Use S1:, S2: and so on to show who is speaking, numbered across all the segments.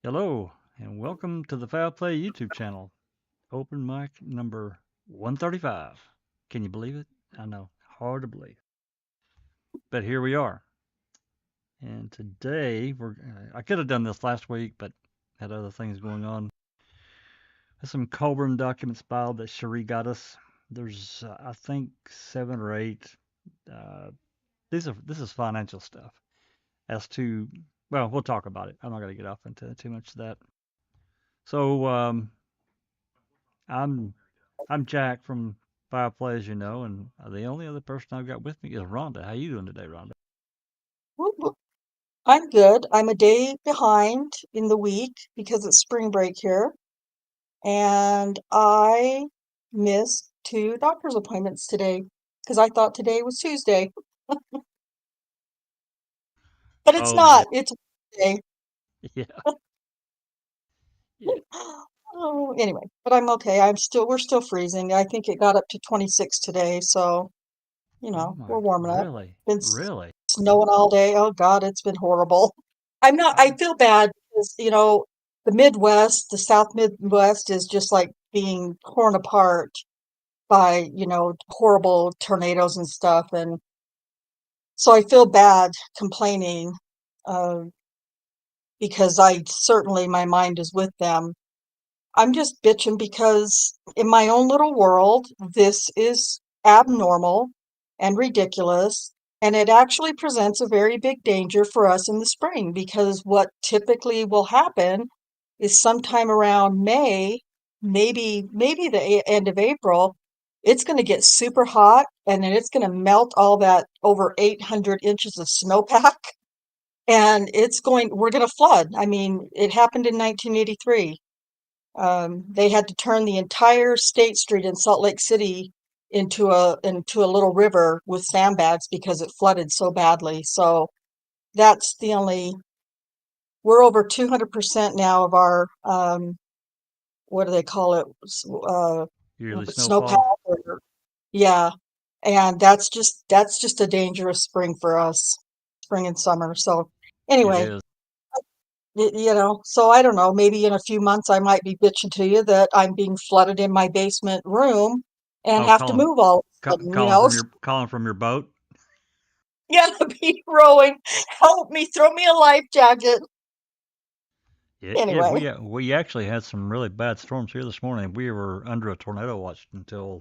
S1: Hello, and welcome to the Foul Play YouTube channel. Open mic number 135. Can you believe it? I know, hard to believe. But here we are. And today, I could have done this last week, but had other things going on. There's some Colborn documents filed that Charee got us. There's, I think, 7 or 8. Uh, this is financial stuff. As to, well, we'll talk about it. I'm not going to get off into too much of that. So, I'm I'm Jack from Firefly, as you know, and the only other person I've got with me is Rhonda. How you doing today, Rhonda?
S2: Whoop, whoop. I'm good. I'm a day behind in the week because it's spring break here, and I missed 2 doctor's appointments today because I thought today was Tuesday, but it's
S1: Oh yeah,
S2: not. It's Wednesday.
S1: yeah, yeah.
S2: Oh, anyway, but I'm okay. We're still freezing. I think it got up to 26 today, so
S1: Oh
S2: we're
S1: my,
S2: warming up.
S1: really,
S2: Been
S1: really?
S2: snowing all day. Oh God, it's been horrible. I
S1: Um,
S2: feel bad because, the Midwest, the South Midwest is just like being torn apart by, horrible tornadoes and stuff. And so I feel bad complaining, uh, because my mind is with them. I'm just bitching because in my own little world, this is abnormal and ridiculous. And it actually presents a very big danger for us in the spring because what typically will happen is sometime around May, maybe the end of April, it's going to get super hot and then it's going to melt all that over 800 inches of snowpack and we're going to flood. I mean, it happened in 1983. They had to turn the entire State Street in Salt Lake City into a little river with sandbags because it flooded so badly. So that's the only we're over 200% now of our what do they call it?
S1: Yearly
S2: Snowpack
S1: snowfall.
S2: or yeah. And that's just a dangerous spring for us, spring and summer. So
S1: It
S2: anyway,
S1: is.
S2: so I don't know, maybe in a few months I might be bitching to you that I'm being flooded in my basement room and
S1: Oh,
S2: have to move all of a sudden,
S1: calling from your boat.
S2: Yeah, be rowing. Help me, throw me a life jacket.
S1: Yeah.
S2: Anyway,
S1: We actually had some really bad storms here this morning. We were under a tornado watch until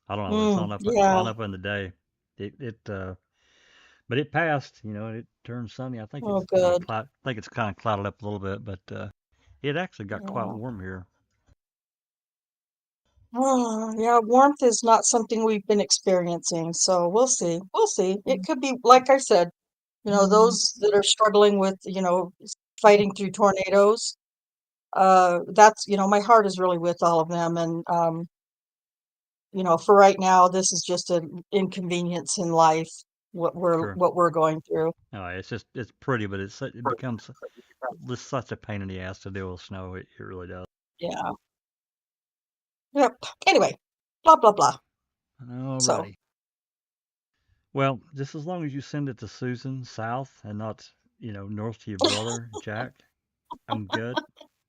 S1: I don't know. It's
S2: yeah.
S1: on up in the day. It but it passed. It turned sunny. I think
S2: Oh,
S1: it's kind of
S2: good.
S1: cloud. I think it's kind of clouded up a little bit, but it actually got quite
S2: Yeah.
S1: warm here.
S2: Oh, yeah, warmth is not something we've been experiencing, so we'll see. We'll see. It could be, like I said, those that are struggling with, fighting through tornadoes. My heart is really with all of them. And, for right now, this is just an inconvenience in life,
S1: Sure.
S2: what we're going through.
S1: No, it's pretty, but it becomes just such a pain in the ass to deal with snow. It really does.
S2: Yeah. Yep. Anyway, blah, blah, blah. So,
S1: Alrighty. Well, just as long as you send it to Susan South and not north to your brother Jack, I'm good.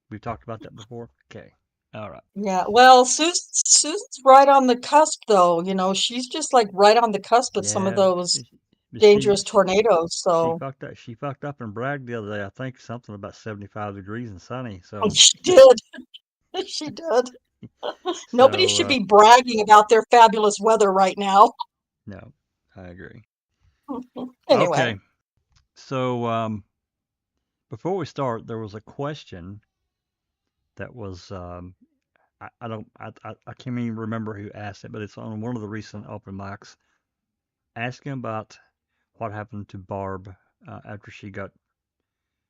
S1: We've talked about that before. Okay. All right.
S2: yeah. Well, Susan's right on the cusp, though. She's just like right on the cusp of some of
S1: Yeah.
S2: those
S1: She
S2: dangerous tornadoes.
S1: she
S2: So,
S1: fucked up. She fucked up and bragged the other day. I think something about 75 degrees and sunny. So
S2: she did. She did. Nobody
S1: so
S2: should be bragging about their fabulous weather right now.
S1: no, I agree.
S2: Anyway.
S1: Okay. So before we start, there was a question that was I don't I can't even remember who asked it, but it's on one of the recent open mics asking about what happened to Barb after she got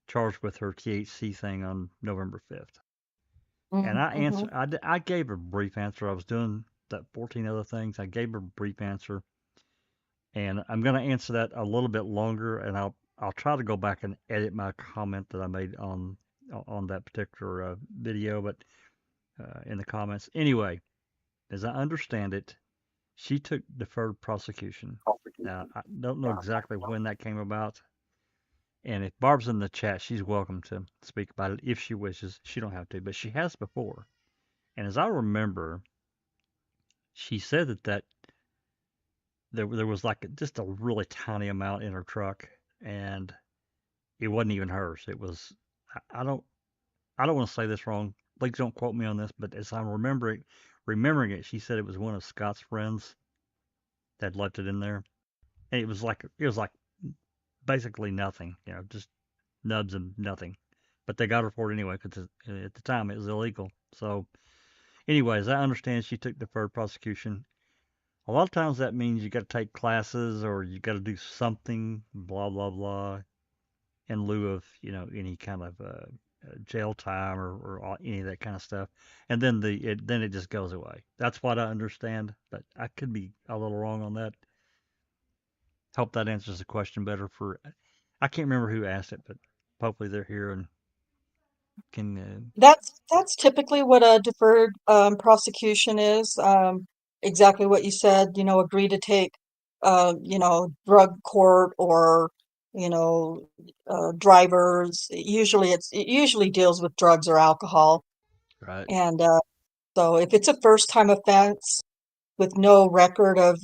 S1: charged with her THC thing on November 5th. And
S2: Mm-hmm.
S1: I gave a brief answer. I was doing that 14 other things. I gave a brief answer, and I'm going to answer that a little bit longer, and I'll try to go back and edit my comment that I made on that particular video, but in the comments anyway. As I understand it, she took deferred prosecution. Now I don't know exactly when that came about, And if Barb's in the chat, she's welcome to speak about it if she wishes. She don't have to, but she has before. And as I remember, she said that there was like just a really tiny amount in her truck, and it wasn't even hers. It was I don't want to say this wrong. Please don't quote me on this, but as I'm remembering it, she said it was one of Scott's friends that left it in there, and it was like basically nothing, just nubs and nothing. But they got her for it anyway because at the time it was illegal. So, anyways, I understand she took deferred prosecution. A lot of times that means you got to take classes or you got to do something, blah blah blah, in lieu of any kind of jail time or any of that kind of stuff. And then it just goes away. That's what I understand, but I could be a little wrong on that. Hope that answers the question better. I can't remember who asked it, but hopefully they're here and can.
S2: That's typically what a deferred prosecution is. Exactly what you said, agree to take drug court or drivers. It usually deals with drugs or alcohol.
S1: Right.
S2: And so if it's a first time offense with no record of,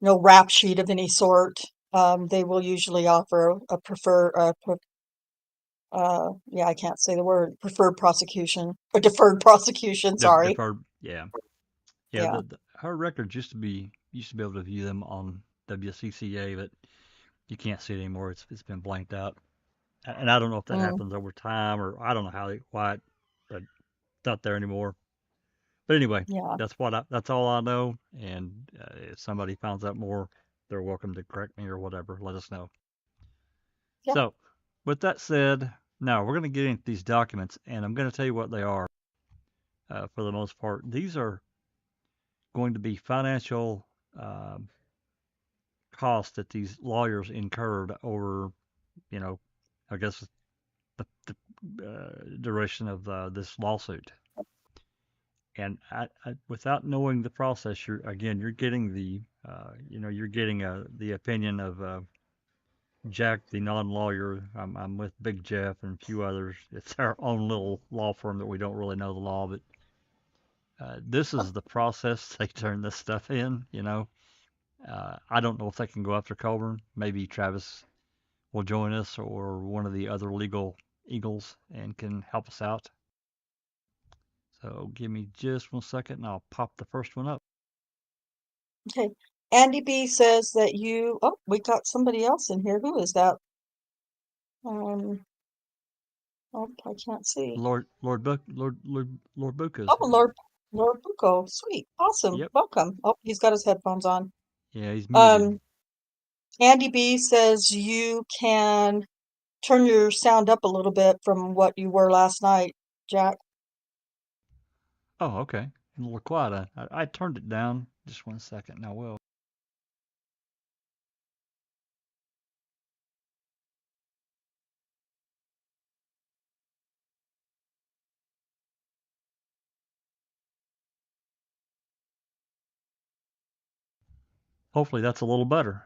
S2: no rap sheet of any sort, they will usually offer a yeah, I can't say the word, preferred prosecution or deferred prosecution, sorry.
S1: Deferred. Yeah. Yeah.
S2: Yeah.
S1: Her records used to be able to view them on WCCA, but you can't see it anymore. It's been blanked out. And I don't know if that
S2: Mm,
S1: happens over time or I don't know why, but it's not there anymore. But anyway,
S2: yeah.
S1: that's all I know. And if somebody finds out more, they're welcome to correct me or whatever. Let us know.
S2: Yeah.
S1: So, with that said, now we're going to get into these documents, and I'm going to tell you what they are. For the most part, these are going to be financial um, costs that these lawyers incurred over, you know, I guess the duration of this lawsuit. And without knowing the process, you're getting you're getting the opinion of Jack, the non-lawyer. I'm with Big Jeff and a few others. It's our own little law firm that we don't really know the law, but this is the process they turn this stuff in. I don't know if they can go after Colborn. Maybe Travis will join us or one of the other legal eagles and can help us out. So give me just 1 second and I'll pop the first one up.
S2: Okay. Andy B says that we got somebody else in here. Who is that? Um, oh, I can't see.
S1: Lord Bucas.
S2: Oh, Lord Bucco. Sweet. Awesome.
S1: Yep.
S2: Welcome. Oh, he's got his headphones on.
S1: Yeah, he's muted.
S2: Um, Andy B says you can turn your sound up a little bit from what you were last night, Jack.
S1: Oh, okay. A little quiet. I turned it down. Just 1 second. Now, well. Hopefully that's a little better.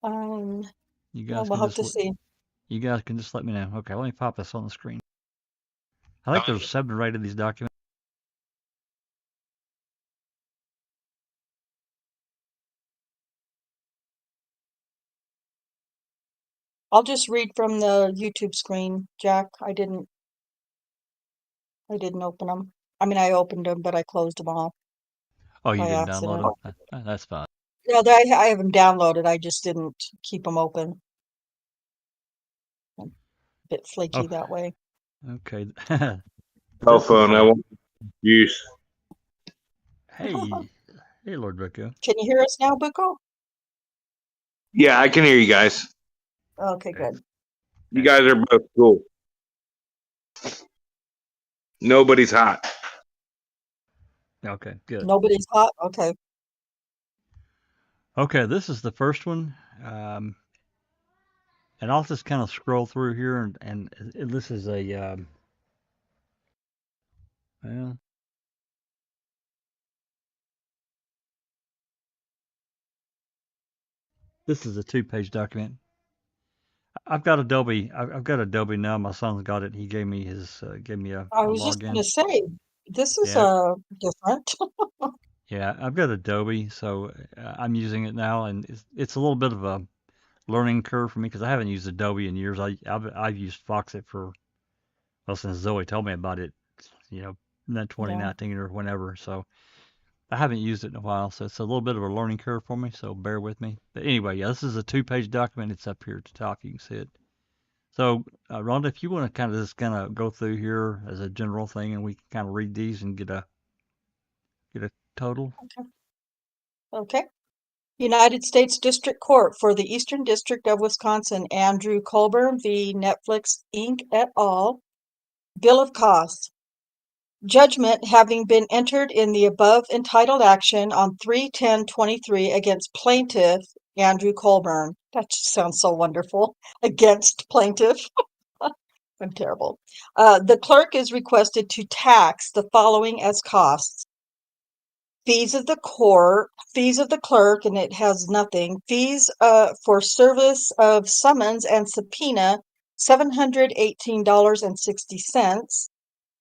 S2: Um,
S1: You
S2: well,
S1: guys
S2: we'll
S1: can
S2: have
S1: just
S2: to see.
S1: you guys can just let me know. Okay, let me pop this on the screen. I think there's 7 or 8 of these documents.
S2: I'll just read from the YouTube screen, Jack. I didn't open them. I mean, I opened them, but I closed them off
S1: Oh, you
S2: by
S1: didn't download
S2: accident.
S1: them? That's fine.
S2: Yeah, I have them downloaded. I just didn't keep them open. I'm a bit flaky
S1: Oh,
S2: that way.
S1: okay.
S3: Cell
S1: This is
S3: phone. I
S1: a
S3: won't use.
S1: hey, hey, Lord Bucco.
S2: Can you hear us now, Buko?
S3: Yeah, I can hear you guys.
S2: Okay,
S1: Okay.
S2: good.
S3: You guys are both cool. Nobody's hot.
S1: Okay, good.
S2: Nobody's hot? Okay.
S1: Okay, this is the first one. And I'll just kind of scroll through here, and this is a well, This is a 2-page document. I've got Adobe. I've got Adobe now. My son's got it. He gave me his gave me a
S2: I was just
S1: login.
S2: gonna say, this is
S1: Yeah,
S2: different.
S1: yeah. I've got Adobe, so I'm using it now, and it's a little bit of a learning curve for me because I haven't used Adobe in years. I've used Foxit for since Zoe told me about it, you know, in that
S2: Yeah.
S1: 2019 or whenever. So I haven't used it in a while, so it's a little bit of a learning curve for me. So bear with me. But anyway, yeah, this is a 2-page document. It's up here at the top. You can see it. So, Rhonda, if you want to kind of go through here as a general thing, and we can kind of read these and get a total.
S2: Okay. United States District Court for the Eastern District of Wisconsin, Andrew Colborn v. Netflix Inc. et al. Bill of Costs. Judgment having been entered in the above entitled action on 3/10/23 against plaintiff Andrew Colborn. That just sounds so wonderful. Against plaintiff. I'm terrible. The clerk is requested to tax the following as costs. Fees of the court, fees of the clerk, and it has nothing. Fees for service of summons and subpoena, $718.60.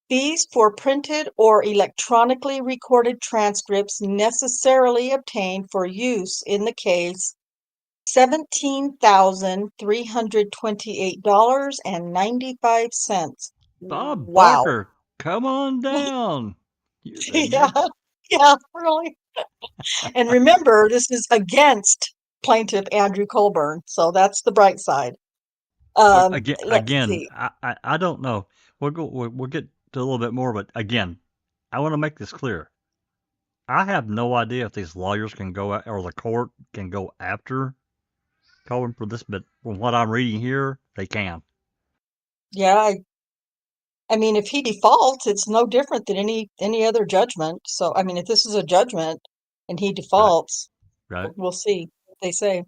S2: Fees for printed or electronically recorded transcripts necessarily obtained for use in the case, $17,328.95.
S1: Bob
S2: Wow.
S1: Barker, come on down. You're the
S2: Yeah,
S1: next.
S2: yeah, really. And remember, this is against plaintiff Andrew Colborn, so that's the bright side. Let's
S1: Again,
S2: see.
S1: I don't know. We'll get to a little bit more, but again, I want to make this clear. I have no idea if these lawyers can go or the court can go after Colin for this, but from what I'm reading here, they can.
S2: Yeah, I mean, if he defaults, it's no different than any other judgment. So, I mean, if this is a judgment and he
S1: Right,
S2: defaults,
S1: right.
S2: we'll see what they say.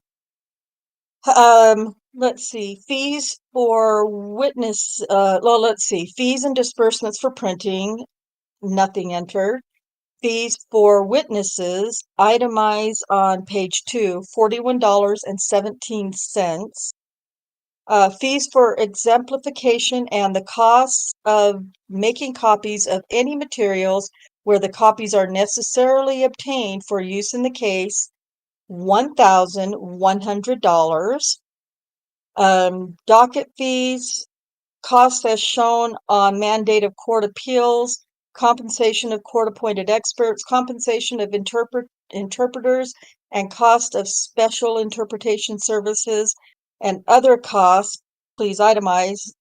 S2: Let's see. Fees for witness, well, let's see. Fees and disbursements for printing, nothing entered. Fees for witnesses, itemized on page 2, $41.17. Fees for exemplification and the costs of making copies of any materials where the copies are necessarily obtained for use in the case, $1,100. Docket fees, costs as shown on mandate of court appeals, compensation of court-appointed experts, compensation of interpreters, and cost of special interpretation services, and other costs. Please itemize.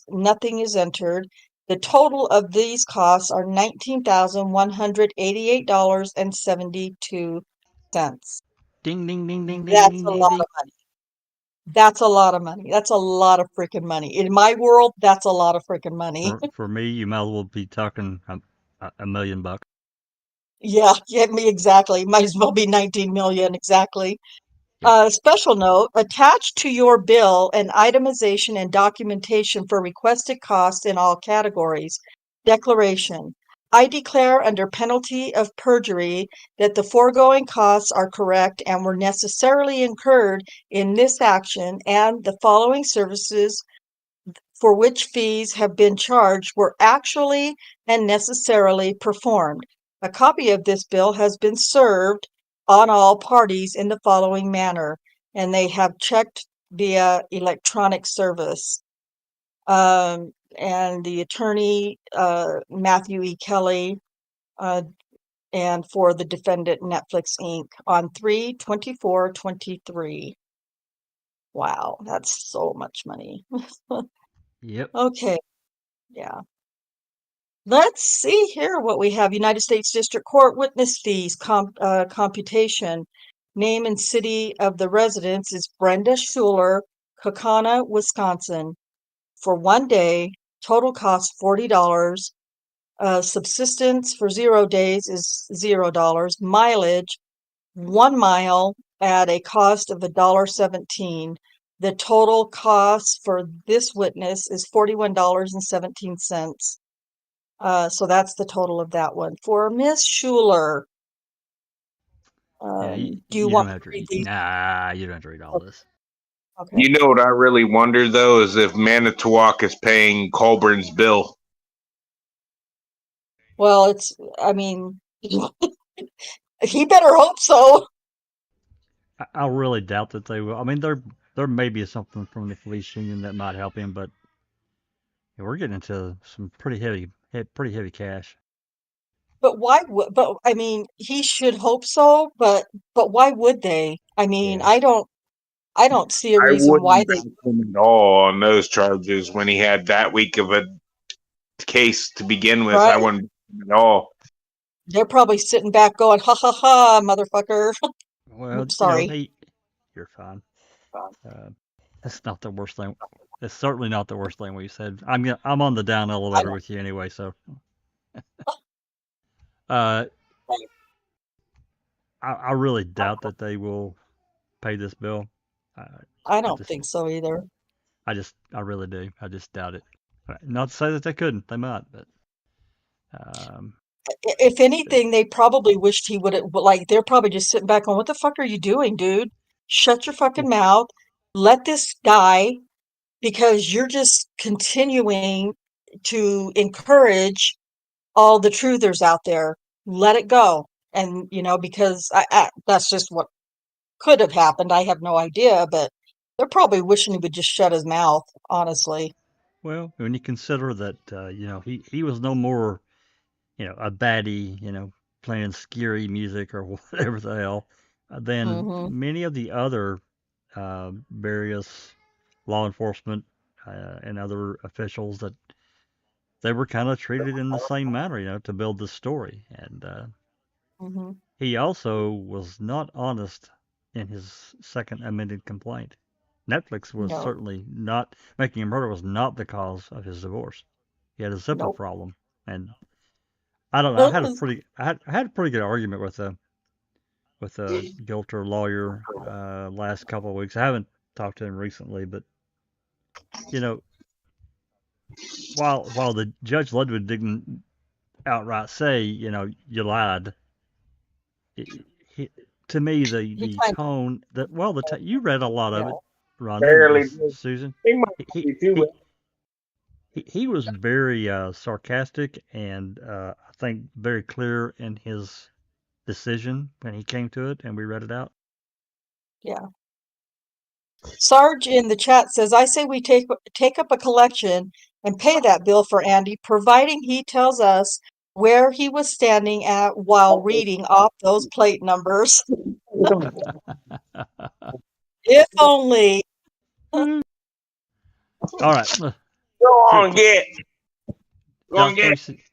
S2: Nothing is entered. The total of these costs are $19,188.72.
S1: Ding, ding, ding, ding, ding,
S2: That's
S1: ding,
S2: a
S1: ding,
S2: lot
S1: ding.
S2: of money. That's a lot of money. That's a lot of freaking money. In my world, that's a lot of freaking money.
S1: For me, you might as well be talking $1 million.
S2: Yeah, get me exactly. Might as well be 19 million exactly.
S1: Yep.
S2: Special note, attached to your bill an itemization and documentation for requested costs in all categories. Declaration. I declare under penalty of perjury that the foregoing costs are correct and were necessarily incurred in this action, and the following services for which fees have been charged were actually and necessarily performed. A copy of this bill has been served on all parties in the following manner, and they have checked via electronic service. And the attorney, Matthew E. Kelly, and for the defendant, Netflix Inc., on 3/24/23. Wow, that's so much money.
S1: Yep.
S2: Okay, yeah. Let's see here what we have. United States District Court witness fees computation. Name and city of the residence is Brenda Schuler, Kokana, Wisconsin. For 1 day, total cost $40. Subsistence for 0 days is $0. Mileage, 1 mile at a cost of $1.17. The total cost for this witness is $41.17. So that's the total of that one. For Miss Schuler, Do you
S1: you
S2: want
S1: don't
S2: me
S1: have
S2: to
S1: to
S2: read
S1: read.
S2: these?
S1: Nah, you don't have to read all this.
S2: Okay.
S3: You know what I really wonder though is if Manitowoc is paying Colborn's bill.
S2: Well, I mean, he better hope so.
S1: I really doubt that they will. I mean, there may be something from the police union that might help him, but we're getting into some pretty heavy cash.
S2: But but I mean, he should hope so, but why would they? I mean,
S1: Yeah.
S2: I don't see a
S3: I
S2: reason why
S3: wouldn't
S2: they,
S3: back him at all on those charges when he had that week of a case to begin with. I
S2: right?
S3: wouldn't back him at all.
S2: They're probably sitting back going, ha ha ha, motherfucker.
S1: Well,
S2: Sorry.
S1: you're fine. Uh, that's not the worst thing. It's certainly not the worst thing we said. I'm on the down
S2: I
S1: elevator
S2: know.
S1: with you anyway, so. Uh, I really doubt that they will pay this bill.
S2: I
S1: I
S2: don't
S1: just,
S2: think so either.
S1: I really do. I just doubt it. Not to say that they couldn't. They might, but um,
S2: If anything, they probably wished he would have, like, they're probably just sitting back on, what the fuck are you doing, dude? Shut your fucking mouth. Let this die because you're just continuing to encourage all the truthers out there. Let it go. And, because that's just what could have happened. I have no idea, but they're probably wishing he would just shut his mouth, honestly.
S1: well, when you consider that, he was no more, a baddie, playing scary music or whatever the hell, than
S2: Hmm.
S1: many of the other various law enforcement and other officials that they were kind of treated in the same manner, to build the story. And
S2: Hmm.
S1: he also was not honest in his second amended complaint. Netflix was
S2: No,
S1: certainly not making a murder was not the cause of his divorce. He had a zipper
S2: nope.
S1: problem, and I don't know.
S2: It was,
S1: I had a pretty good argument with a Gilter lawyer last couple of weeks. I haven't talked to him recently, but you know, while the Judge Ludwig didn't outright say, you lied, he, to me
S2: he
S1: the
S2: kind
S1: tone that well you read a lot of
S2: yeah.
S1: it, Rhonda and
S3: Barely did.
S1: Susan.
S3: He might
S1: He he
S3: be too,
S1: he,
S3: but
S1: he was very sarcastic and I think very clear in his decision when he came to it, and we read it out.
S2: Yeah. Sarge in the chat says, I say we take up a collection and pay that bill for Andy, providing he tells us where he was standing at while reading off those plate numbers. If only.
S1: All right,
S3: go
S1: here,
S3: on, go on,
S1: Doc
S3: get
S1: 3,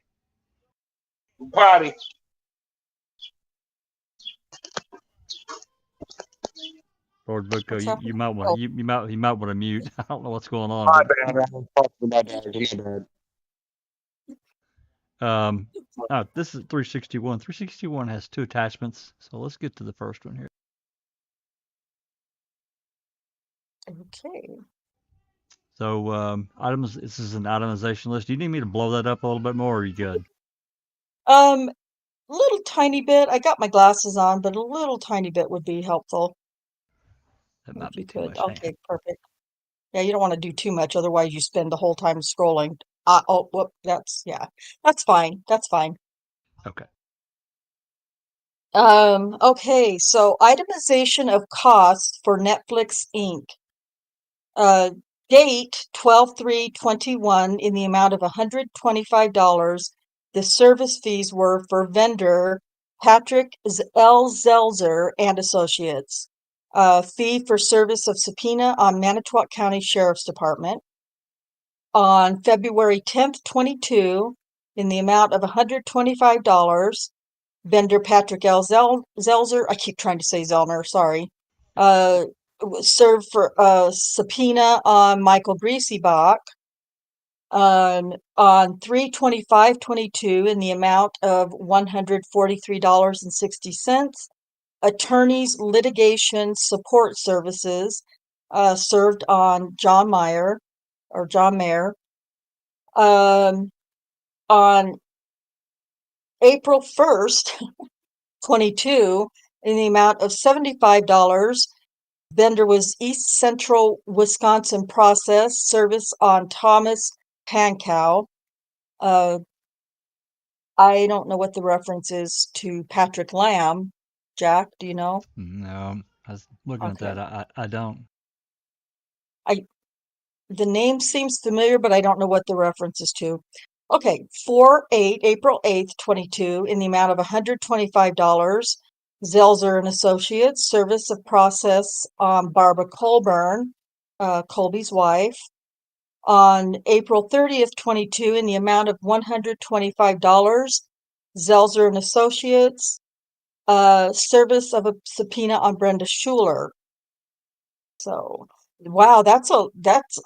S3: party.
S1: Lord Booko,
S2: What's happening?
S1: you might want
S2: Oh,
S1: you might want to mute. I don't know what's going on,
S3: My
S1: but
S3: bad. I'm fucking my dad. My bad.
S1: this is 361. 361 has 2 attachments, so let's get to the first one here.
S2: okay.
S1: So items. This is an itemization list. Do you need me to blow that up a little bit more, or are you good?
S2: Little tiny bit. I got my glasses on, but a little tiny bit would be helpful
S1: That
S2: if
S1: might be
S2: you
S1: too
S2: could.
S1: much. Hang on.
S2: Okay, perfect. Yeah, you don't want to do too much, otherwise you spend the whole time scrolling. Whoop, that's fine. That's fine.
S1: Okay.
S2: Okay, so itemization of costs for Netflix Inc. Date 12/3/21 in the amount of $125. The service fees were for vendor Patrick L. Zelzer and Associates. Fee for service of subpoena on Manitowoc County Sheriff's Department. On February 10th, 22, in the amount of $125. Vendor Patrick L. Zelzer, I keep trying to say Zellner, sorry, served for a subpoena on Michael Griesebach on 3/25/22 in the amount of $143.60. Attorneys litigation support services served on John Mayer. On April 1st, 22, in the amount of $75. Vendor was East Central Wisconsin Process Service on Thomas Pankow. I don't know what the reference is to Patrick Lamb. Jack, do you know?
S1: No, I was looking at
S2: Okay.
S1: that. I don't.
S2: The name seems familiar, but I don't know what the reference is to. Okay, 4/8, April 8th, 22, in the amount of $125. Zelzer and Associates, Service of Process on Barbara Colborn, Colby's wife. On April 30th, 22, in the amount of $125. Zelzer and Associates, service of a subpoena on Brenda Schuler. So, wow,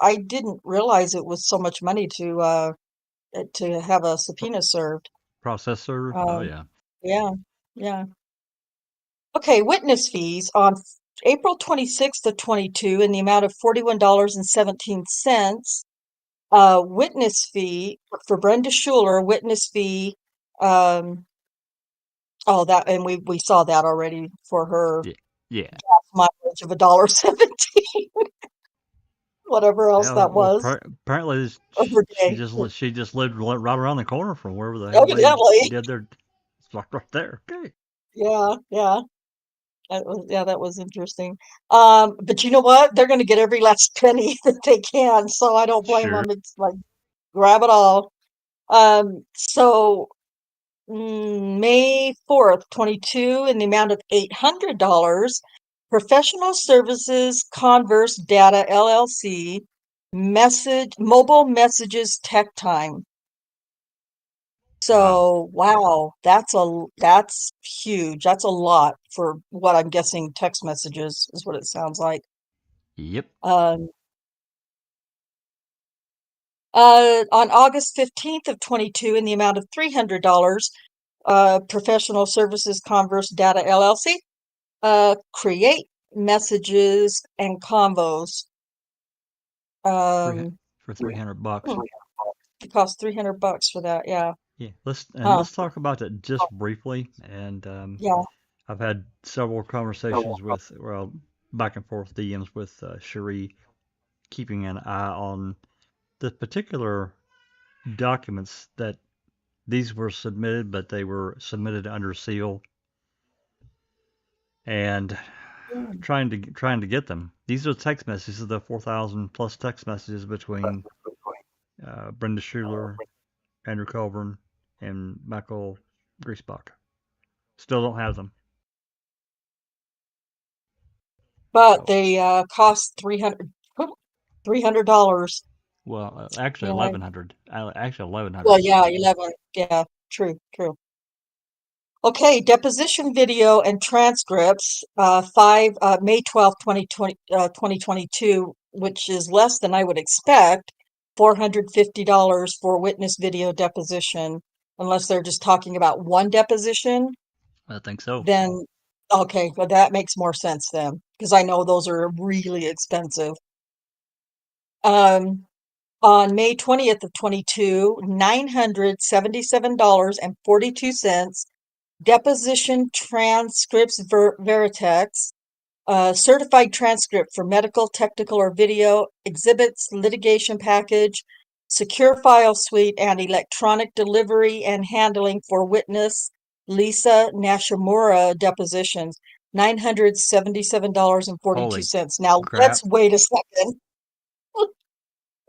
S2: I didn't realize it was so much money to have a subpoena served.
S1: Processor? Oh,
S2: Um,
S1: yeah.
S2: yeah, yeah. Okay, witness fees on April 26th of 22 in the amount of $41.17. Witness fee for Brenda Schuler, witness fee, and we saw that already for her
S1: Yeah. Yeah.
S2: mileage of $1.17, whatever else
S1: Yeah,
S2: that
S1: well,
S2: was,
S1: apparently
S2: or her
S1: she
S2: day.
S1: just lived right around the corner from wherever the hell they
S2: Evidently.
S1: did their. It's like right there. Okay.
S2: Yeah, yeah. That was interesting. But you know what? They're going to get every last penny that they can, so I don't blame
S1: Sure.
S2: them. It's like grab it all. So May 4th, 22, in the amount of $800, Professional Services Converse Data LLC, mobile messages tech time. So, wow, that's huge. That's a lot for what I'm guessing text messages is what it sounds like.
S1: Yep.
S2: Um, on August 15th of 22, in the amount of $300, Professional Services Converse Data LLC, create messages and convos.
S1: For
S2: Um,
S1: $300.
S2: it costs $300 for that. Yeah.
S1: Yeah.
S2: Huh.
S1: Let's talk about that just briefly. And
S2: Yeah.
S1: I've had several conversations with, well, back and forth DMs with Charee, keeping an eye on the particular documents that these were submitted, but they were submitted under seal, and
S2: Mm.
S1: trying to get them. These are text messages, the 4,000 plus text messages between Brenda Schuler, Andrew Colborn, and Michael Griesbach. Still don't have them.
S2: But
S1: So,
S2: they cost $300.
S1: well, actually
S2: Yeah.
S1: 1,100. Actually 1,100.
S2: Well, yeah, 11. Yeah, true, true. Okay, deposition video and transcripts, May 12th, 2022, which is less than I would expect, $450 for witness video deposition, unless they're just talking about one deposition,
S1: I think so.
S2: then, okay, well, that makes more sense then, because I know those are really expensive. On May 20th of 22, $977.42, deposition transcripts Veritex, certified transcript for medical, technical, or video exhibits, litigation package, secure file suite, and electronic delivery and handling for witness Lisa Nashimura depositions. $977.42. Now
S1: Crap.
S2: let's wait a second.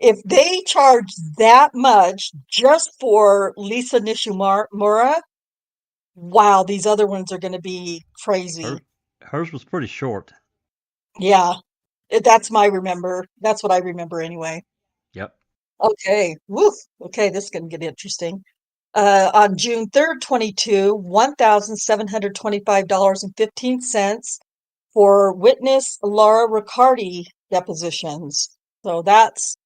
S2: If they charge that much just for Lisa Nishimura, wow, these other ones are going to be crazy.
S1: Hers was pretty short.
S2: Yeah, that's what I remember anyway.
S1: Yep.
S2: Okay, woof. Okay, this is going to get interesting. On June 3rd, 22, $1,725.15 for witness Laura Riccardi depositions. So that's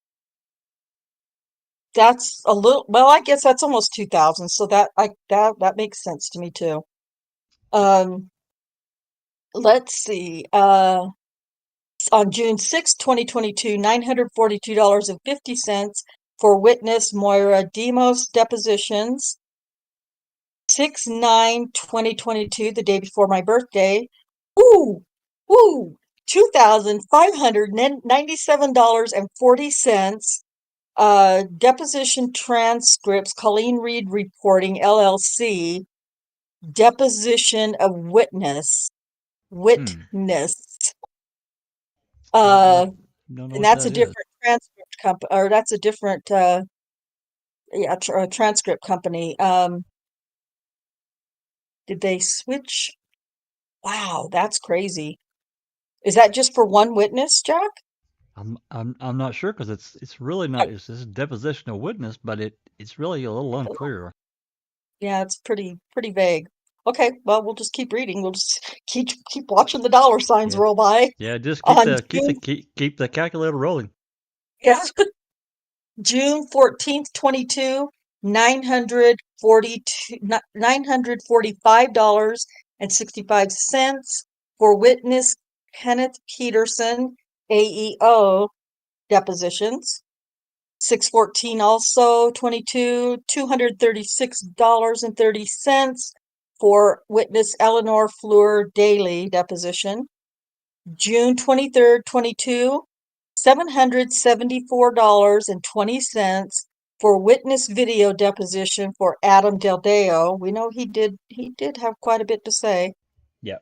S2: a little, well, I guess that's almost 2,000. So that makes sense to me too. Let's see. On June 6, 2022, $942.50 for witness Moira Demos depositions. 6/9/2022, the day before my birthday. Woo! Woo! $2,597.40. Deposition transcripts, Colleen Reed Reporting, LLC. Deposition of witness. Witness.
S1: Don't know
S2: And
S1: what
S2: that's a
S1: that is.
S2: different transcript company, or that's a different, transcript company. Did they switch? Wow, that's crazy. Is that just for one witness, Jack?
S1: I'm not sure because it's really not. It's this deposition of witness, but it's really a little unclear.
S2: Yeah, it's pretty vague. Okay, well, we'll just keep reading. We'll just keep watching the dollar signs
S1: Yeah.
S2: roll by.
S1: Yeah, just
S2: On
S1: keep the calculator rolling.
S2: Yeah, June 14th, 22, $945.65 for witness Kenneth Peterson, AEO, depositions. 6/14 also 22, $236.30 for witness Eleanor Fleur Daly deposition. June 23rd, 22, $774.20 for witness video deposition for Adam Del Deo. We know he did have quite a bit to say.
S1: Yeah.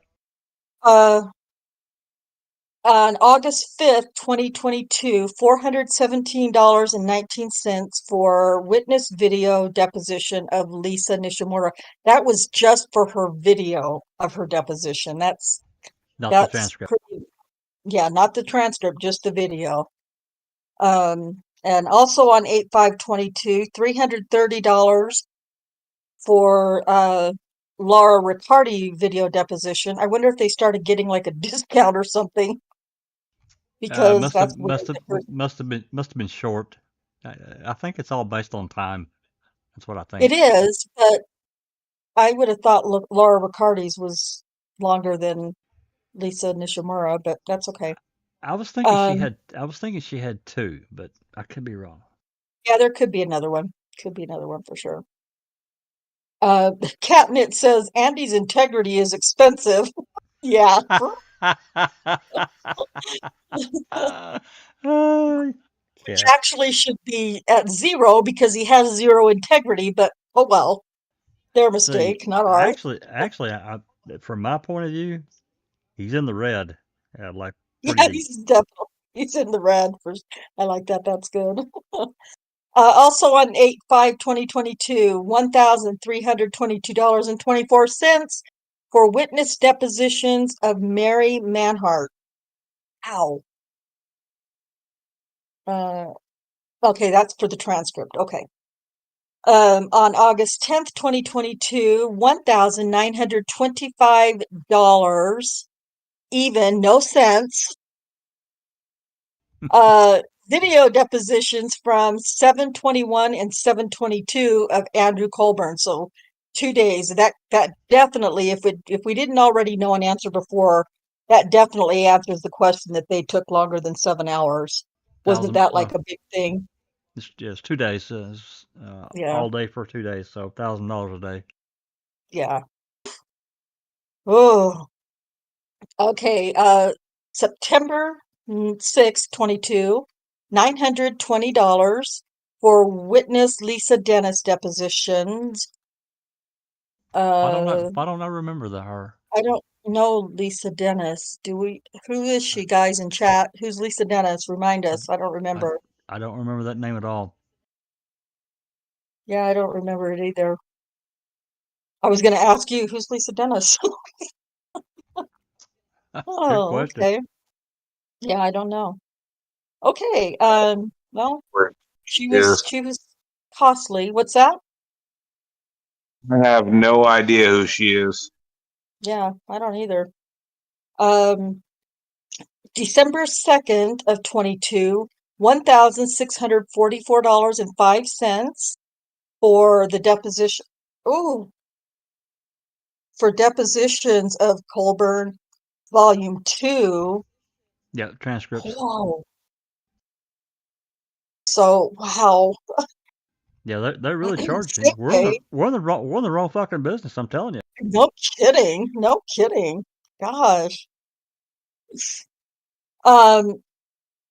S2: On August 5th, 2022, $417.19 for witness video deposition of Lisa Nishimura. That was just for her video of her deposition. That's
S1: Not the transcript.
S2: pretty, yeah, not the transcript, just the video. And also on 8/5/22, $330 for Laura Riccardi video deposition. I wonder if they started getting like a discount or something. Because that's
S1: must have been short. I think it's all based on time. That's what I think.
S2: It is, but I would have thought Laura Riccardi's was longer than Lisa Nishimura, but that's okay.
S1: I was thinking she had two, but I could be wrong.
S2: Yeah, there could be another one. Could be another one for sure. Catnip says Andy's integrity is expensive. Yeah. Which actually should be at 0 because he has 0 integrity, but oh well. Their mistake, not ours.
S1: Actually, from my point of view, he's in the red. Like
S2: Yeah, he's in the red. I like that. That's good. Also on 8/5/2022, $1,322.24 for witness depositions of Mary Manhart. Ow. Okay, that's for the transcript. Okay. On August 10th, 2022, $1,925, even, no cents. Video depositions from 7/21 and 7/22 of Andrew Colborn. So 2 days. That definitely, if we didn't already know an answer before, that definitely answers the question that they took longer than 7 hours. Wasn't that like a big thing?
S1: It's 2 days.
S2: Yeah.
S1: All day for 2 days, so $1,000 a day.
S2: Yeah. Oh. Okay. September 6th, 22, $920 for witness Lisa Dennis depositions.
S1: Why don't I remember her?
S2: I don't know Lisa Dennis. Who is she, guys in chat? Who's Lisa Dennis? Remind us. I don't remember.
S1: I don't remember that name at all.
S2: Yeah, I don't remember it either. I was going to ask you, who's Lisa Dennis?
S1: Good question.
S2: Okay. Yeah, I don't know. Okay. Well, she was costly. What's that?
S3: I have no idea who she is.
S2: Yeah, I don't either. December 2nd of 22, $1,644.05 for the deposition. Ooh, for depositions of Colborn Volume 2.
S1: Yeah, transcripts.
S2: Whoa. So, wow.
S1: Yeah, they really charge me.
S2: Sick pay.
S1: We're in the wrong fucking business. I'm telling you.
S2: No kidding. No kidding. Gosh. Um,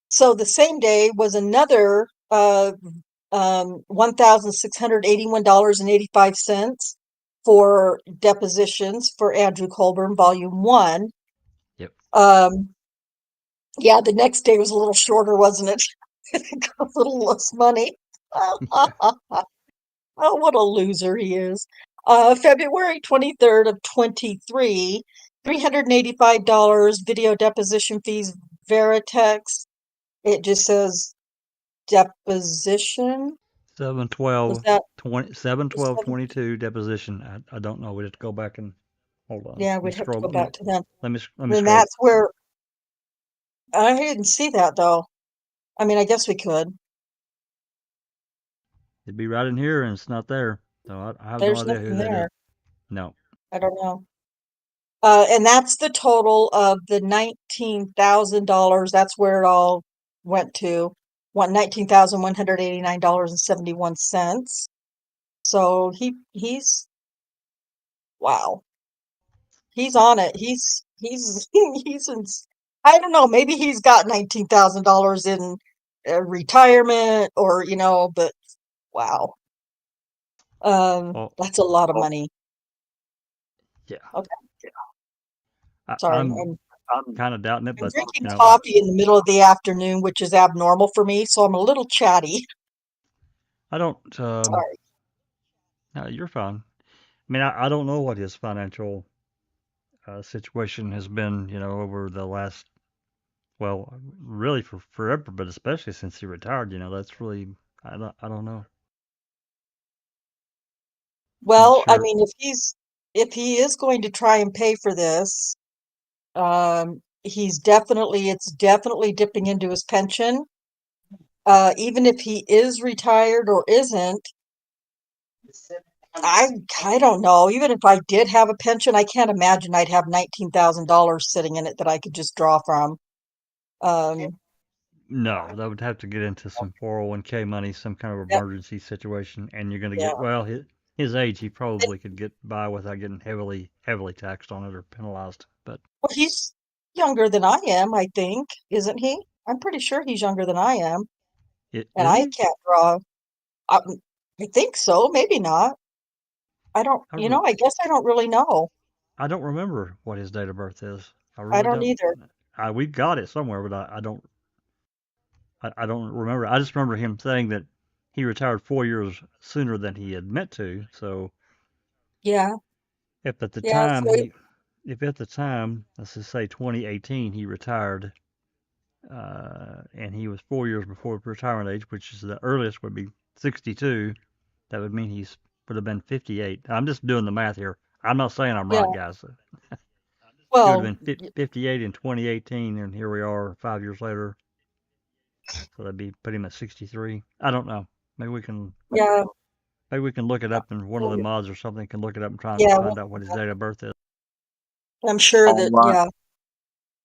S2: so the same day was another $1,681.85 for depositions for Andrew Colborn, Volume 1.
S1: Yep.
S2: Yeah, the next day was a little shorter, wasn't it? A little less money. Oh, what a loser he is. February 23rd of 23, $385 video deposition fees, Veritex. It just says deposition. Was
S1: 7/12
S2: that
S1: 20 7
S2: the
S1: 12
S2: seven?
S1: 22 deposition. I don't know. We'd have to go back and hold on.
S2: Yeah,
S1: Let me
S2: we'd have to
S1: scroll.
S2: go back to them.
S1: Let me
S2: Then
S1: scroll.
S2: that's where I didn't see that though. I mean, I guess we could.
S1: It'd be right in here, and it's not there. So I have no
S2: There's
S1: idea who
S2: nothing
S1: that is.
S2: there.
S1: No.
S2: I don't know. And that's the total of the $19,000. That's where it all went to. $19,189.71. So he's wow. He's on it. He's he's in, I don't know, maybe he's got $19,000 in retirement or but wow.
S1: Well,
S2: That's a lot of money.
S1: yeah.
S2: Okay, sorry.
S1: I'm kind of doubting it,
S2: I'm
S1: but
S2: drinking
S1: you know,
S2: coffee in the middle of the afternoon, which is abnormal for me, so I'm a little chatty.
S1: I don't.
S2: Sorry.
S1: No, you're fine. I mean, I don't know what his financial situation has been. You know, over the last, well, really for forever, but especially since he retired. You know, that's really I don't know. Not
S2: Well, I
S1: sure.
S2: mean, if he is going to try and pay for this, it's definitely dipping into his pension. Even if he is retired or isn't, I don't know. Even if I did have a pension, I can't imagine I'd have $19,000 sitting in it that I could just draw from. Um,
S1: No, that would have to get into some 401k money, some kind of
S2: yep,
S1: emergency situation, and you're going to
S2: yeah.
S1: get, well, his age, he probably could get by without getting heavily taxed on it or penalized. But
S2: Well, he's younger than I am, I think, isn't he? I'm pretty sure he's younger than I am, and
S1: is
S2: I
S1: he?
S2: can't draw. I, I think so, maybe not. I don't,
S1: I, re-
S2: I guess I don't really know.
S1: I don't remember what his date of birth is. I
S2: I
S1: really
S2: don't
S1: don't.
S2: either.
S1: We've got it somewhere, but I don't remember. I just remember him saying that he retired 4 years sooner than he had meant to. So
S2: Yeah,
S1: if at the
S2: yeah.
S1: time he, if at the time, let's just say 2018, he retired, and he was 4 years before retirement age, which is the earliest would be 62. That would mean he's would have been 58. I'm just doing the math here. I'm not saying I'm
S2: Yeah.
S1: right, guys. He would
S2: Well,
S1: have been 58 in 2018, and here we are 5 years later. So that'd be put him at 63. I don't know. Maybe we can
S2: yeah,
S1: look it up, and one of the mods or something can look it up and try and
S2: yeah.
S1: find out what his date of birth is.
S2: I'm sure that,
S3: All I,
S2: yeah.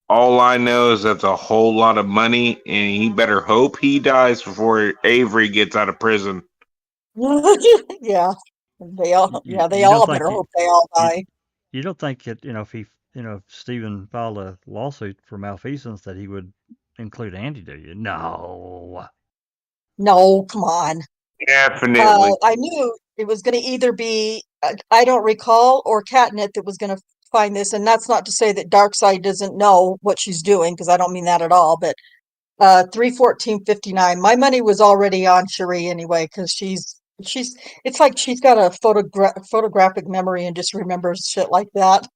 S3: all I know is that's a whole lot of money, and he better hope he dies before Avery gets out of prison.
S2: Yeah. They
S1: You don't
S2: all
S1: think
S2: better hope they all
S1: you,
S2: die.
S1: you don't think that if Stephen filed a lawsuit for malfeasance that he would include Andy, do you? No.
S2: No, come on.
S3: Definitely.
S2: I knew it was going to either be, I don't recall, or Catnip that was going to find this. And that's not to say that Darkseid doesn't know what she's doing, because I don't mean that at all. But 314.59. My money was already on Charee anyway, because it's like she's got a photographic memory and just remembers shit like that.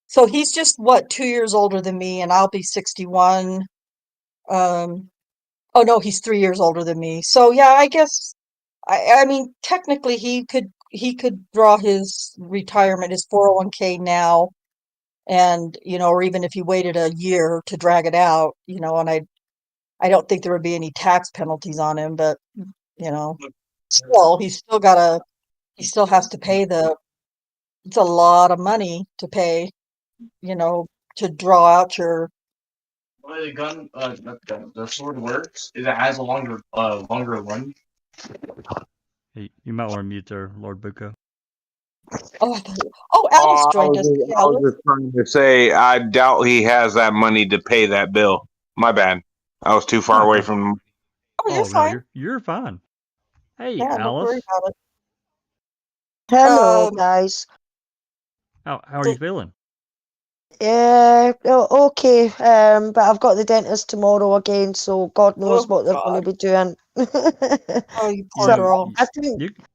S2: So he's just what, 2 years older than me, and I'll be 61. Um, oh no, he's 3 years older than me. So yeah, I guess I mean technically he could draw his retirement, his 401k now, and or even if he waited a year to drag it out, and I don't think there would be any tax penalties on him, but you know, still he still has to pay it's a lot of money to pay, to draw out your
S4: The way the gun, the sword works is it has a longer run.
S1: You might want to mute there, Lord Bucco.
S2: Oh, Alice joined us.
S3: I was just trying to say, I doubt he has that money to pay that bill. My bad. I was too far away from.
S2: Oh, you're fine.
S1: You're fine. Hey,
S2: Yeah, don't worry
S1: Alice.
S2: about it.
S5: Hello, guys.
S1: How are you feeling?
S5: Yeah, okay. But I've got the dentist tomorrow again, so God knows what they're going to be doing.
S2: Oh, you poor girl.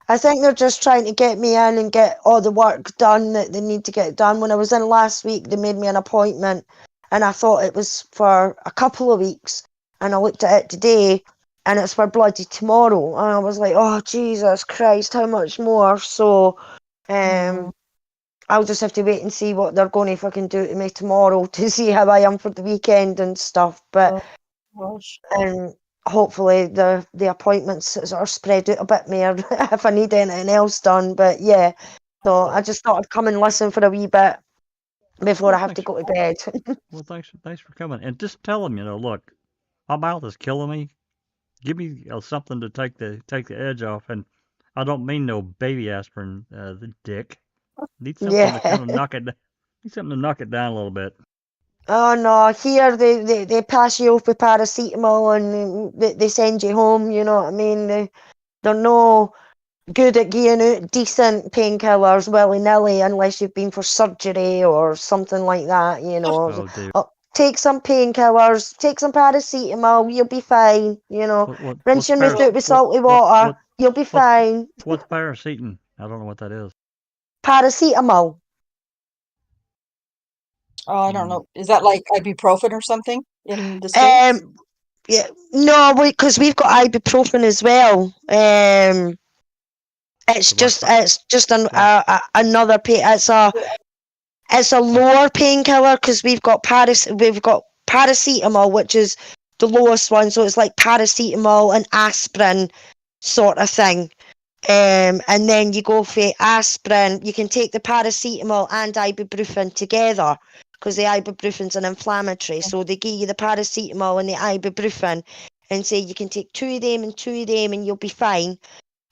S5: I think they're just trying to get me in and get all the work done that they need to get done. When I was in last week, they made me an appointment, and I thought it was for a couple of weeks, and I looked at it today, and it's for bloody tomorrow, and I was like, oh Jesus Christ, how much more? So, I'll just have to wait and see what they're going to fucking do to me tomorrow to see how I am for the weekend and stuff. But and hopefully the appointments are spread out a bit more if I need anything else done. But yeah, so I just thought I'd come and listen for a wee bit before I have to go to bed.
S1: Well, thanks for coming, and just tell them, look, my mouth is killing me. Give me something to take the edge off, and I don't mean no baby aspirin, the dick. Need something to kind of knock it. Need something to knock it down a little bit.
S5: Oh no! Here they pass you off with paracetamol and they send you home. You know what I mean? They're no good at giving out decent painkillers willy nilly unless you've been for surgery or something like that. You know. Take some painkillers. Take some paracetamol. You'll be fine. You know. Rinse your mouth out with salty water. You'll be fine.
S1: What's paracetamol? I don't know what that is.
S5: Paracetamol.
S2: Oh, I don't know. Is that like ibuprofen or something in the States?
S5: Yeah, no, because we've got ibuprofen as well. It's just another pain. It's a lower painkiller because we've got paracetamol, which is the lowest one. So it's like paracetamol and aspirin sort of thing. And then you go for aspirin. You can take the paracetamol and ibuprofen together because the ibuprofen's an inflammatory. So they give you the paracetamol and the ibuprofen and say you can take 2 of them and 2 of them and you'll be fine.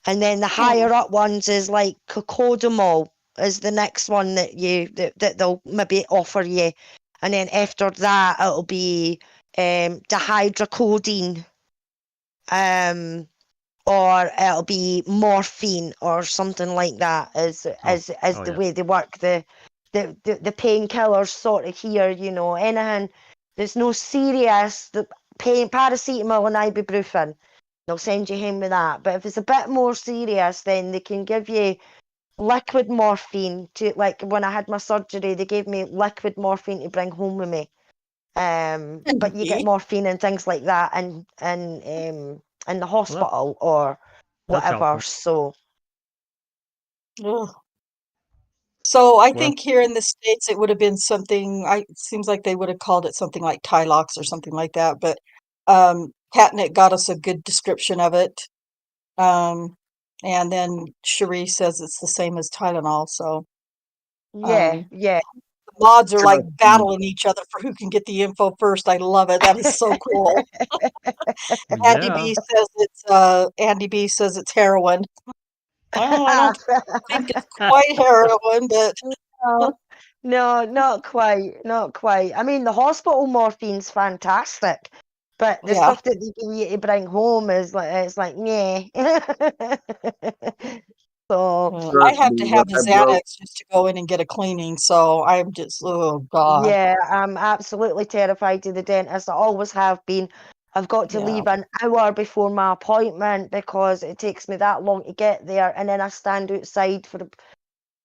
S5: And then the higher up ones is like cocodamol is the next one that they'll maybe offer you. And then after that it'll be dihydrocodeine. Or it'll be morphine or something like that as the way they work the painkillers sort of here, you know. Anything there's no serious the pain, paracetamol and ibuprofen, they'll send you home with that. But if it's a bit more serious, then they can give you liquid morphine to, like when I had my surgery, they gave me liquid morphine to bring home with me. But you get morphine and things like that and in the hospital or whatever. So
S2: I think here in the States it would have been something. It seems like they would have called it something like Tylox or something like that. But Catnip got us a good description of it. And then Charee says it's the same as Tylenol. So
S5: yeah.
S2: The mods are like battling each other for who can get the info first. I love it. That is so cool. Andy B says it's heroin. Well, I don't think it's quite heroin, but
S5: no, not quite. I mean, the hospital morphine's fantastic, but the stuff that they give you to bring home is like yeah. So
S2: I have to have a Xanax just to go in and get a cleaning. So I'm just, oh God.
S5: Yeah, I'm absolutely terrified of the dentist. I always have been. I've got to leave an hour before my appointment because it takes me that long to get there, and then I stand outside for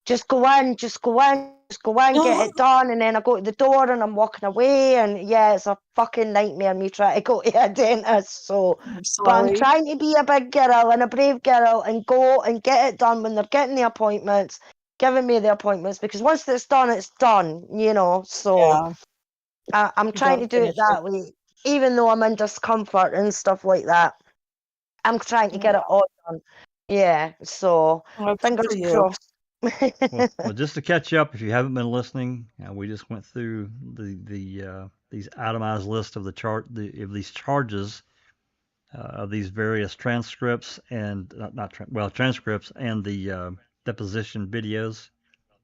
S5: just go in, get it done, and then I go to the door and I'm walking away, and yeah, it's a fucking nightmare me trying to go to a dentist. So, but I'm trying to be a big girl and a brave girl and go and get it done when they're getting the appointments, giving me the appointments, because once it's done, you know. So I'm trying to do it that way, even though I'm in discomfort and stuff like that. I'm trying to get it all done. Yeah, so fingers crossed.
S1: well, just to catch you up, if you haven't been listening, we just went through these itemized list of these charges of these various transcripts and transcripts and the deposition videos.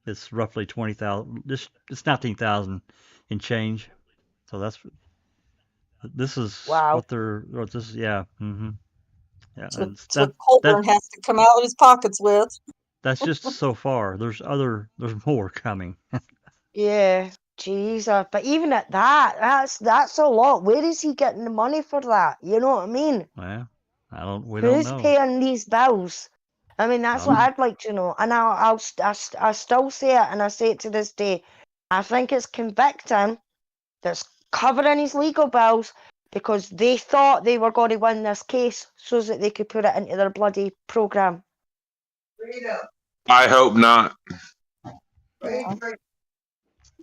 S1: It's roughly 20,000. It's 19,000 in change. So this is
S5: Wow.
S1: what this is. Yeah. Mm-hmm. Yeah.
S2: That's
S1: And
S2: what Colborn has to come out of his pockets with.
S1: that's just so far. There's more coming.
S5: Yeah, Jesus. But even at that, that's a lot. Where is he getting the money for that? You know what I mean?
S1: Well, we don't
S5: Who's
S1: know.
S5: paying these bills? I mean, that's what I'd like to know. And I still say it, and I say it to this day. I think it's convicting that's covering his legal bills because they thought they were going to win this case so that they could put it into their bloody program.
S3: I hope not.
S2: Yeah.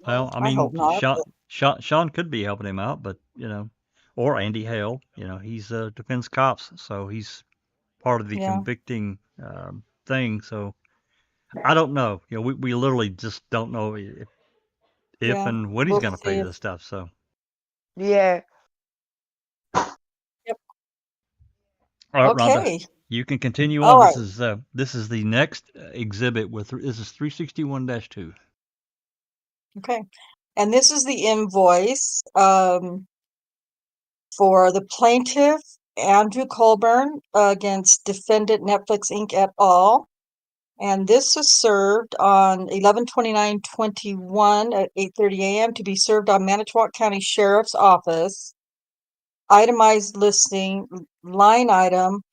S1: Well, I
S2: I
S1: mean,
S2: hope not,
S1: Sean could be helping him out, but or Andy Hale, he's defense cops, so he's part of the
S2: Yeah.
S1: convicting thing. So I don't know. We literally just don't know if
S2: Yeah,
S1: and when he's
S2: we'll
S1: going to pay
S2: see.
S1: this stuff. So
S5: Yeah.
S2: Yep.
S1: all right, Rhonda,
S2: Okay.
S1: you can continue
S2: All
S1: on.
S2: right.
S1: This is the next exhibit this is 361-2.
S2: Okay. And this is the invoice for the plaintiff, Andrew Colborn, against defendant Netflix Inc. et al. And this was served on 11/29/21 at 8:30 a.m. to be served on Manitowoc County Sheriff's Office. Itemized listing, line item,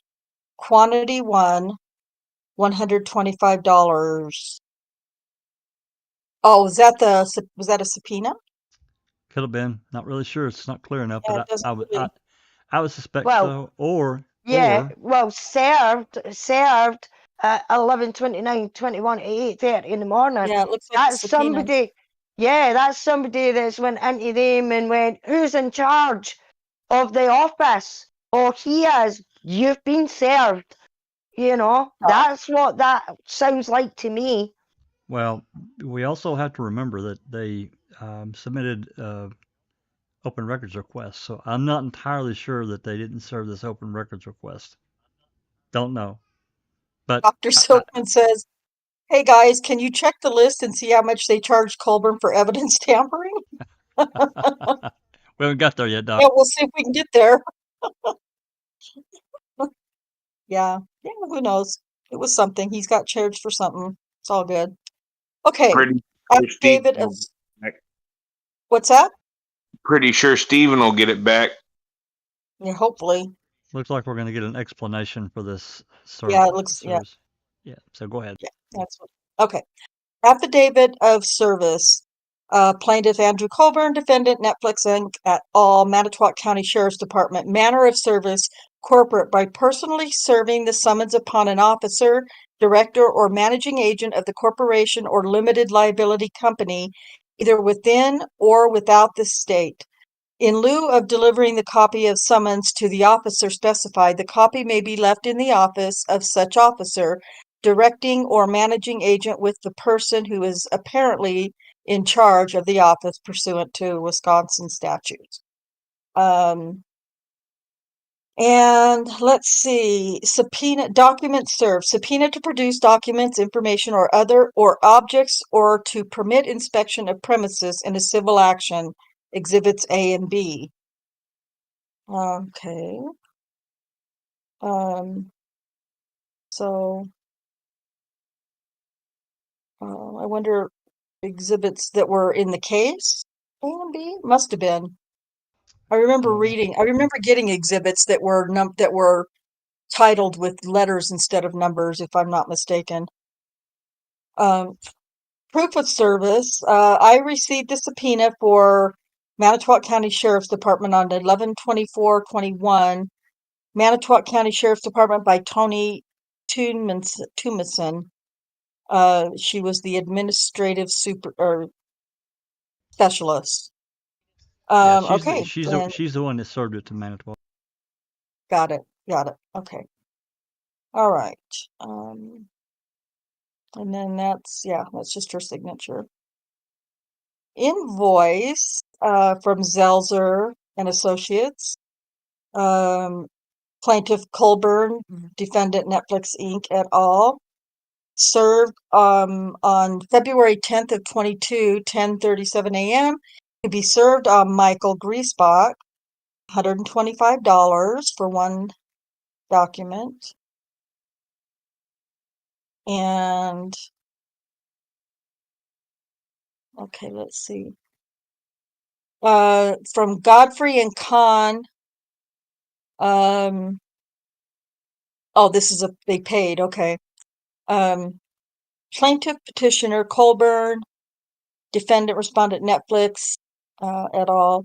S2: quantity 1, $125. Oh, was that a subpoena?
S1: Could have been. Not really sure. It's not clear enough,
S2: Yeah, it
S1: but
S2: doesn't really.
S1: I would suspect
S5: Well,
S1: so. Or
S5: served at 11:29:21 at 8:30 in the morning.
S2: Yeah, it looks like a
S5: That's
S2: subpoena.
S5: somebody. Yeah, that's somebody that's went into them and went, "Who's in charge of the office?" Oh, he is. You've been served. That's what that sounds like to me.
S1: well, we also have to remember that they submitted open records request. So I'm not entirely sure that they didn't serve this open records request. Don't know. But
S2: Dr. Silkman says, "Hey guys, can you check the list and see how much they charged Colborn for evidence tampering?"
S1: we haven't got there yet, Doc.
S2: Yeah, we'll see if we can get there. Yeah, who knows? It was something. He's got charged for something. It's all good. Okay.
S3: Pretty sure
S2: Affidavit
S3: Steven
S2: of
S3: will get it back.
S2: what's that?
S3: Pretty sure Steven will get it back.
S2: Yeah, hopefully.
S1: Looks like we're going to get an explanation for this
S2: Yeah, it looks. Yeah,
S1: service. Yeah. So go ahead.
S2: that's what. Okay. Affidavit of service. Plaintiff Andrew Colborn, defendant Netflix Inc. et al., Manitowoc County Sheriff's Department. Manner of service, corporate, by personally serving the summons upon an officer, director, or managing agent of the corporation or limited liability company, either within or without the state. In lieu of delivering the copy of summons to the officer specified, the copy may be left in the office of such officer, directing or managing agent with the person who is apparently in charge of the office pursuant to Wisconsin statutes. And let's see, document served, subpoena to produce documents, information, or other or objects, or to permit inspection of premises in a civil action, exhibits A and B. Okay. So I wonder exhibits that were in the case. A and B must have been. I remember getting exhibits that were titled with letters instead of numbers, if I'm not mistaken. Proof of service. I received a subpoena for Manitowoc County Sheriff's Department on 11/24/21. Manitowoc County Sheriff's Department by Tony Tumison. She was the administrative specialist.
S1: Yeah,
S2: Okay.
S1: she's the one that served it to Manitowoc.
S2: Got it. Okay. All right. And then that's just her signature. Invoice from Zelzer and Associates. Plaintiff Colborn, defendant Netflix Inc. et al. Served on February 10th of 22, 10:37 a.m. to be served on Michael Griesbach, $125 for one document. And okay, let's see. From Godfrey and Kahn. Oh, this is they paid. Okay. Plaintiff petitioner Colborn, defendant respondent Netflix et al.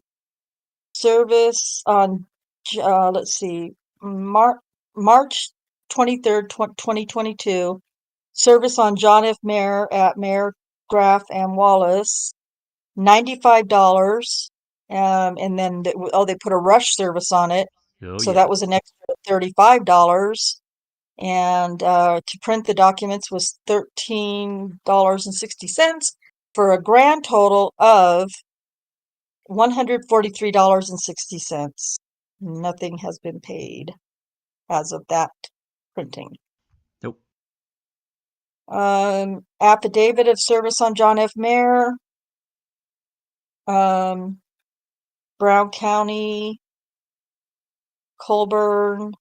S2: Service on let's see, March 23rd, 2022. Service on John F. Mayer at Mayer, Graff and Wallace, $95. And then they put a rush service on it,
S1: Oh,
S2: so
S1: yeah.
S2: that was an extra $35. And to print the documents was $13.60 for a grand total of $143.60. Nothing has been paid as of that printing.
S1: Nope.
S2: Affidavit of service on John F. Mayer, Brown County, Colborn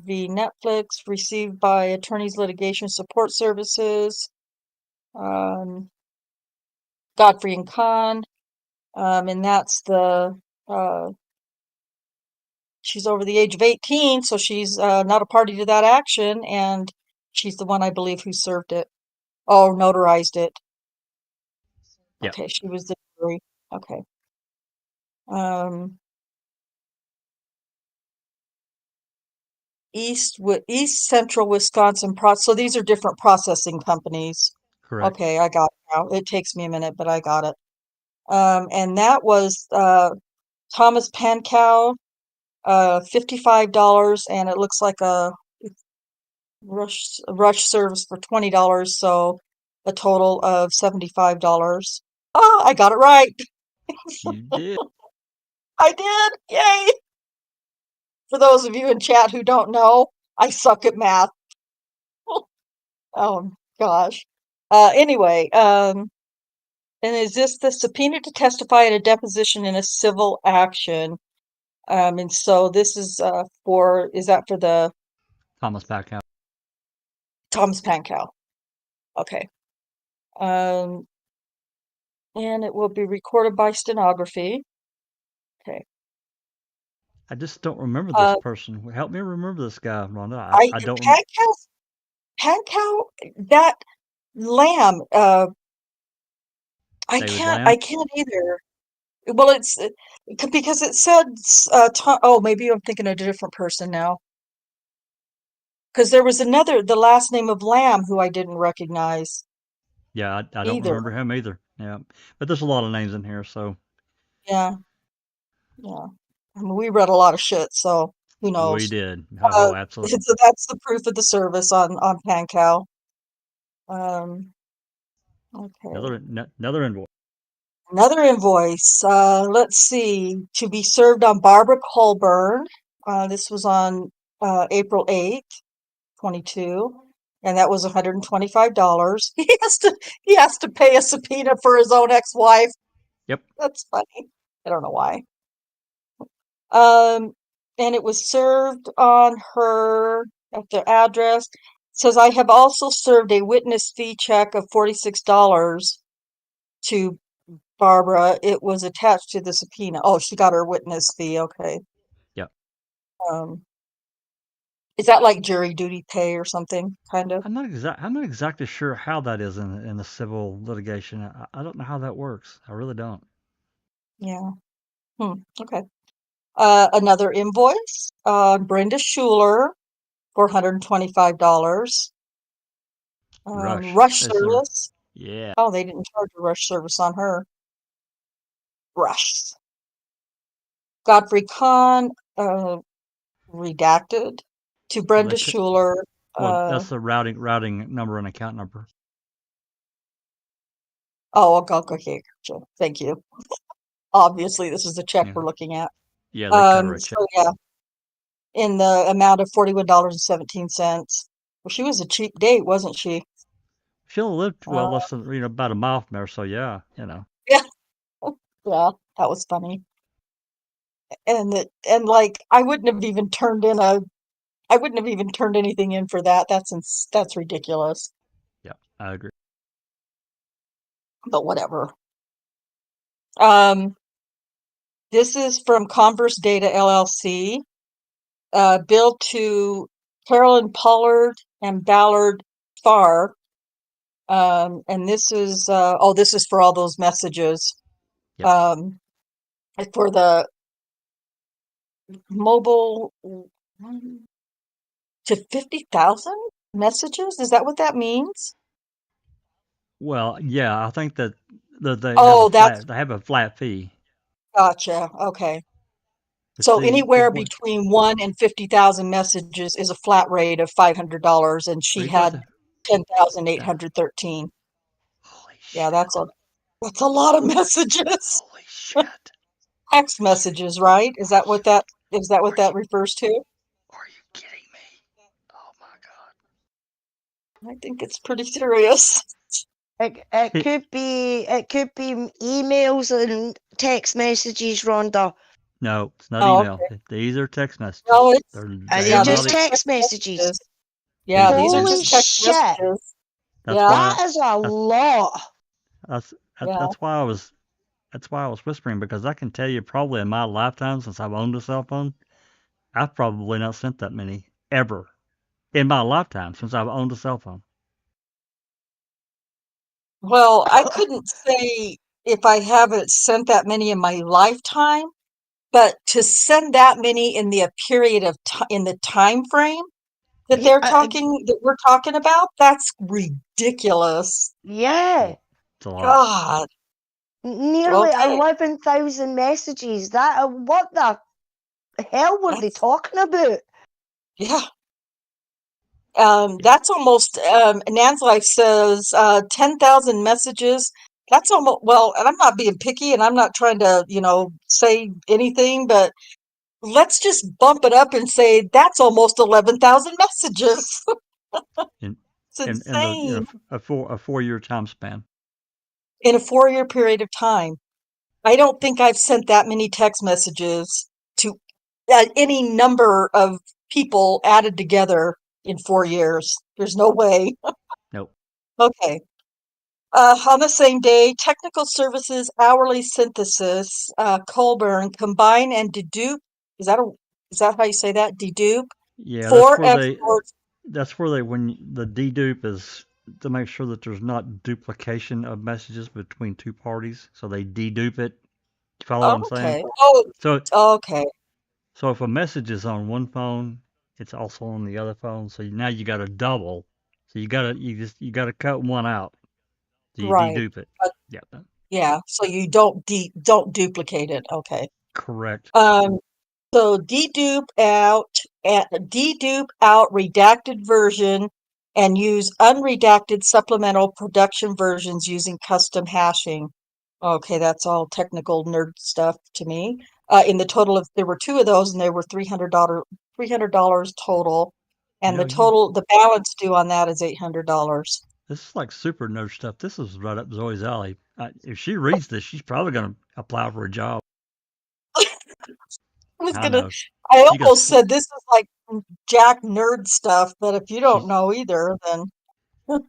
S2: v. Netflix, received by Attorneys Litigation Support Services, Godfrey and Kahn, and that's the she's over the age of 18, so she's not a party to that action, and she's the one, I believe, who served it. Oh, notarized it.
S1: Yeah.
S2: Okay, she was the jury. Okay. East Central Wisconsin so these are different processing companies.
S1: Correct.
S2: Okay, I got it now. It takes me a minute, but I got it. And that was Thomas Pankow, $55, and it looks like a rush service for $20, so a total of $75. Oh, I got it right.
S1: You did.
S2: I did. Yay. For those of you in chat who don't know, I suck at math. Oh gosh. Anyway, and is this the subpoena to testify at a deposition in a civil action? And so this is is that for the
S1: Thomas Packhouse.
S2: Thomas Pankow? Okay. And it will be recorded by stenography. Okay.
S1: I just don't remember this person. Help me remember this guy, Rhonda. I don't.
S2: Pankow, that lamb.
S1: David Lamb.
S2: I can't either. Well, it's because it said. Oh, maybe I'm thinking of a different person now. Because there was the last name of Lamb, who I didn't recognize.
S1: Yeah, I don't
S2: either.
S1: remember him either. Yeah, but there's a lot of names in here, so.
S2: Yeah. Yeah. I mean, we read a lot of shit, so who knows?
S1: We did. Oh, absolutely.
S2: So that's the proof of the service on Pankow. Okay.
S1: Another invoice.
S2: Another invoice. Let's see. To be served on Barbara Colborn. This was on April 8th, 22, and that was $125. He has to pay a subpoena for his own ex-wife.
S1: Yep.
S2: That's funny. I don't know why. And it was served on her at the address. It says, I have also served a witness fee check of $46 to Barbara. It was attached to the subpoena. Oh, she got her witness fee. Okay.
S1: Yep.
S2: Is that like jury duty pay or something, kind of?
S1: I'm not exactly sure how that is in the civil litigation. I don't know how that works. I really don't.
S2: Yeah. Okay. Another invoice. Brenda Schuler, $425. Rush service.
S1: Yeah.
S2: Oh, they didn't charge a rush service on her. Rush. Godfrey Kahn, redacted. To Brenda Schuler.
S1: Well, that's the routing number and account number.
S2: Oh, okay. Thank you. Obviously, this is the check we're looking at.
S1: Yeah, they cut her a check.
S2: So yeah. in the amount of $41.17. Well, she was a cheap date, wasn't she?
S1: She'll lived
S2: Uh,
S1: less than about a mile from there, so yeah,
S2: yeah, yeah, that was funny. And like I wouldn't have even turned anything in for that. That's ridiculous.
S1: yeah, I agree.
S2: But whatever. This is from Converse Data LLC. Billed to Carolyn Pollard and Ballard Farr. And this is this is for all those messages.
S1: Yep.
S2: For the mobile to 50,000 messages. Is that what that means?
S1: Well, yeah, I think that they
S2: Oh, that's
S1: have a flat fee.
S2: gotcha. Okay.
S1: But
S2: So
S1: see,
S2: anywhere between 1 and 50,000 messages is a flat rate of $500, and she
S1: you got
S2: had 10,813.
S1: holy shit!
S2: Yeah, that's a lot of messages.
S1: Holy shit!
S2: Text messages, right? Is that what that refers to?
S1: Are you kidding me? Oh my god!
S2: I think it's pretty serious.
S5: It could be emails and text messages, Rhonda.
S1: No, it's not
S2: Oh,
S1: email. These are text messages.
S2: No, it's
S1: They're
S5: Are they just
S1: not-
S5: text messages?
S2: Yeah, these are
S5: Holy
S2: just text
S5: shit.
S2: messages.
S1: That's
S2: Yeah.
S1: why.
S5: That is a lot.
S2: Yeah.
S1: That's why I was whispering, because I can tell you probably in my lifetime since I've owned a cell phone, I've probably not sent that many ever in my lifetime since I've owned a cell phone.
S2: Well, I couldn't say if I haven't sent that many in my lifetime, but to send that many in the period of in the time frame that
S5: Yeah,
S2: we're talking about, that's ridiculous.
S5: Yeah.
S1: It's a lot.
S2: God.
S5: Nearly
S2: Okay.
S5: 11,000 messages. What the hell were they talking about?
S2: Yeah. That's almost, Nan's Life says, 10,000 messages. That's almost, well, and I'm not being picky and I'm not trying to, say anything, but let's just bump it up and say that's almost 11,000 messages. It's insane.
S1: A 4-year time span.
S2: In a 4-year period of time. I don't think I've sent that many text messages to any number of people added together in 4 years. There's no way.
S1: Nope.
S2: Okay. On the same day, technical services hourly synthesis, Colborn, combine and dedupe. Is that how you say that? Dedupe?
S1: Yeah,
S2: For exports.
S1: that's where when the dedupe is to make sure that there's not duplication of messages between two parties. So they dedupe it. Follow what I'm saying?
S2: Oh, okay.
S1: So if a message is on one phone, it's also on the other phone. So now you got a double. So you gotta cut one out. So you
S2: Right.
S1: dedupe it. Yeah.
S2: Yeah. So you don't duplicate it. Okay.
S1: Correct.
S2: So dedupe out redacted version and use unredacted supplemental production versions using custom hashing. Okay, that's all technical nerd stuff to me. In the total of there were 2 of those and they were $300 total. And the balance due on that is $800.
S1: This is like super nerd stuff. This is right up Zoe's alley. If she reads this, she's probably gonna apply for a job.
S2: I almost said this is like Jack nerd stuff, but if you don't know either, then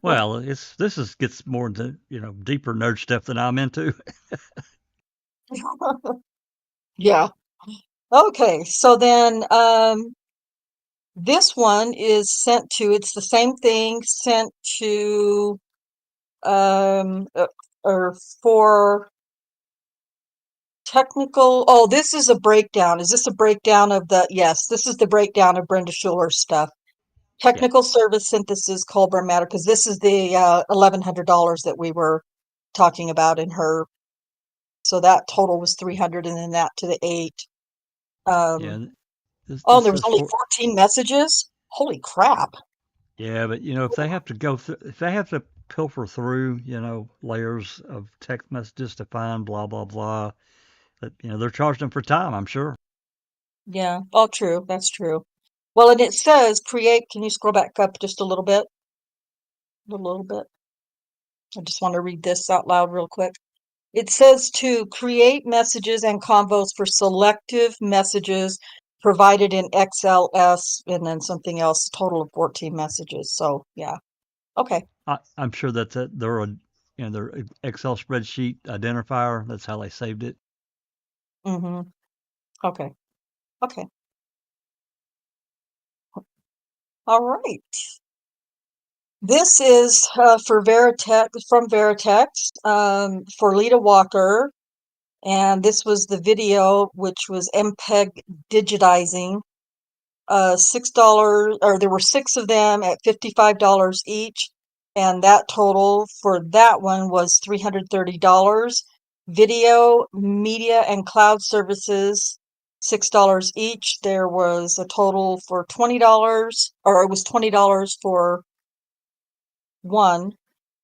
S1: well, this gets more into deeper nerd stuff than I'm into.
S2: Yeah. Okay, so then this one is sent to, it's the same thing, sent to or for technical. Oh, this is a breakdown. Is this a breakdown of yes, this is the breakdown of Brenda Schuller's stuff. Technical service synthesis, Colborn matter, because this is the $1,100 that we were talking about in her. So that total was 300, and then that to the 8. There was only 14 messages. Holy crap!
S1: Yeah, but if they have to if they have to pilfer through, layers of text messages to find blah blah blah, that they're charging them for time, I'm sure.
S2: Yeah, all true. That's true. Well, and it says create. Can you scroll back up just a little bit? A little bit. I just want to read this out loud real quick. It says to create messages and convos for selective messages provided in XLS and then something else, total of 14 messages. So yeah. Okay.
S1: I'm sure that's their their Excel spreadsheet identifier. That's how they saved it.
S2: Mm-hmm. Okay. Okay. All right. This is for Veritex, from Veritex, for Lita Walker. And this was the video, which was MPEG digitizing. $6, or there were 6 of them at $55 each. And that total for that one was $330. Video, media, and cloud services, $6 each. There was a total for $20, or it was $20 for one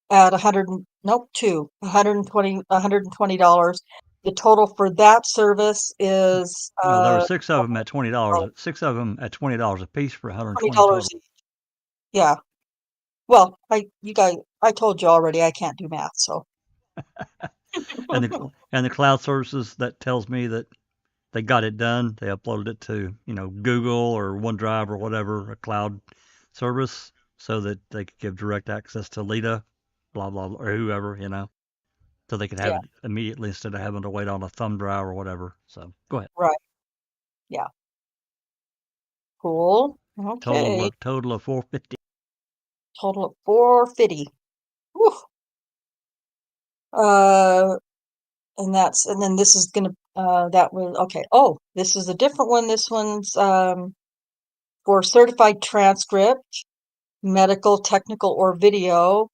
S2: at 100, nope, two, $120. The total for that service is
S1: No, there were 6 of them at $20. 6 of them at $20 a piece for 120
S2: $20
S1: total.
S2: each. Yeah. Well, I told you already I can't do math, so.
S1: And the cloud services, that tells me that they got it done. They uploaded it to, Google or OneDrive or whatever, a cloud service, so that they could give direct access to Lita, blah, blah, blah, or whoever, so they could have
S2: Yeah.
S1: it immediately instead of having to wait on a thumb drive or whatever. So go ahead.
S2: Right. Yeah. Cool. Okay.
S1: Total of 450.
S2: Total of 450. Whew. And then this is gonna that was okay. Oh, this is a different one. This one's for certified transcript, medical, technical, or video,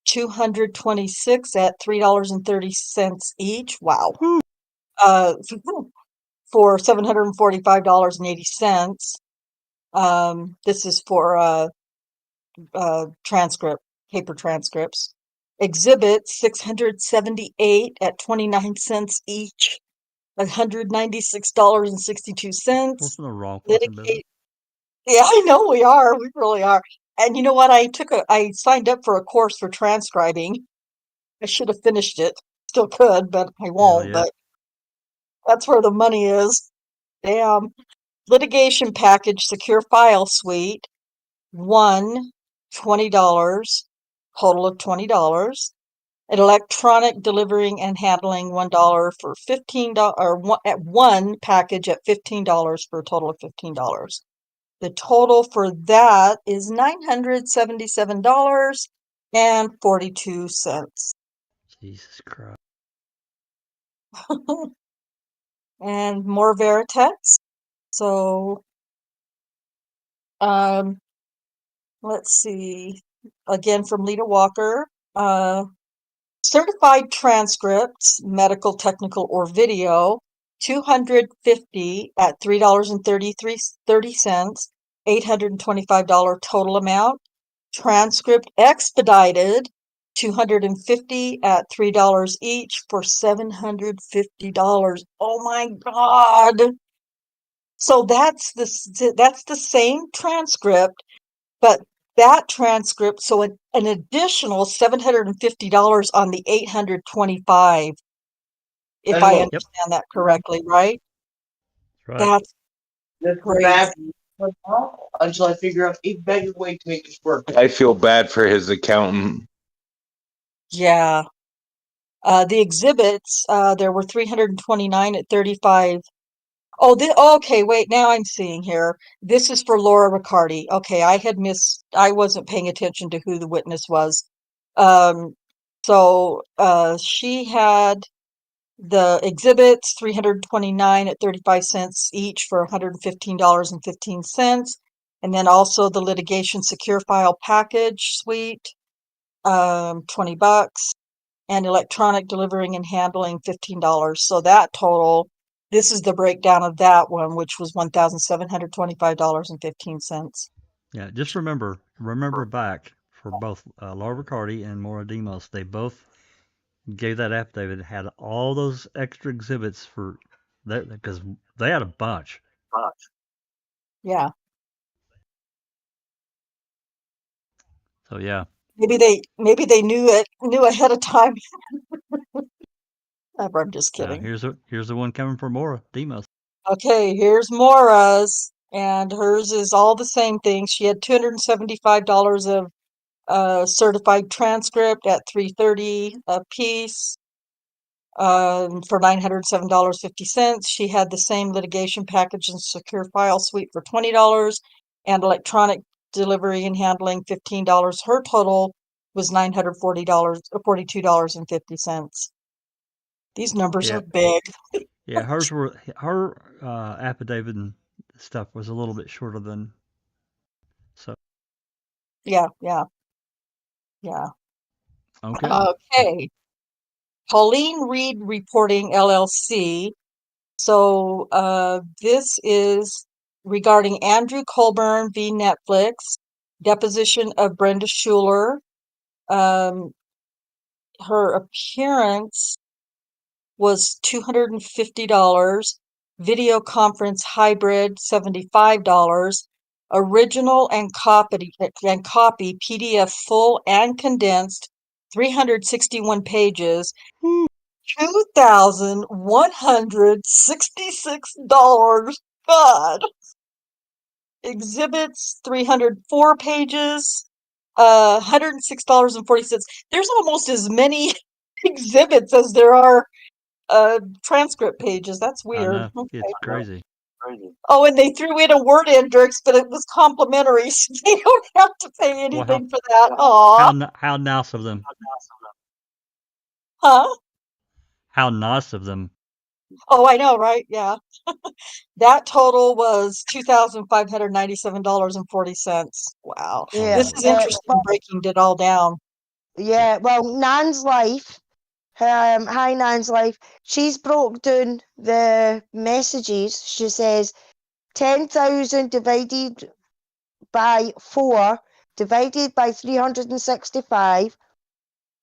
S2: 226 at $3.30 each. Wow. For $745.80. This is for transcript, paper transcripts. Exhibit 678 at 29 cents each, $196.62.
S1: We're from the wrong fucking business.
S2: Litigate. Yeah, I know we are. We really are. And you know what? I signed up for a course for transcribing. I should have finished it. Still could, but I won't.
S1: yeah.
S2: But that's where the money is. Damn. Litigation package, secure file suite, $20, total of $20. An electronic delivering and handling, $1 for $15, or one package at $15 for a total of $15. The total for that is $977.42.
S1: Jesus Christ.
S2: And more Veritex. So, let's see. Again, from Lita Walker. Certified transcripts, medical, technical, or video, 250 at $3.30, $825 total amount. Transcript expedited, 250 at $3 each for $750. Oh my God. So that's the same transcript, but that transcript, so an additional $750 on the 825, if
S4: And
S2: I
S4: what-
S2: understand that correctly, right?
S1: That's right.
S2: That's
S4: That's
S2: crazy.
S4: bad until I figure out a better way to make this work.
S3: I feel bad for his accountant.
S2: Yeah. The exhibits, there were 329 at 35. Oh, okay, wait, now I'm seeing here. This is for Laura Riccardi. Okay, I wasn't paying attention to who the witness was. So she had the exhibits, 329 at 35 cents each for $115.15. And then also the litigation secure file package suite, $20. And electronic delivering and handling, $15. So that total, this is the breakdown of that one, which was $1,725.15.
S1: Yeah, just remember back for both Laura Riccardi and Maura Demos, they both gave that affidavit, had all those extra exhibits for that because they had a bunch.
S2: Yeah.
S1: So yeah.
S2: Maybe they knew ahead of time. I'm just kidding.
S1: Here's the one coming from Maura Demos.
S2: Okay, here's Maura's, and hers is all the same thing. She had $275 of certified transcript at $3.30 a piece. For $907.50. She had the same litigation package and secure file suite for $20 and electronic delivery and handling $15. Her total was $942.50. These numbers
S1: Yeah.
S2: are big.
S1: Yeah, her affidavit and stuff was a little bit shorter than so.
S2: Yeah.
S1: Okay.
S2: Okay. Pauline Reed Reporting LLC. So this is regarding Andrew Colborn v. Netflix, deposition of Brenda Schuler. Her appearance was $250, video conference hybrid $75, original and copy PDF full and condensed 361 pages, $2,166. God. Exhibits 304 pages, $106.40. There's almost as many exhibits as there are transcript pages. That's
S1: I
S2: weird.
S1: know.
S2: Okay.
S1: It's crazy.
S2: Oh, and they threw in a word index, but it was complimentary, so you don't have to pay
S1: Well,
S2: anything for that. Aw.
S1: how nice of them.
S2: Huh?
S1: How nice of them.
S2: Oh, I know, right? Yeah. That total was $2,597.40. Wow.
S5: Yeah,
S2: This is
S1: Holy
S2: interesting breaking it all down.
S5: yeah. Well, Nan's life. Hi, Nan's life. She's broke down the messages. She says 10,000 divided by 4 divided by 365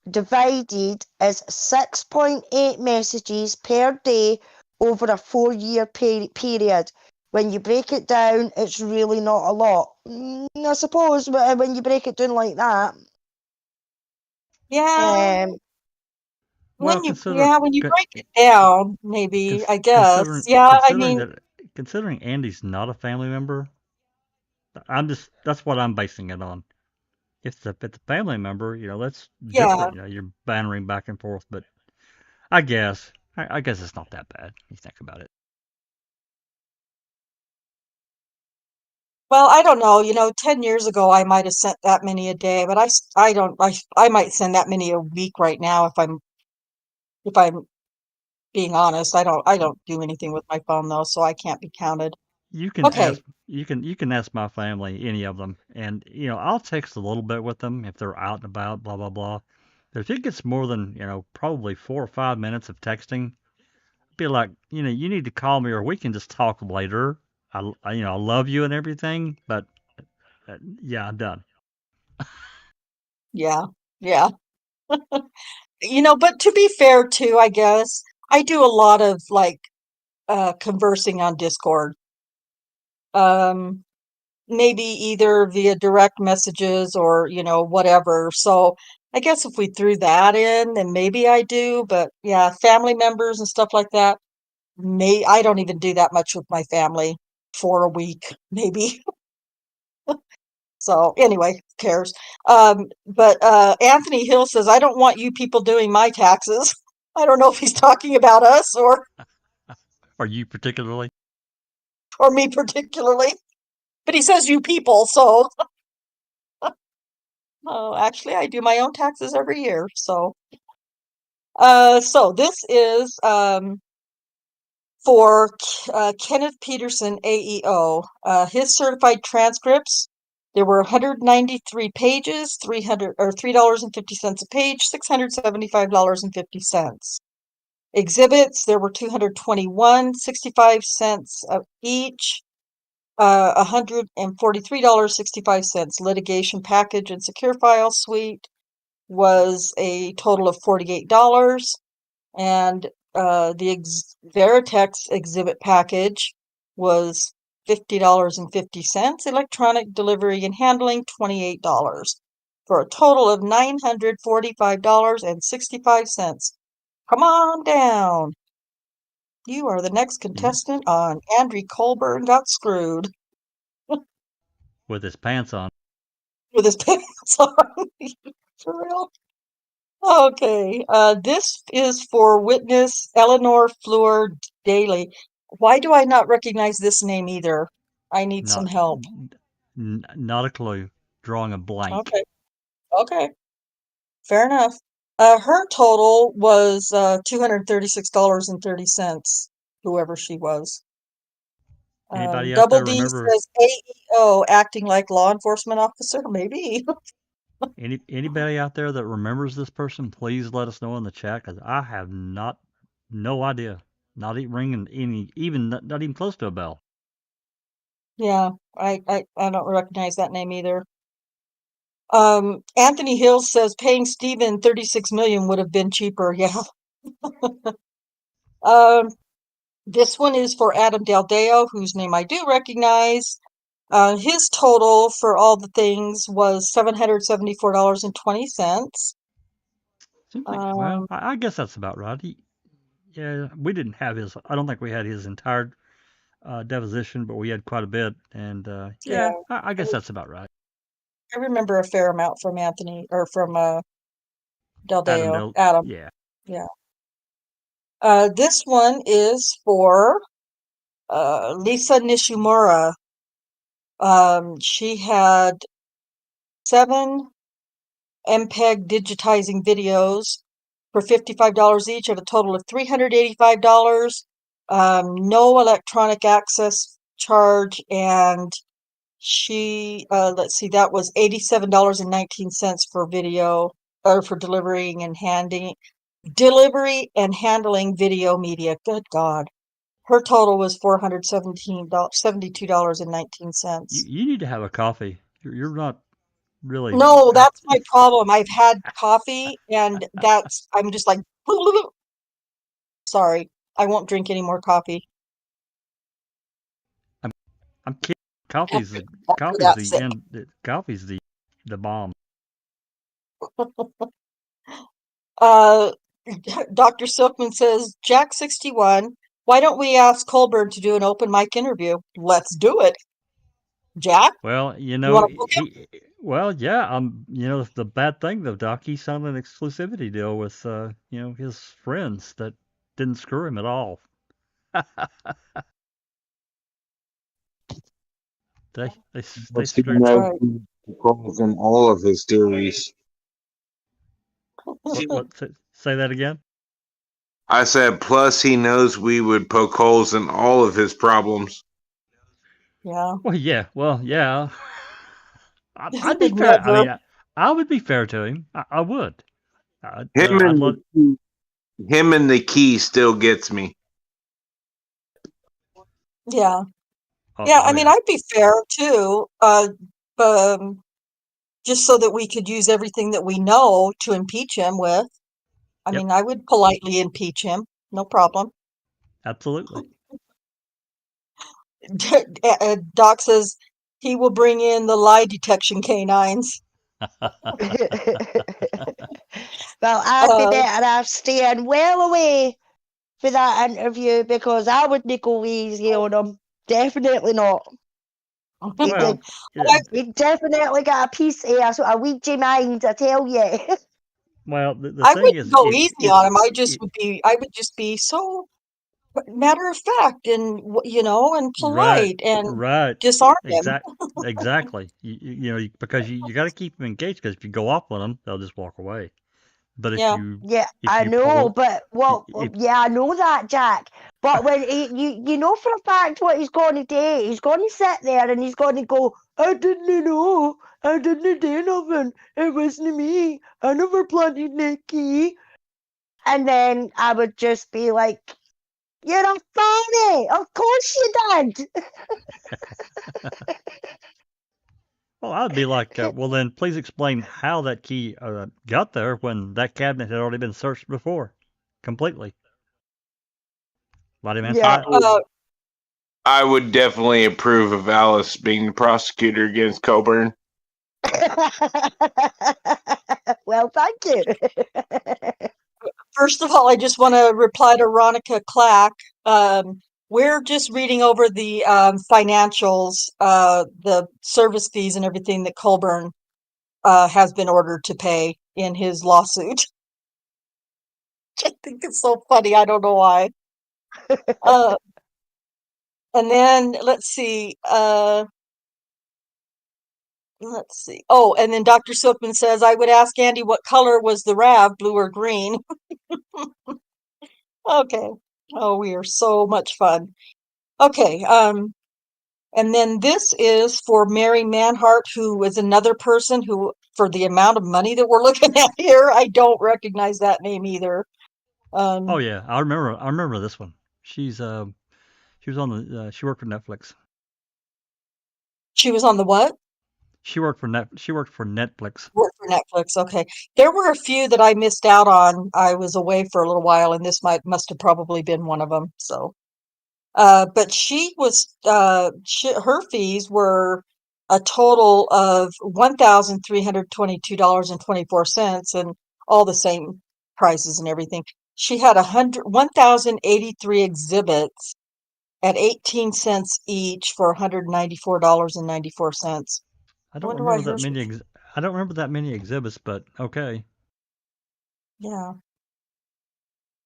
S5: divided is 6.8 messages per day over a 4-year period. When you break it down, it's really not a lot. I suppose when you break it down like that.
S2: Yeah.
S1: Well,
S2: When you break it down, maybe, I guess.
S1: Considering Andy's not a family member, that's what I'm basing it on. If the family member, that's different. You're bantering back and forth, but I guess it's not that bad. You think about it.
S2: Well, I don't know. 10 years ago, I might have sent that many a day, but I might send that many a week right now if I'm being honest. I don't do anything with my phone though, so I can't be counted.
S1: You can
S2: Okay.
S1: ask my family, any of them, and I'll text a little bit with them if they're out and about, blah blah blah. But if it gets more than probably 4 or 5 minutes of texting, be like, you need to call me, or we can just talk later. I love you and everything, but yeah, I'm done.
S2: Yeah. But to be fair too, I guess I do a lot of conversing on Discord. Maybe either via direct messages or, whatever. So I guess if we threw that in, then maybe I do. But yeah, family members and stuff like that, I don't even do that much with my family for a week, maybe. So anyway, who cares? But Anthony Hill says, I don't want you people doing my taxes. I don't know if he's talking about us or
S1: you particularly?
S2: or me particularly. But he says you people, so actually I do my own taxes every year. So this is for Kenneth Peterson, AEO. His certified transcripts, there were 193 pages, $3.50 a page, $675.50. Exhibits, there were 221, 65 cents each, $143.65. Litigation package and secure file suite was a total of $48. And the Veritex exhibit package was $50.50. Electronic delivery and handling, $28. for a total of $945.65. Come on down. You are the next contestant on Andrew Colborn Got Screwed
S1: With his pants on.
S2: with his pants on. For real? Okay. This is for witness Eleanor Fleur Daly. Why do I not recognize this name either? I need some help.
S1: Not a clue. Drawing a blank.
S2: Okay. Okay. Fair enough. Her total was $236.30, whoever she was.
S1: Anybody out
S2: Double
S1: there
S2: D
S1: remember?
S2: says AEO, acting like law enforcement officer, maybe.
S1: Anybody out there that remembers this person? Please let us know in the chat, because I have no idea. Not even ringing not even close to a bell.
S2: Yeah, I don't recognize that name either. Anthony Hill says paying Steven $36 million would have been cheaper. Yeah. This one is for Adam Daldeo, whose name I do recognize. His total for all the things was $774.20.
S1: Seems like, well, I guess that's about right. Yeah, we didn't have his. I don't think we had his entire deposition, but we had quite a bit, and
S2: Yeah,
S1: I guess that's about right.
S2: I remember a fair amount from Anthony or from Daldeo.
S1: Adam.
S2: Yeah. This one is for Lisa Nishimura. She had 7 MPEG digitizing videos for $55 each at a total of $385. No electronic access charge, and she let's see, that was $87.19 for video or for delivery and handling video media. Good God. Her total was $472.19.
S1: You need to have a coffee. You're not really.
S2: No, that's my problem. I've had coffee and I'm just like, sorry, I won't drink any more coffee.
S1: I'm kidding. Coffee's the bomb.
S2: Dr. Silkman says, Jack 61, why don't we ask Colborn to do an open mic interview? Let's do it. Jack?
S1: Well,
S2: You wanna book him?
S1: yeah. The bad thing though, Doc, he signed an exclusivity deal with his friends that didn't screw him at all. They screwed.
S2: Right.
S3: Calls him all of his theories.
S1: What? Say that again.
S3: I said, plus he knows we would poke holes in all of his problems.
S2: Yeah.
S1: Well, yeah. I'd be fair. I mean, I would be fair to him. I would.
S3: Him and the key still gets me.
S2: Yeah. Yeah, I mean, I'd be fair too, just so that we could use everything that we know to impeach him with. I mean, I would politely impeach him, no problem.
S1: Absolutely.
S2: Doc says he will bring in the lie detection canines.
S5: Well, I'd be better off staying well away for that interview because I wouldn't go easy on him. Definitely not.
S1: Well,
S5: he definitely got a piece of a Ouija mind, I tell you.
S1: Well, the
S2: I
S1: thing
S2: wouldn't
S1: is,
S2: go easy on him. I would just be so matter of fact and and polite and disarm him.
S1: Exactly. Because you got to keep them engaged. Because if you go off on them, they'll just walk away. But
S5: I know, but I know that, Jack. But when you know for a fact what he's going to do, he's going to sit there and he's going to go, I didn't know, I didn't do nothing, it wasn't me, I never planted the key. And then I would just be like, you're a phony, of course you did.
S1: Well, I'd be like, well, then please explain how that key got there when that cabinet had already been searched before, completely.
S3: I would definitely approve of Alice being the prosecutor against Colborn.
S5: Well, thank you.
S2: First of all, I just want to reply to Ronica Clack. We're just reading over the financials, the service fees and everything that Colborn has been ordered to pay in his lawsuit. I think it's so funny. I don't know why. Uh, and then let's see. Let's see. Oh, and then Dr. Silkman says, I would ask Andy what color was the RAV, blue or green? Okay. Oh, we are so much fun. Okay. And then this is for Mary Manhart, who is another person who, for the amount of money that we're looking at here, I don't recognize that name either.
S1: Oh yeah, I remember this one. She was on the she worked for Netflix.
S2: She was on the what?
S1: She worked for Netflix.
S2: Worked for Netflix. Okay. There were a few that I missed out on. I was away for a little while, and this must have probably been one of them. So, but she was her fees were a total of $1,322.24, and all the same prices and everything. She had 1,083 exhibits at 18 cents each for $194.94.
S1: I
S2: I
S1: don't
S2: wonder why
S1: remember that
S2: hers was,
S1: many. I don't remember that many exhibits, but okay.
S2: yeah.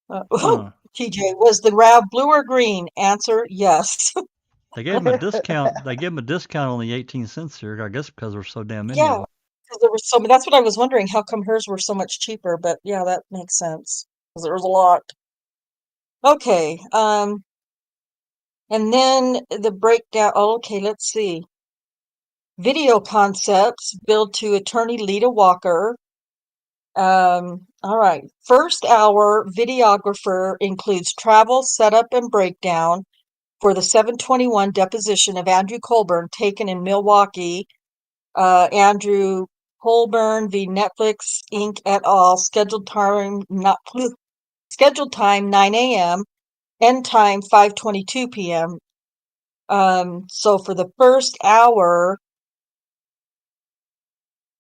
S1: Huh.
S2: TJ, was the RAV blue or green? Answer, yes.
S1: They gave him a discount. They gave him a discount on the 18 cents here, I guess, because there's so damn many of
S2: Yeah,
S1: them.
S2: because there was so that's what I was wondering. How come hers were so much cheaper? But yeah, that makes sense because there was a lot. Okay, and then the breakdown. Oh, okay, let's see. Video concepts billed to attorney Lita Walker. All right. First hour videographer includes travel, setup, and breakdown for the 721 deposition of Andrew Colborn taken in Milwaukee. Andrew Colborn v. Netflix Inc. et al. Scheduled time 9 a.m. End time 5:22 p.m. So for the first hour,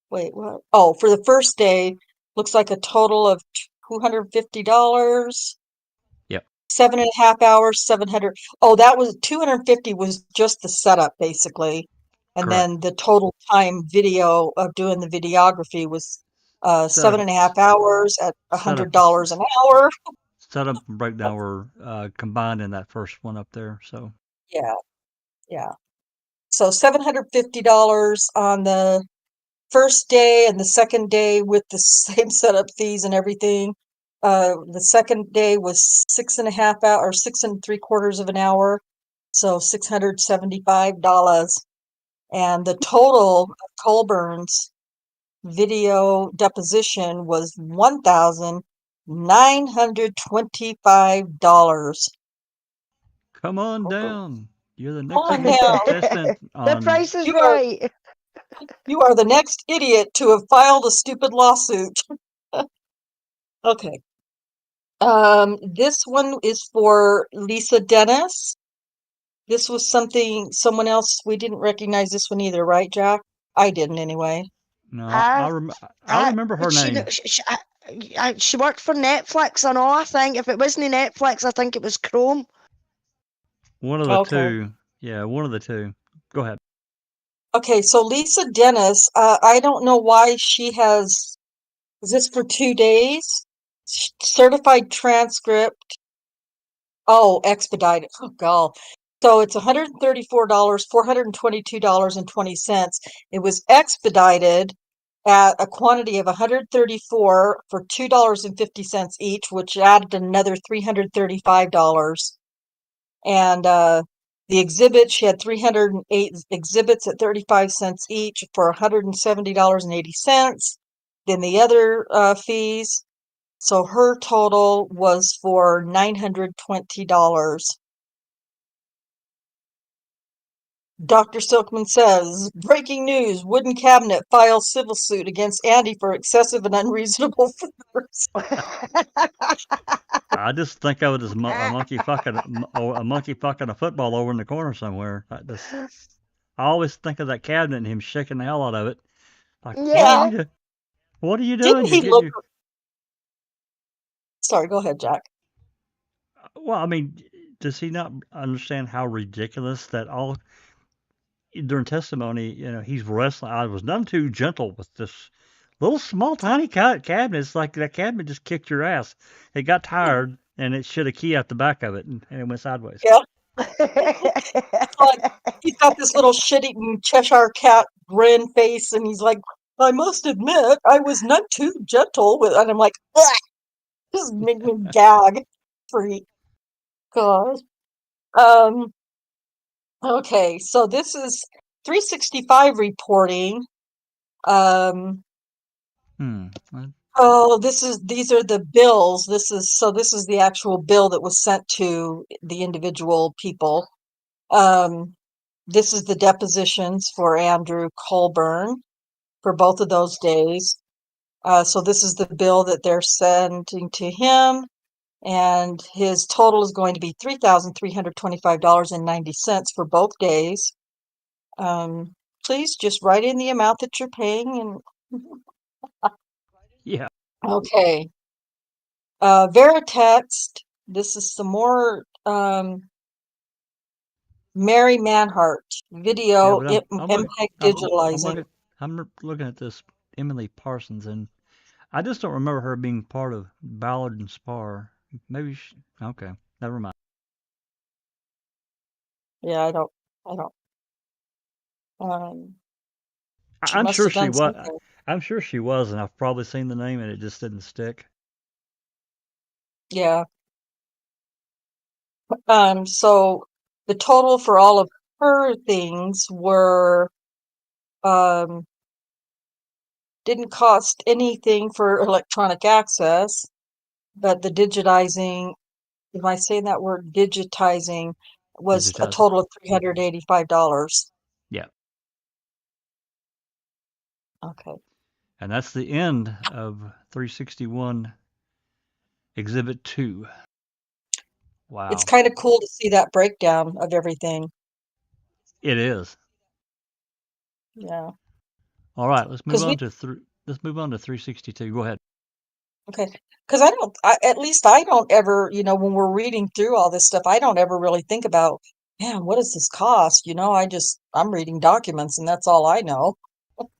S2: wait, what? Oh, for the first day, looks like a total of $250.
S1: Yep.
S2: 7.5 hours, 700. Oh, that was 250 was just the setup basically. And
S1: Correct.
S2: then the total time video of doing the videography was
S1: Setup,
S2: 7.5 hours at
S1: setup,
S2: $100 an hour.
S1: setup and breakdown were combined in that first one up there. So
S2: Yeah, yeah. So $750 on the first day, and the second day with the same setup fees and everything. The second day was 6.5 hours, or 6 3/4 of an hour. So $675. And the total of Colburn's video deposition was $1,925.
S1: come on
S2: Colbur,
S1: down. You're the
S2: come
S1: next
S2: on down.
S1: contestant
S5: The
S1: on.
S5: price is
S2: You are
S5: right.
S2: you are the next idiot to have filed a stupid lawsuit. Okay. This one is for Lisa Dennis. This was someone else. We didn't recognize this one either, right, Jack? I didn't anyway.
S1: No,
S5: I,
S1: I
S5: I,
S1: remember her
S5: she,
S1: name.
S5: she worked for Netflix. I know. I think if it wasn't Netflix, I think it was Chrome.
S1: One of the
S2: Okay.
S1: two. Yeah, one of the two. Go ahead.
S2: Okay, so Lisa Dennis, I don't know why she has, is this for 2 days? Certified transcript. Oh, expedited. Oh, God. So it's $134, $422.20. It was expedited at a quantity of 134 for $2.50 each, which added another $335. And the exhibit, she had 308 exhibits at 35 cents each for $170.80. Then the other fees. So her total was for $920. Dr. Silkman says, breaking news, wooden cabinet files civil suit against Andy for excessive and unreasonable favors.
S1: I just think of it as a monkey fucking a football over in the corner somewhere. I always think of that cabinet and him shaking the hell out of it. Like,
S5: Yeah.
S1: what are you doing?
S2: Didn't
S1: You're
S2: he
S1: getting
S2: look?
S1: your.
S2: Sorry, go ahead, Jack.
S1: Well, I mean, does he not understand how ridiculous that all during testimony, he's wrestling. I was none too gentle with this little small tiny cabinet. It's like that cabinet just kicked your ass. It got tired and it shit a key out the back of it and it went sideways.
S2: Yeah, like he's got this little shit-eating Cheshire cat grin face, and he's like, "I must admit, I was none too gentle with," and I'm like, "Ugh!" Just make me gag. Freak. God. Um. Okay, so this is 365 reporting. Um.
S1: Hmm.
S2: Oh, these are the bills. This is the actual bill that was sent to the individual people. This is the depositions for Andrew Colborn for both of those days. So this is the bill that they're sending to him, and his total is going to be $3,325.90 for both days. Please just write in the amount that you're paying and
S1: Yeah.
S2: okay. Veritext, this is some more Mary Manhart
S1: Yeah,
S2: video
S1: but I'm looking.
S2: MPEG
S1: I'm
S2: digitalizing.
S1: looking at this Emily Parsons, and I just don't remember her being part of Ballard and Spar. Maybe okay, never mind.
S2: Yeah, I don't. She
S1: I'm
S2: must
S1: sure
S2: have
S1: she
S2: done
S1: was.
S2: something.
S1: I'm sure she was, and I've probably seen the name, and it just didn't stick.
S2: Yeah. So the total for all of her things were um didn't cost anything for electronic access, but the digitizing, am I saying that word, digitizing, was a
S1: Digitizing.
S2: total of $385.
S1: Yeah,
S2: Okay.
S1: and that's the end of 361 Exhibit 2.
S2: It's
S1: Wow,
S2: kind of cool to see that breakdown of everything.
S1: it is.
S2: Yeah.
S1: All right, let's move
S2: Because
S1: on to 362. Go ahead.
S2: okay. Because at least I don't ever, when we're reading through all this stuff, I don't ever really think about, man, what does this cost? I'm reading documents and that's all I know.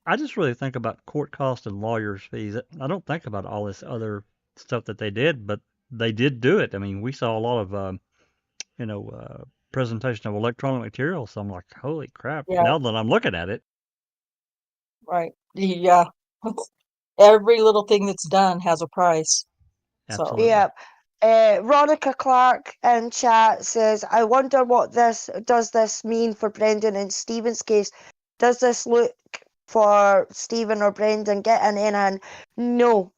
S1: I just really think about court costs and lawyers' fees. I don't think about all this other stuff that they did, but they did do it. I mean, we saw a lot of you know, presentation of electronic materials. So I'm like, holy crap!
S2: Yeah,
S1: Now that I'm looking at it,
S2: right. Yeah. Every little thing that's done has a price. So,
S1: absolutely.
S5: Yeah. Veronica Clark in chat says, I wonder what does this mean for Brendan and Stephen's case? Does this look for Stephen or Brendan getting in? No,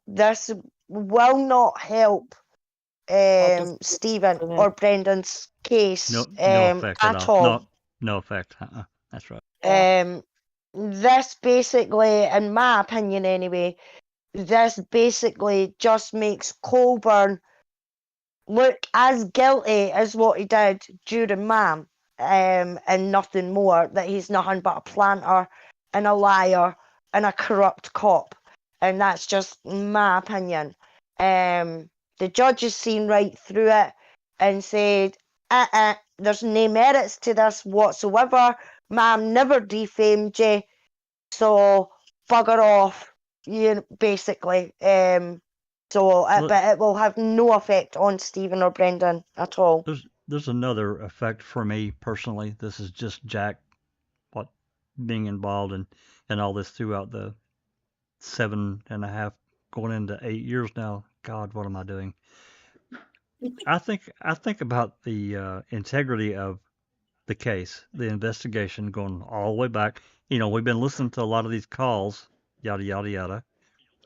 S5: this will not help
S2: I'll just
S5: Stephen
S2: for them.
S5: or Brendan's case
S1: No effect at
S5: at
S1: all.
S5: all.
S1: No effect. That's right.
S2: Yeah.
S5: This basically, in my opinion anyway, this basically just makes Colborn look as guilty as what he did during Mam, and nothing more, that he's nothing but a planter and a liar and a corrupt cop. And that's just my opinion. The judge has seen right through it and said, there's no merits to this whatsoever. Mam never defamed you, so bugger off, basically. But it will have no effect on Stephen or Brendan at all.
S1: There's another effect for me personally. This is just Jack, being involved in all this throughout the 7.5 going into 8 years now. God, what am I doing? I think about the integrity of the case, the investigation going all the way back. We've been listening to a lot of these calls, yada yada yada,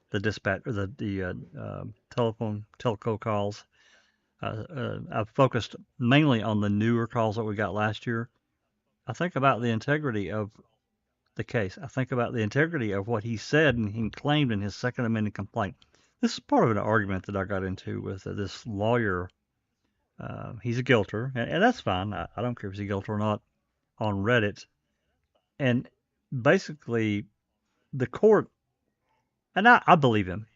S1: the dispatch or the telco calls. I've focused mainly on the newer calls that we got last year. I think about the integrity of the case. I think about the integrity of what he said and he claimed in his Second Amendment complaint. This is part of an argument that I got into with this lawyer. He's a guilter, and that's fine. I don't care if he's a guilter or not on Reddit. And basically, the court, and I believe him.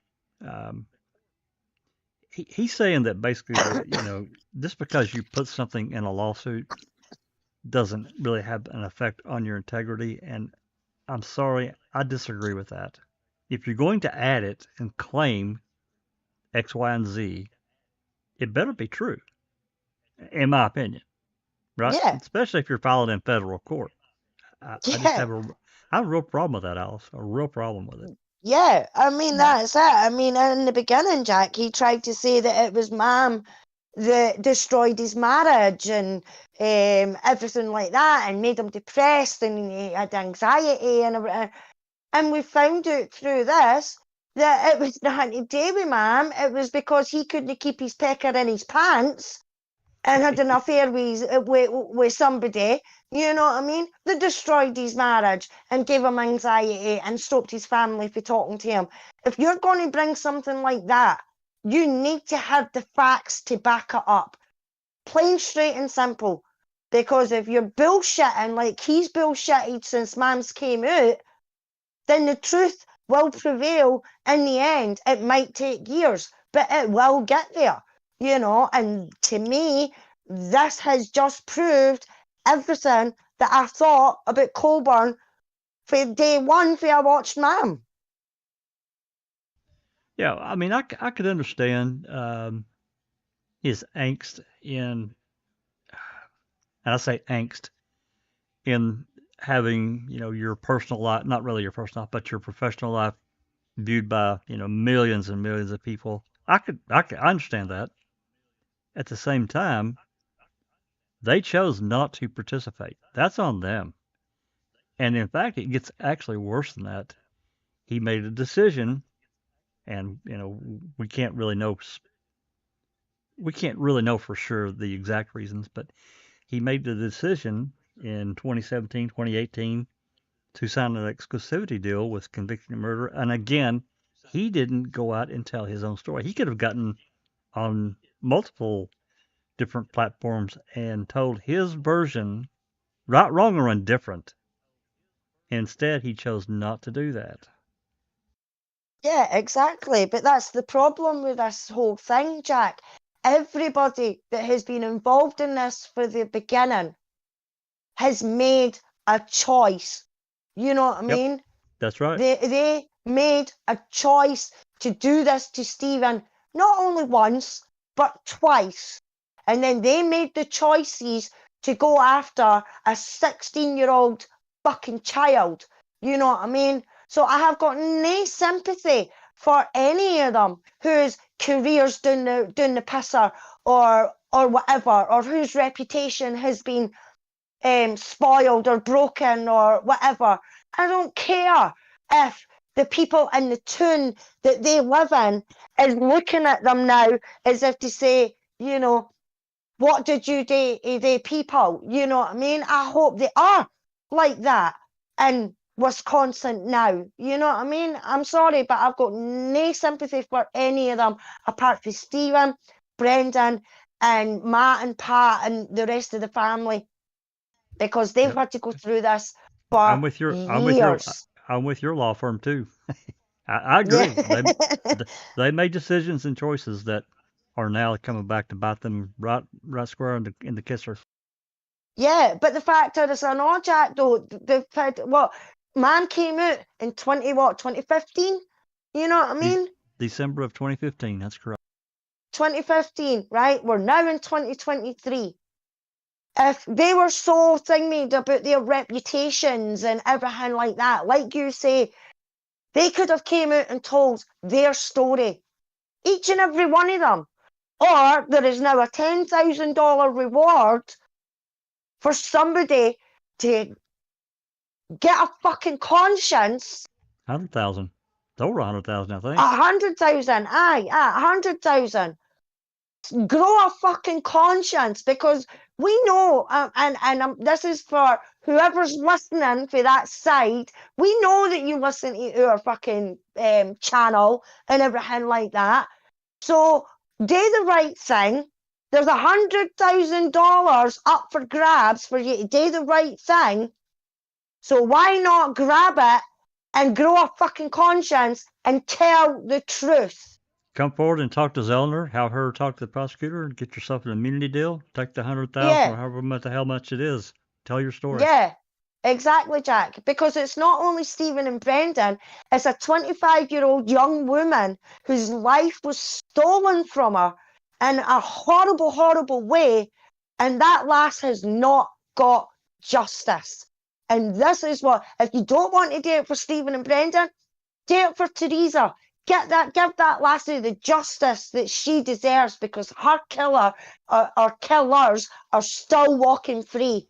S1: He's saying that basically that, just because you put something in a lawsuit doesn't really have an effect on your integrity. And I'm sorry, I disagree with that. If you're going to add it and claim X, Y, and Z, it better be true, in my opinion, right?
S5: Yeah.
S1: Especially if you're filing in federal court. I just have a real problem with that, Alice. A real problem with it.
S5: Yeah, I mean, that's it. I mean, in the beginning, Jack, he tried to say that it was Mom that destroyed his marriage and everything like that, and made him depressed, and he had anxiety and everything. And we found out through this that it was nothing to do with Mom. It was because he couldn't keep his pecker in his pants and had an affair with somebody, you know what I mean, that destroyed his marriage and gave him anxiety and stopped his family from talking to him. If you're going to bring something like that, you need to have the facts to back it up. Plain, straight and simple. Because if you're bullshitting like he's bullshitted since Mom's came out, then the truth will prevail in the end. It might take years, but it will get there. And to me, this has just proved everything that I thought about Colborn for day one for I watched Mom.
S1: Yeah, I mean, I could understand his angst and I say angst in having, your personal life, not really your personal life, but your professional life viewed by, millions and millions of people. I understand that. At the same time, they chose not to participate. That's on them. And in fact, it gets actually worse than that. He made a decision, and we can't really know for sure the exact reasons, but he made the decision in 2017, 2018 to sign an exclusivity deal with Conviction of Murder. And again, he didn't go out and tell his own story. He could have gotten on multiple different platforms and told his version, right, wrong, or indifferent. Instead, he chose not to do that.
S5: Yeah, exactly. But that's the problem with this whole thing, Jack. Everybody that has been involved in this for the beginning has made a choice. You know what I mean?
S1: That's right.
S5: They made a choice to do this to Stephen, not only once, but twice. And then they made the choices to go after a 16-year-old fucking child. You know what I mean? So I have got no sympathy for any of them whose careers down the pisser or whatever, or whose reputation has been spoiled or broken or whatever. I don't care if the people in the town that they live in is looking at them now as if to say, what did you do to the people? You know what I mean? I hope they are like that in Wisconsin now. You know what I mean? I'm sorry, but I've got no sympathy for any of them apart from Stephen, Brendan, and Matt and Pat and the rest of the family, because they've had to go through this for years.
S1: I'm with your law firm too. I agree. They made decisions and choices that are now coming back to bite them right square in the kisser.
S5: Yeah, but the fact is, I know, Jack, though, the fact, Mom came out in 2015? You know what I mean?
S1: December of 2015, that's correct.
S5: 2015, right? We're now in 2023. If they were so thingy about their reputations and everything like that, like you say, they could have came out and told their story, each and every one of them. Or there is now a $10,000 reward for somebody to get a fucking conscience.
S1: 100,000. It's over 100,000, I think.
S5: 100,000, aye, 100,000. Grow a fucking conscience, because we know, and this is for whoever's listening for that side, we know that you listen to our fucking channel and everything like that. So do the right thing. There's $100,000 up for grabs for you to do the right thing. So why not grab it and grow a fucking conscience and tell the truth.
S1: Come forward and talk to Zellner. Have her talk to the prosecutor and get yourself an immunity deal. Take the 100,000
S5: Yeah.
S1: or however much the hell much it is. Tell your story.
S5: Yeah, exactly, Jack. Because it's not only Stephen and Brendan, it's a 25-year-old young woman whose life was stolen from her in a horrible, horrible way. And that lass has not got justice. And this is what, if you don't want to do it for Stephen and Brendan, do it for Teresa. Give that lassie the justice that she deserves, because her killer or killers are still walking free.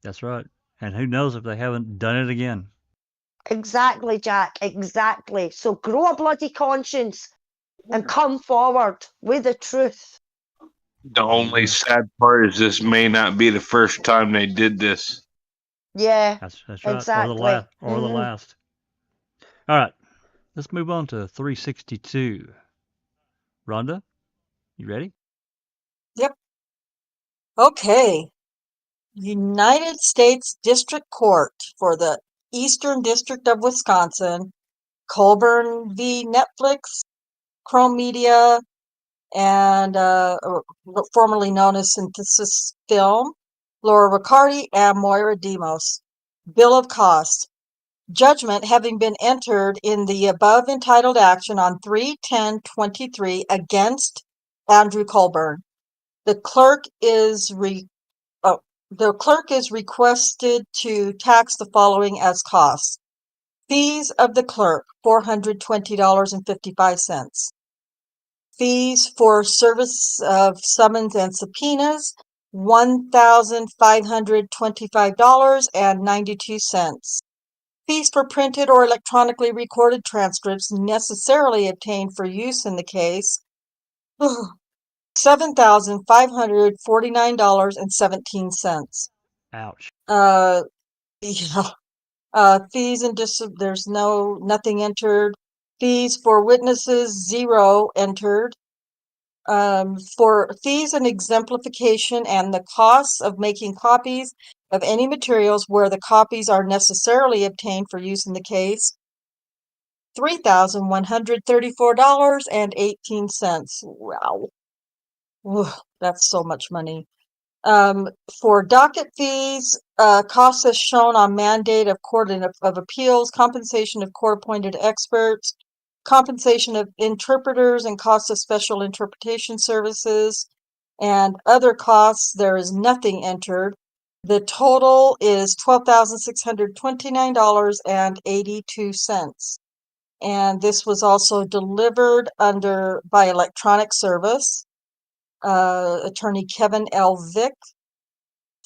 S1: That's right. And who knows if they haven't done it again.
S5: Exactly, Jack. Exactly. So grow a bloody conscience and come forward with the truth.
S3: The only sad part is this may not be the first time they did this.
S5: Yeah,
S1: That's right.
S5: exactly.
S1: Or the last. All right. Let's move on to 362. Rhonda, you ready?
S2: Yep. Okay. United States District Court for the Eastern District of Wisconsin, Colborn v. Netflix, Chrome Media, and formerly known as Synthesis Film, Laura Riccardi and Moira Demos. Bill of Costs. Judgment having been entered in the above entitled action on 3/10/23 against Andrew Colborn. The clerk is requested to tax the following as costs. Fees of the clerk, $420.55. Fees for service of summons and subpoenas, $1,525.92. Fees for printed or electronically recorded transcripts necessarily obtained for use in the case, $7,549.17.
S1: Ouch.
S2: Yeah. Fees and there's nothing entered. Fees for witnesses, 0 entered. For fees and exemplification and the costs of making copies of any materials where the copies are necessarily obtained for use in the case, $3,134.18. Wow. That's so much money. For docket fees, costs as shown on mandate of Court of Appeals, compensation of court-appointed experts, compensation of interpreters and costs of special interpretation services, and other costs, there is nothing entered. The total is $12,629.82. And this was also delivered by electronic service. Attorney Kevin L. Vick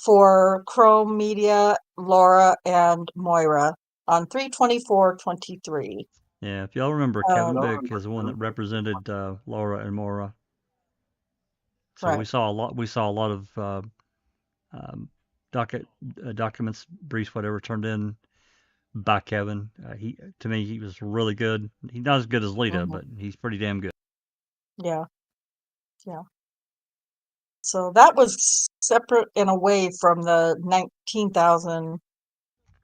S2: for Chrome Media, Laura, and Moira on 3/24/23.
S1: Yeah, if y'all remember, Kevin Vick is the one that represented Laura and Moira. So
S2: Right.
S1: we saw a lot of documents, briefs, whatever, turned in by Kevin. To me, he was really good. He's not as good as Lita, but he's pretty damn good.
S2: Yeah. Yeah. So that was separate and away from the 19,000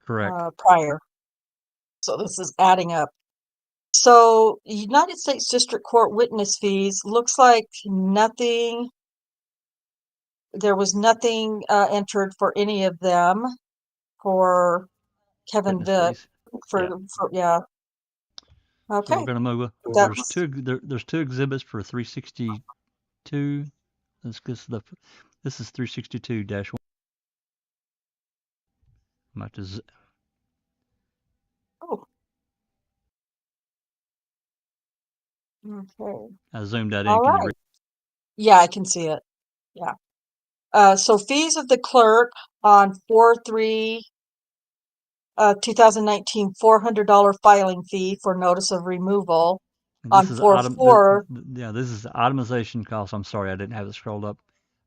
S1: Correct.
S2: prior. So this is adding up. So United States District Court witness fees, looks like nothing. There was nothing entered for any of them for Kevin Vick.
S1: Fees.
S2: Yeah. Okay.
S1: So we're gonna move. There's two exhibits for 362. This is 362-1. I'm about to
S2: Oh. Okay.
S1: I zoomed that in.
S2: All
S1: Can
S2: right.
S1: you read?
S2: Yeah, I can see it. Yeah. So fees of the clerk on 4/3/2019, $400 filing fee for notice of removal. On 4/4.
S1: Yeah, this is the itemization cost. I'm sorry, I didn't have it scrolled up.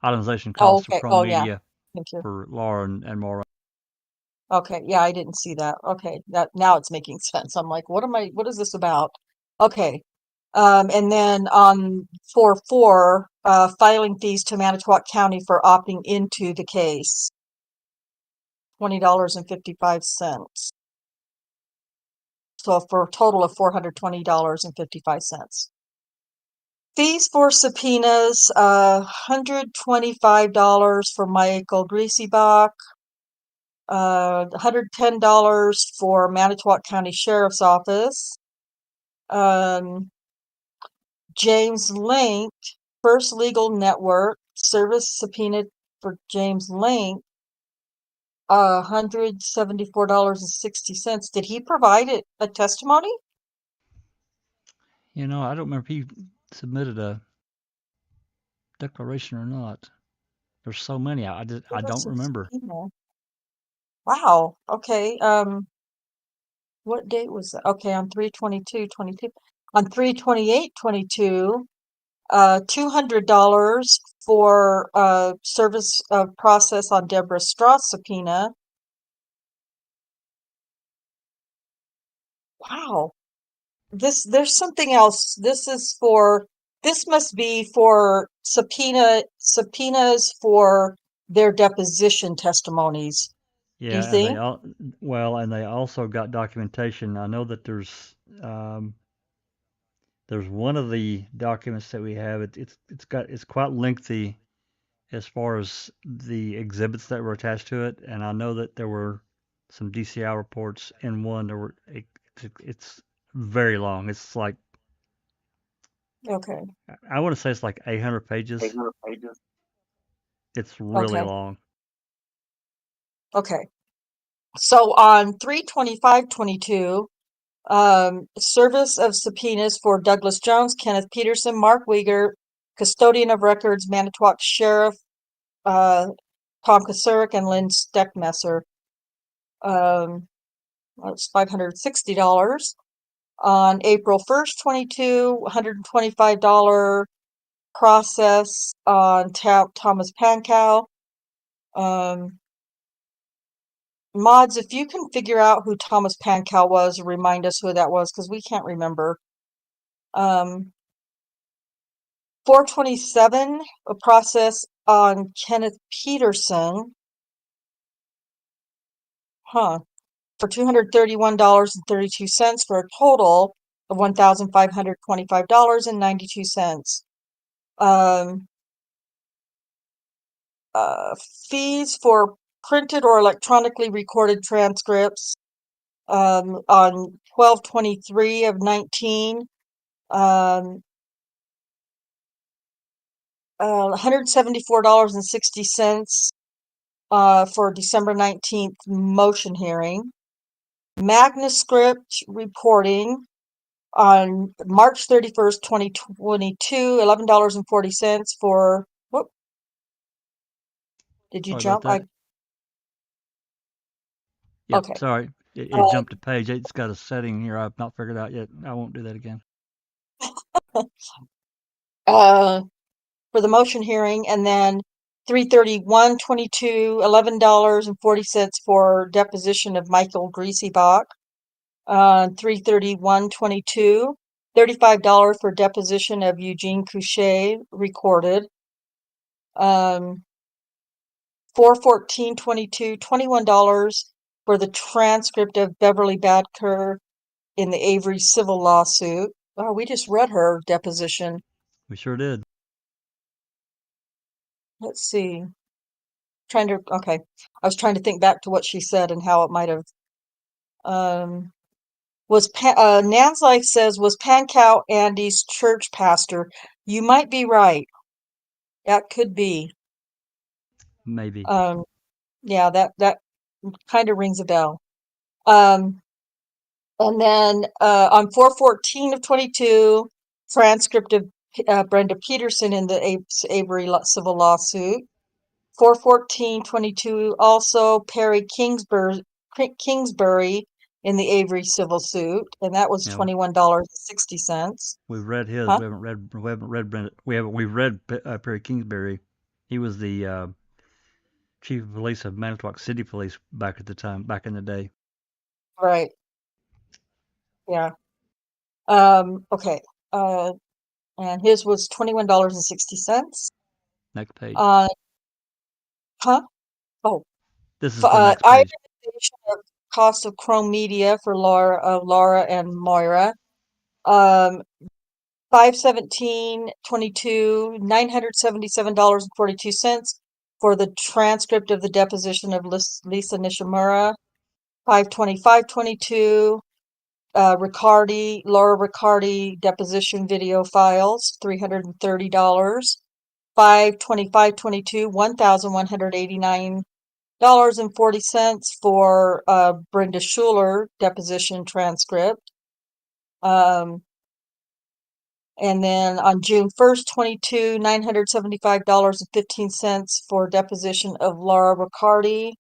S1: Itemization cost for Chrome Media.
S2: Yeah. Thank you.
S1: For Laura and Maura.
S2: Okay, yeah, I didn't see that. Okay, now it's making sense. I'm like, what is this about? Okay. And then on 4/4, filing fees to Manitowoc County for opting into the case, $20.55. So for a total of $420.55. Fees for subpoenas, $125 for Michael Griesbach, $110 for Manitowoc County Sheriff's Office, James Link, First Legal Network, service subpoena for James Link, $174.60. Did he provide a testimony?
S1: You know, I don't remember if he submitted a declaration or not. There's so many. I don't remember.
S2: Subpoena. Wow. Okay. What date was that? Okay, on 3/22/22. On 3/28/22, $200 for service of process on Deborah Strauss subpoena. Wow. There's something else. This must be for subpoenas for their deposition testimonies. Do you
S1: Yeah, and
S2: think?
S1: and they also got documentation. I know that there's one of the documents that we have. It's quite lengthy as far as the exhibits that were attached to it, and I know that there were some DCI reports in one. It's very long. It's like
S2: Okay.
S1: I want to say it's like 800 pages. It's really
S2: Okay.
S1: long.
S2: Okay. So on 3/25/22, service of subpoenas for Douglas Jones, Kenneth Peterson, Mark Weger, custodian of records, Manitowoc Sheriff, Tom Kasurik, and Lynn Steckmesser. That's $560. On April 1st, 22, $125 process on Thomas Pankow. Mods, if you can figure out who Thomas Pankow was, remind us who that was, because we can't remember. 4/27, a process on Kenneth Peterson. For $231.32 for a total of $1,525.92. Fees for printed or electronically recorded transcripts on 12/23 of 19. $174.60 for December 19th motion hearing. Manuscript reporting on March 31st, 2022, $11.40 for, whoop, did you
S1: Sorry
S2: jump?
S1: about that. Yep,
S2: Okay.
S1: sorry. It jumped a page. It's got a setting here I've not figured out yet. I won't do that again.
S2: For the motion hearing, and then 3/31/22, $11.40 for deposition of Michael Griesbach. 3/31/22, $35 for deposition of Eugene Couchet recorded. 4/14/22, $21 for the transcript of Beverly Badker in the Avery civil lawsuit. Oh, we just read her deposition.
S1: We sure did.
S2: Let's see. Okay. I was trying to think back to what she said and how it might have. Nan's Life says, was Pankow Andy's church pastor? You might be right. That could be.
S1: Maybe.
S2: Yeah, that kind of rings a bell. And then on 4/14/22, transcript of Brenda Peterson in the Avery civil lawsuit. 4/14/22, also Perry Kingsbury in the Avery civil suit, and that was
S1: Yeah.
S2: $21.60.
S1: We've read his.
S2: Huh?
S1: We haven't read Brenda. We've read Perry Kingsbury. He was the chief of police of Manitowoc City Police back in the day.
S2: Right. Yeah. Okay. And his was $21.60.
S1: Next page.
S2: Huh? Oh.
S1: This is the next page.
S2: Itemization of cost of Chrome Media for Laura and Moira. 5/17/22, $977.42 for the transcript of the deposition of Lisa Nishimura. 5/25/22, Laura Riccardi deposition video files, $330. 5/25/22, $1,189.40 for Brenda Schuler deposition transcript. And then on June 1st, 22, $975.15 for deposition of Laura Riccardi.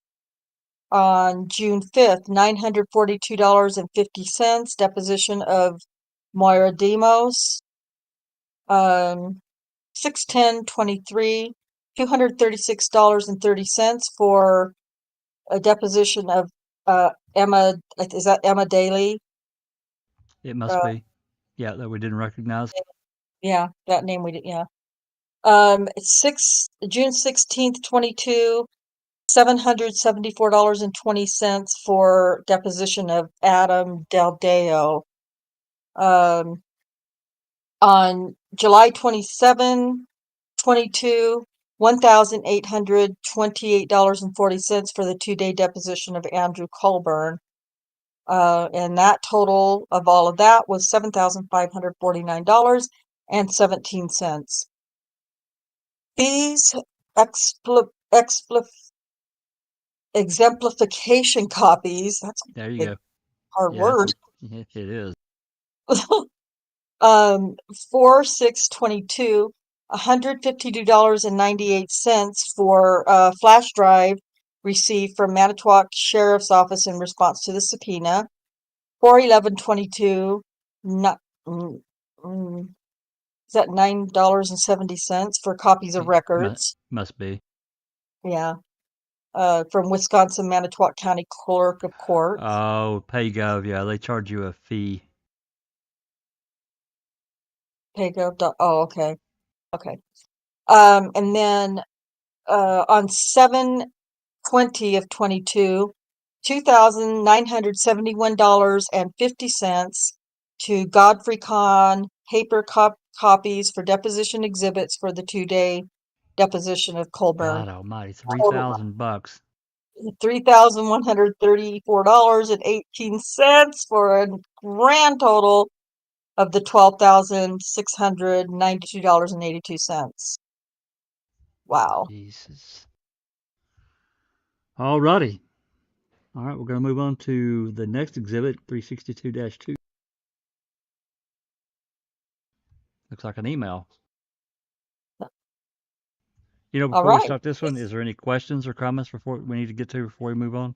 S2: On June 5th, $942.50 deposition of Moira Demos. 6/10/23, $236.30 for a deposition of Emma. Is that Emma Daly?
S1: It must be. Yeah, that we didn't recognize.
S2: Yeah, that name we did. Yeah. June 16th, 22, $774.20 for deposition of Adam Daldeo. On July 27, 22, $1,828.40 for the 2-day deposition of Andrew Colborn. And that total of all of that was $7,549.17. These exemplification copies, that's
S1: There you go.
S2: hard
S1: Yeah,
S2: word.
S1: it is.
S2: 4/6/22, $152.98 for a flash drive received from Manitowoc Sheriff's Office in response to the subpoena. 4/11/22, is that $9.70 for copies of records?
S1: Must be.
S2: Yeah. From Wisconsin Manitowoc County Clerk of Courts.
S1: Oh, PayGov. Yeah, they charge you a fee.
S2: PayGov. Oh, okay. Okay. And then on 7/20/22, $2,971.50 to Godfrey Kahn paper copies for deposition exhibits for the 2-day deposition of Colborn.
S1: God almighty, $3,000.
S2: $3,134.18 for a grand total of the $12,692.82. Wow.
S1: Jesus. All righty. All right, we're going to move on to the next exhibit, 362-2. Looks like an email. You know, before we start this one, is there any questions or comments before we need to get to before we move on?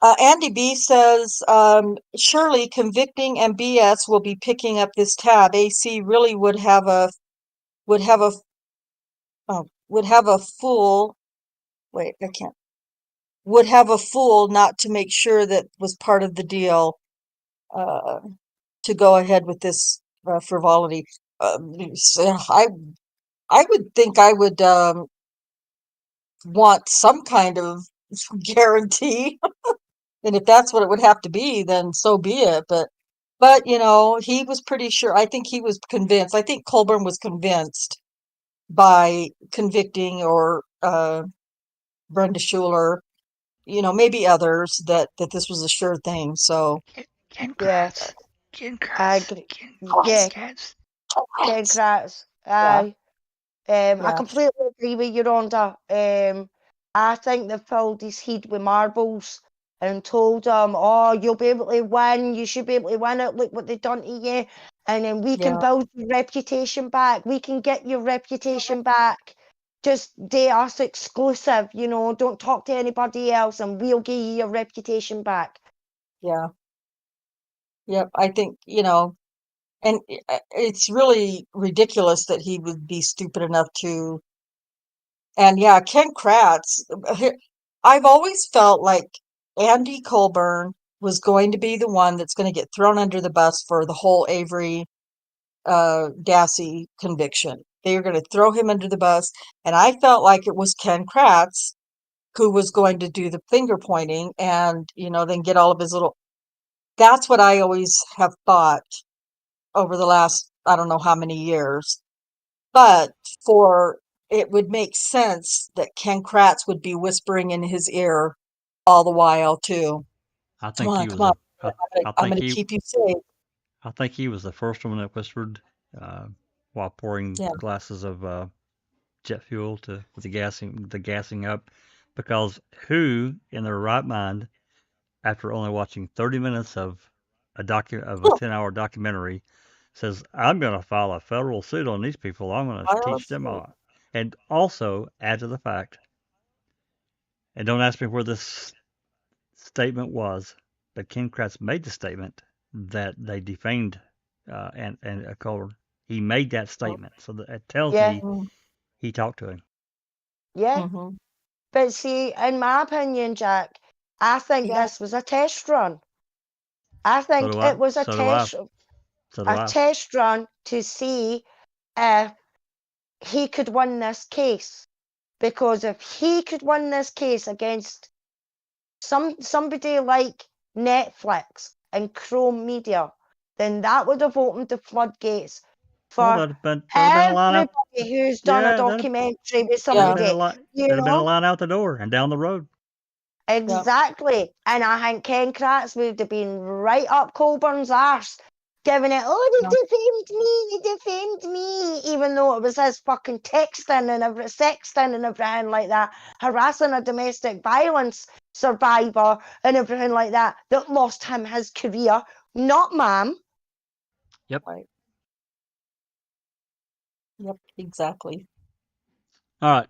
S2: Andy B says, surely convicting and BS will be picking up this tab. AC really would have a fool. Wait, I can't. Would have a fool not to make sure that was part of the deal to go ahead with this frivolity. I would think I would want some kind of guarantee. And if that's what it would have to be, then so be it. But you know, he was pretty sure. I think he was convinced. I think Colborn was convinced by convicting or Brenda Schuler, you know, maybe others that this was a sure thing. So
S5: Yes.
S1: Congrats.
S5: Congrats. Aye. I completely agree with you, Rhonda. I think they filled his head with marbles and told him, oh, you'll be able to win. You should be able to win it. Look what they've done to you. And then we can build your reputation back. We can get your reputation back. Just do us exclusive, you know, don't talk to anybody else and we'll give you your reputation back.
S2: Yeah. Yep. I think, you know, and it's really ridiculous that he would be stupid enough to. And yeah, Ken Kratz, I've always felt like Andy Colborn was going to be the one that's going to get thrown under the bus for the whole Avery Dassey conviction. They were going to throw him under the bus. And I felt like it was Ken Kratz who was going to do the finger pointing and, then get all of his little. That's what I always have thought over the last, I don't know how many years. But it would make sense that Ken Kratz would be whispering in his ear all the while too.
S1: I
S2: Come
S1: think
S2: on,
S1: he was
S2: come on.
S1: I
S2: I'm
S1: think
S2: going to keep you safe.
S1: I think he was the first one that whispered while pouring
S2: Yeah.
S1: glasses of jet fuel with the gassing up, because who in their right mind, after only watching 30 minutes of a 10-hour documentary, says, I'm going to file a federal suit on these people. I'm going to teach them all. And also add to the fact, and don't ask me where this statement was, but Ken Kratz made the statement that they defamed and Colborn. He made that statement, so that it tells
S5: Yeah.
S1: me he talked to him.
S5: Yeah.
S2: Mhm.
S5: But see, in my opinion, Jack, I think
S2: Yeah.
S5: this was a test run. I think it was a test run to see if he could win this case. Because if he could win this case against somebody like Netflix and Chrome Media, then that would have opened the floodgates for
S1: there'd been a line out.
S5: everybody who's done a documentary with somebody.
S1: There'd have been a line out the door and down the road.
S5: Exactly. Yeah. And I think Ken Kratz would have been right up Colborn's arse, giving it, they defamed me, even though it was his fucking sexting and everything like that, harassing a domestic violence survivor and everything like that lost him his career, not ma'am.
S1: Yep.
S2: Right. Yep, exactly.
S1: All right.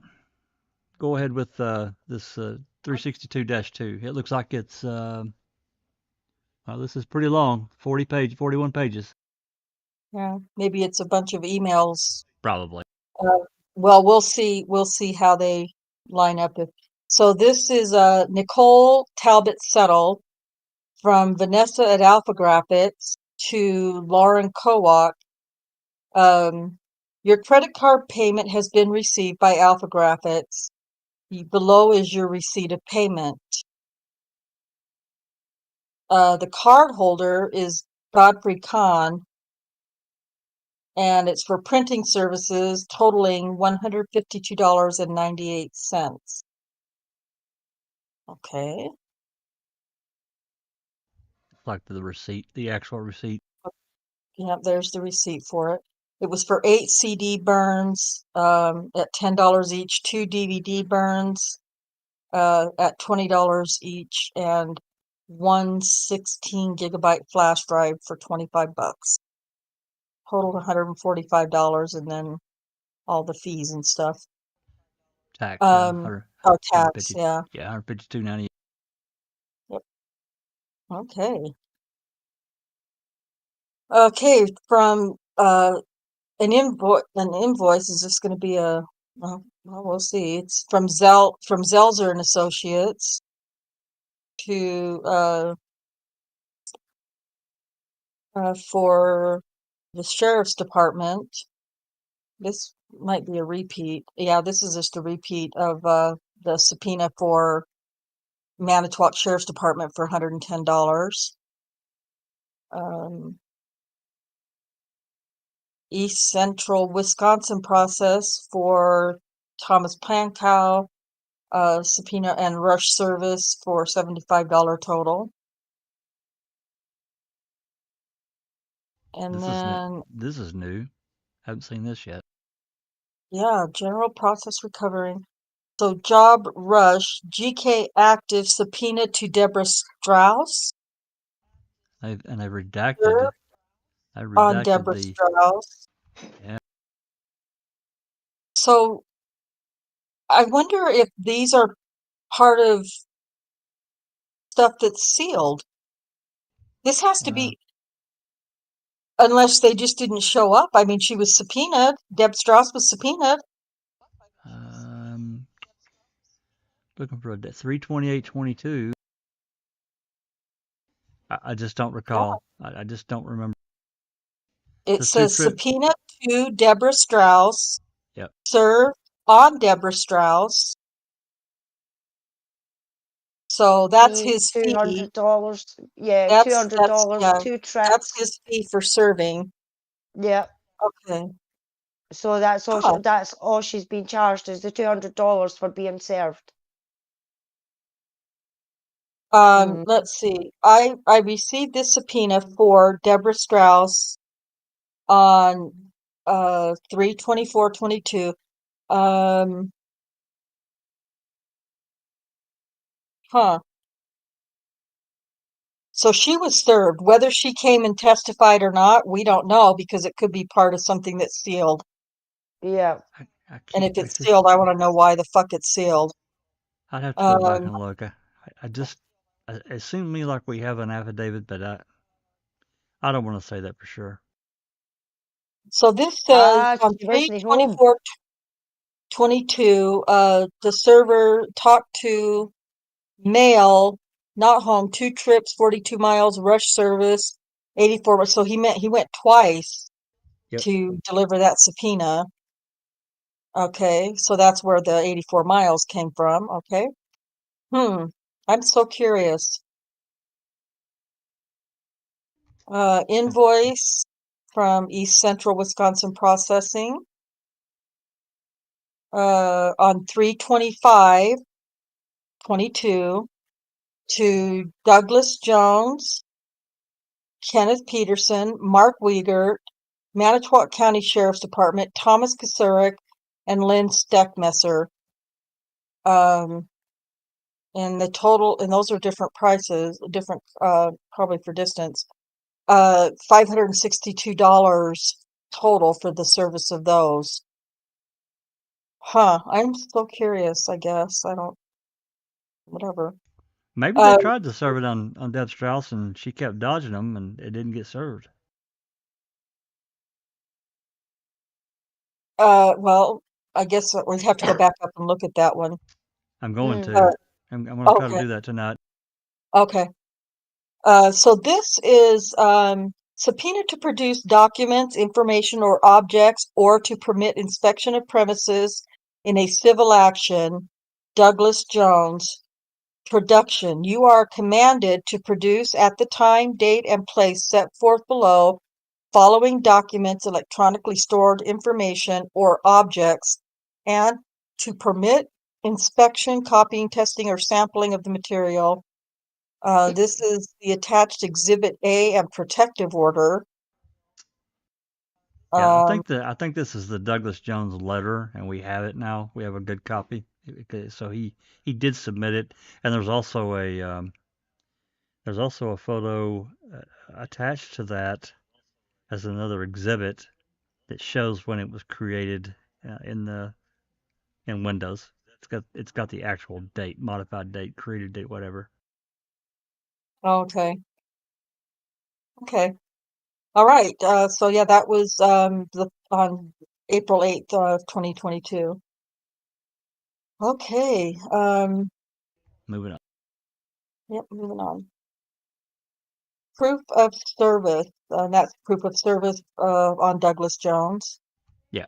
S1: Go ahead with this 362-2. It looks like it's, this is pretty long, 41 pages.
S2: Yeah, maybe it's a bunch of emails.
S1: Probably.
S2: Well, we'll see how they line up. So this is Nicole Talbot Settle from Vanessa at Alpha Graphics to Lauren Kowak. Your credit card payment has been received by Alpha Graphics. Below is your receipt of payment. The card holder is Godfrey Kahn, and it's for printing services totaling $152.98. Okay.
S1: Like the receipt, the actual receipt.
S2: Yeah, there's the receipt for it. It was for 8 CD burns at $10 each, 2 DVD burns at $20 each, and 1 16-gigabyte flash drive for $25. Totaled $145, and then all the fees and stuff.
S1: Tax.
S2: Tax, yeah.
S1: Yeah, $152.98.
S2: Yep. Okay. Okay, from an invoice is this going to be a? Well, we'll see. It's from Zelzer and Associates to for the sheriff's department. This might be a repeat. Yeah, this is just a repeat of the subpoena for Manitowoc Sheriff's Department for $110. East Central Wisconsin process for Thomas Pankow, subpoena and rush service for $75 total. And
S1: this is new. Haven't seen this yet.
S2: Yeah, general process recovery. So job rush, GK active subpoena to Deborah Strauss.
S1: They've redacted.
S2: On Deborah Strauss.
S1: Yeah.
S2: So I wonder if these are part of stuff that's sealed. This has to be, unless they just didn't show up. I mean, she was subpoenaed. Deb Strauss was subpoenaed.
S1: Looking for a 32822. I just don't recall. Yeah. I just don't remember.
S2: It says subpoena to Deborah Strauss. Yep. Serve on Deborah Strauss. So that's
S5: fee,
S2: his fee.
S5: $200. Yeah,
S2: That's
S5: $200,
S2: yeah,
S5: 2
S2: that's
S5: trips.
S2: his fee for serving.
S5: Yeah.
S2: Okay.
S5: So that's all.
S2: Huh.
S5: That's all she's been charged is the $200 for being served.
S2: Let's see. I received this subpoena for Deborah Strauss on 3/24/22. Huh. So she was served. Whether she came and testified or not, we don't know because it could be part of something that's sealed.
S5: Yeah.
S1: I
S2: And
S1: can't.
S2: if it's sealed, I want to know why the fuck it's sealed.
S1: I'd have to go back
S2: Um,
S1: and look. It seemed to me like we have an affidavit, but I don't want to say that for sure.
S2: so this says on
S5: She wasn't home.
S2: 3/24/22, the server talked to mail, not home, 2 trips, 42 miles, rush service, 84. So he went twice
S1: Yep.
S2: to deliver that subpoena. Okay, so that's where the 84 miles came from. Okay. I'm so curious. Invoice from East Central Wisconsin Processing on 3/25/22 to Douglas Jones, Kenneth Peterson, Mark Wiegert, Manitowoc County Sheriff's Department, Thomas Kasurik, and Lynn Steckmesser. And the total, and those are different prices, different, probably for distance. $562 total for the service of those. Huh, I'm so curious, I guess. I don't, whatever.
S1: Maybe they tried to serve it on Deb Strauss, and she kept dodging them, and it didn't get served.
S2: Well, I guess we'd have to go back up and look at that one.
S1: I'm going to.
S2: Uh,
S1: I'm going to try to
S2: okay,
S1: do that tonight.
S2: okay. So this is subpoena to produce documents, information, or objects, or to permit inspection of premises in a civil action. Douglas Jones. Production. You are commanded to produce at the time, date, and place set forth below following documents, electronically stored information, or objects, and to permit inspection, copying, testing, or sampling of the material. This is the attached Exhibit A and protective order.
S1: Yeah,
S2: Um,
S1: I think this is the Douglas Jones letter, and we have it now. We have a good copy. So he did submit it, and there's also a photo attached to that as another exhibit that shows when it was created in Windows. It's got the actual date, modified date, created date, whatever.
S2: okay. Okay. All right. So yeah, that was on April 8th of 2022. Okay.
S1: Moving on.
S2: Yep, moving on. Proof of service. That's proof of service on Douglas Jones.
S1: Yeah.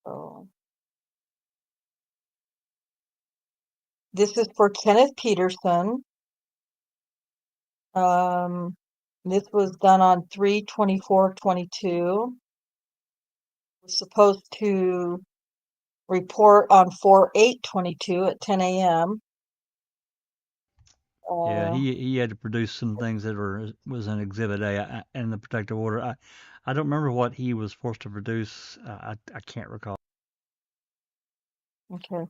S2: So this is for Kenneth Peterson. This was done on 3/24/22. Was supposed to report on 4/8/22 at 10 a.m.
S1: Yeah, he had to produce some things that was in Exhibit A in the protective order. I don't remember what he was forced to produce. I can't recall.
S2: Okay.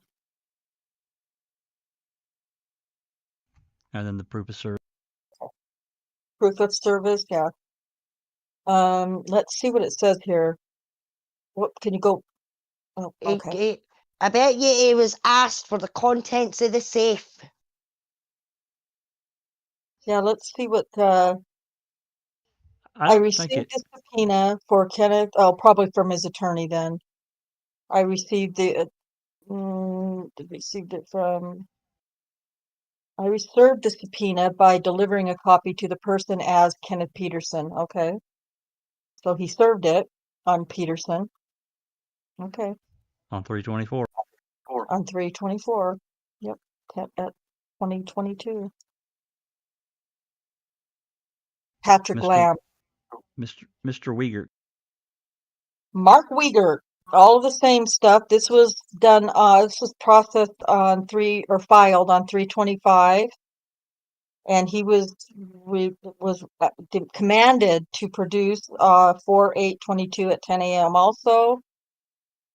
S1: And then the proof of service.
S2: Proof of service, yeah. Let's see what it says here. What can you go? Oh, okay.
S5: I bet you he was asked for the contents of the safe.
S2: Yeah, let's see what
S1: I
S2: I
S1: don't think
S2: received a subpoena for Kenneth. Oh, probably from his attorney then. I received received it from. I served the subpoena by delivering a copy to the person as Kenneth Peterson. Okay. So he served it on Peterson. Okay.
S1: on 3/24.
S2: On 3/24. Yep. 2022. Patrick
S1: Mr.
S2: Lamb.
S1: Mr. Wiegert.
S2: Mark Wiegert. All of the same stuff. This was done, this was processed on filed on 3/25. And he was commanded to produce 4/8/22 at 10 a.m. also.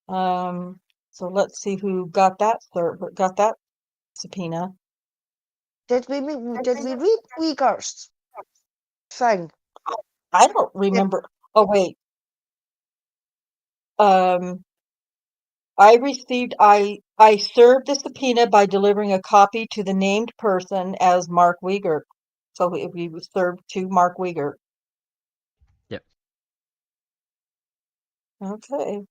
S2: So let's see who got that subpoena.
S5: Did we read Uyghur's thing?
S2: I don't remember. Oh wait. I served the subpoena by delivering a copy to the named person as Mark Wiegert. So we was served to Mark Wiegert.
S1: Yep.
S2: Okay.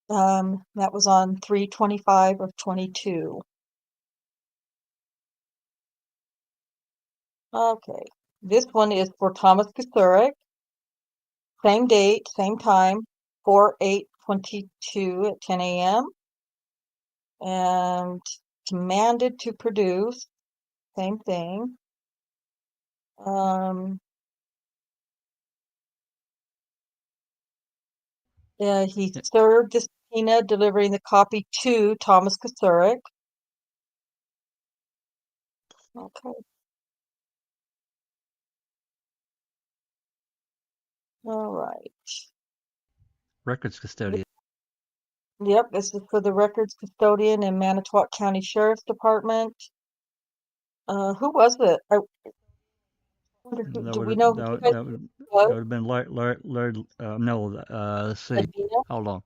S2: That was on 3/25 of 22. Okay. This one is for Thomas Kusurik. Same date, same time, 4/8/22 at 10 a.m. And commanded to produce, same thing. He served the subpoena, delivering the copy to Thomas Kusurik. Okay. All right.
S1: Records custodian.
S2: Yep, this is for the records custodian in Manitowoc County Sheriff's Department. Who was it? I wonder do we know who
S1: that
S2: it
S1: would have been Larry, no, let's see.
S2: Adina?
S1: Hold on.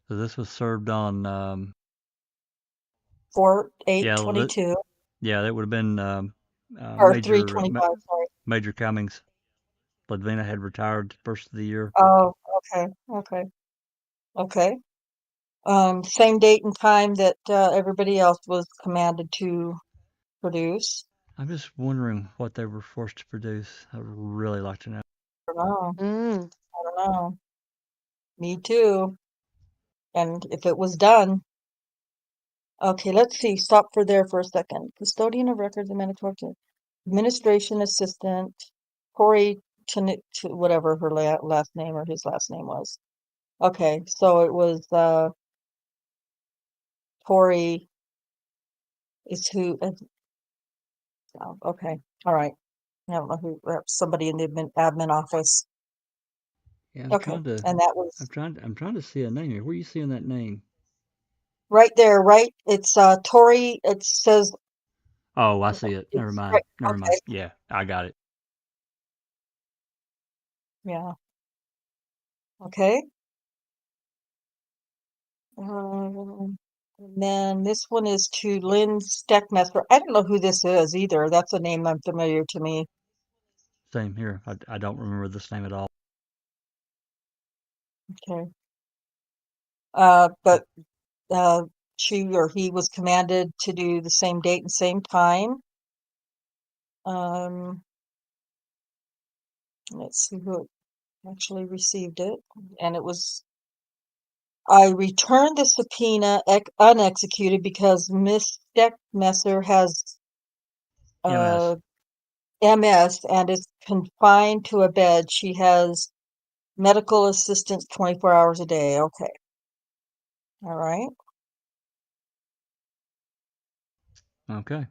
S1: So this was served on
S2: 4/8/22
S1: yeah, that would have been
S2: or 3/25. Sorry.
S1: Major Cummings. Ladvina had retired first of the year.
S2: Oh, okay. Same date and time that everybody else was commanded to produce.
S1: I'm just wondering what they were forced to produce. I'd really like to know.
S2: I don't know.
S5: Mm.
S2: I don't know. Me too. And if it was done. Okay, let's see. Stop for there for a second. Custodian of records in Manitowoc. Administration assistant. Corey, whatever her last name or his last name was. Okay, so it was Corey is who. Oh, okay, all right. I don't know who. Somebody in the admin office.
S1: Yeah, I'm
S2: Okay,
S1: trying to.
S2: and that was
S1: I'm trying to see a name here. Where are you seeing that name?
S2: right there. Right, it's Tori. It says.
S1: Oh, I see it. Never mind.
S2: Right,
S1: Never
S2: okay.
S1: mind. Yeah, I got it.
S2: Yeah. Okay. And then this one is to Lynn Steckmesser. I don't know who this is either. That's a name unfamiliar to me.
S1: Same here. I don't remember this name at all.
S2: Okay. But she or he was commanded to do the same date and same time. Let's see who actually received it. And it was, I returned the subpoena unexecuted because Miss Steckmesser has MS and is confined to a bed. She has medical assistance 24 hours a day. Okay. All right.
S1: Okay.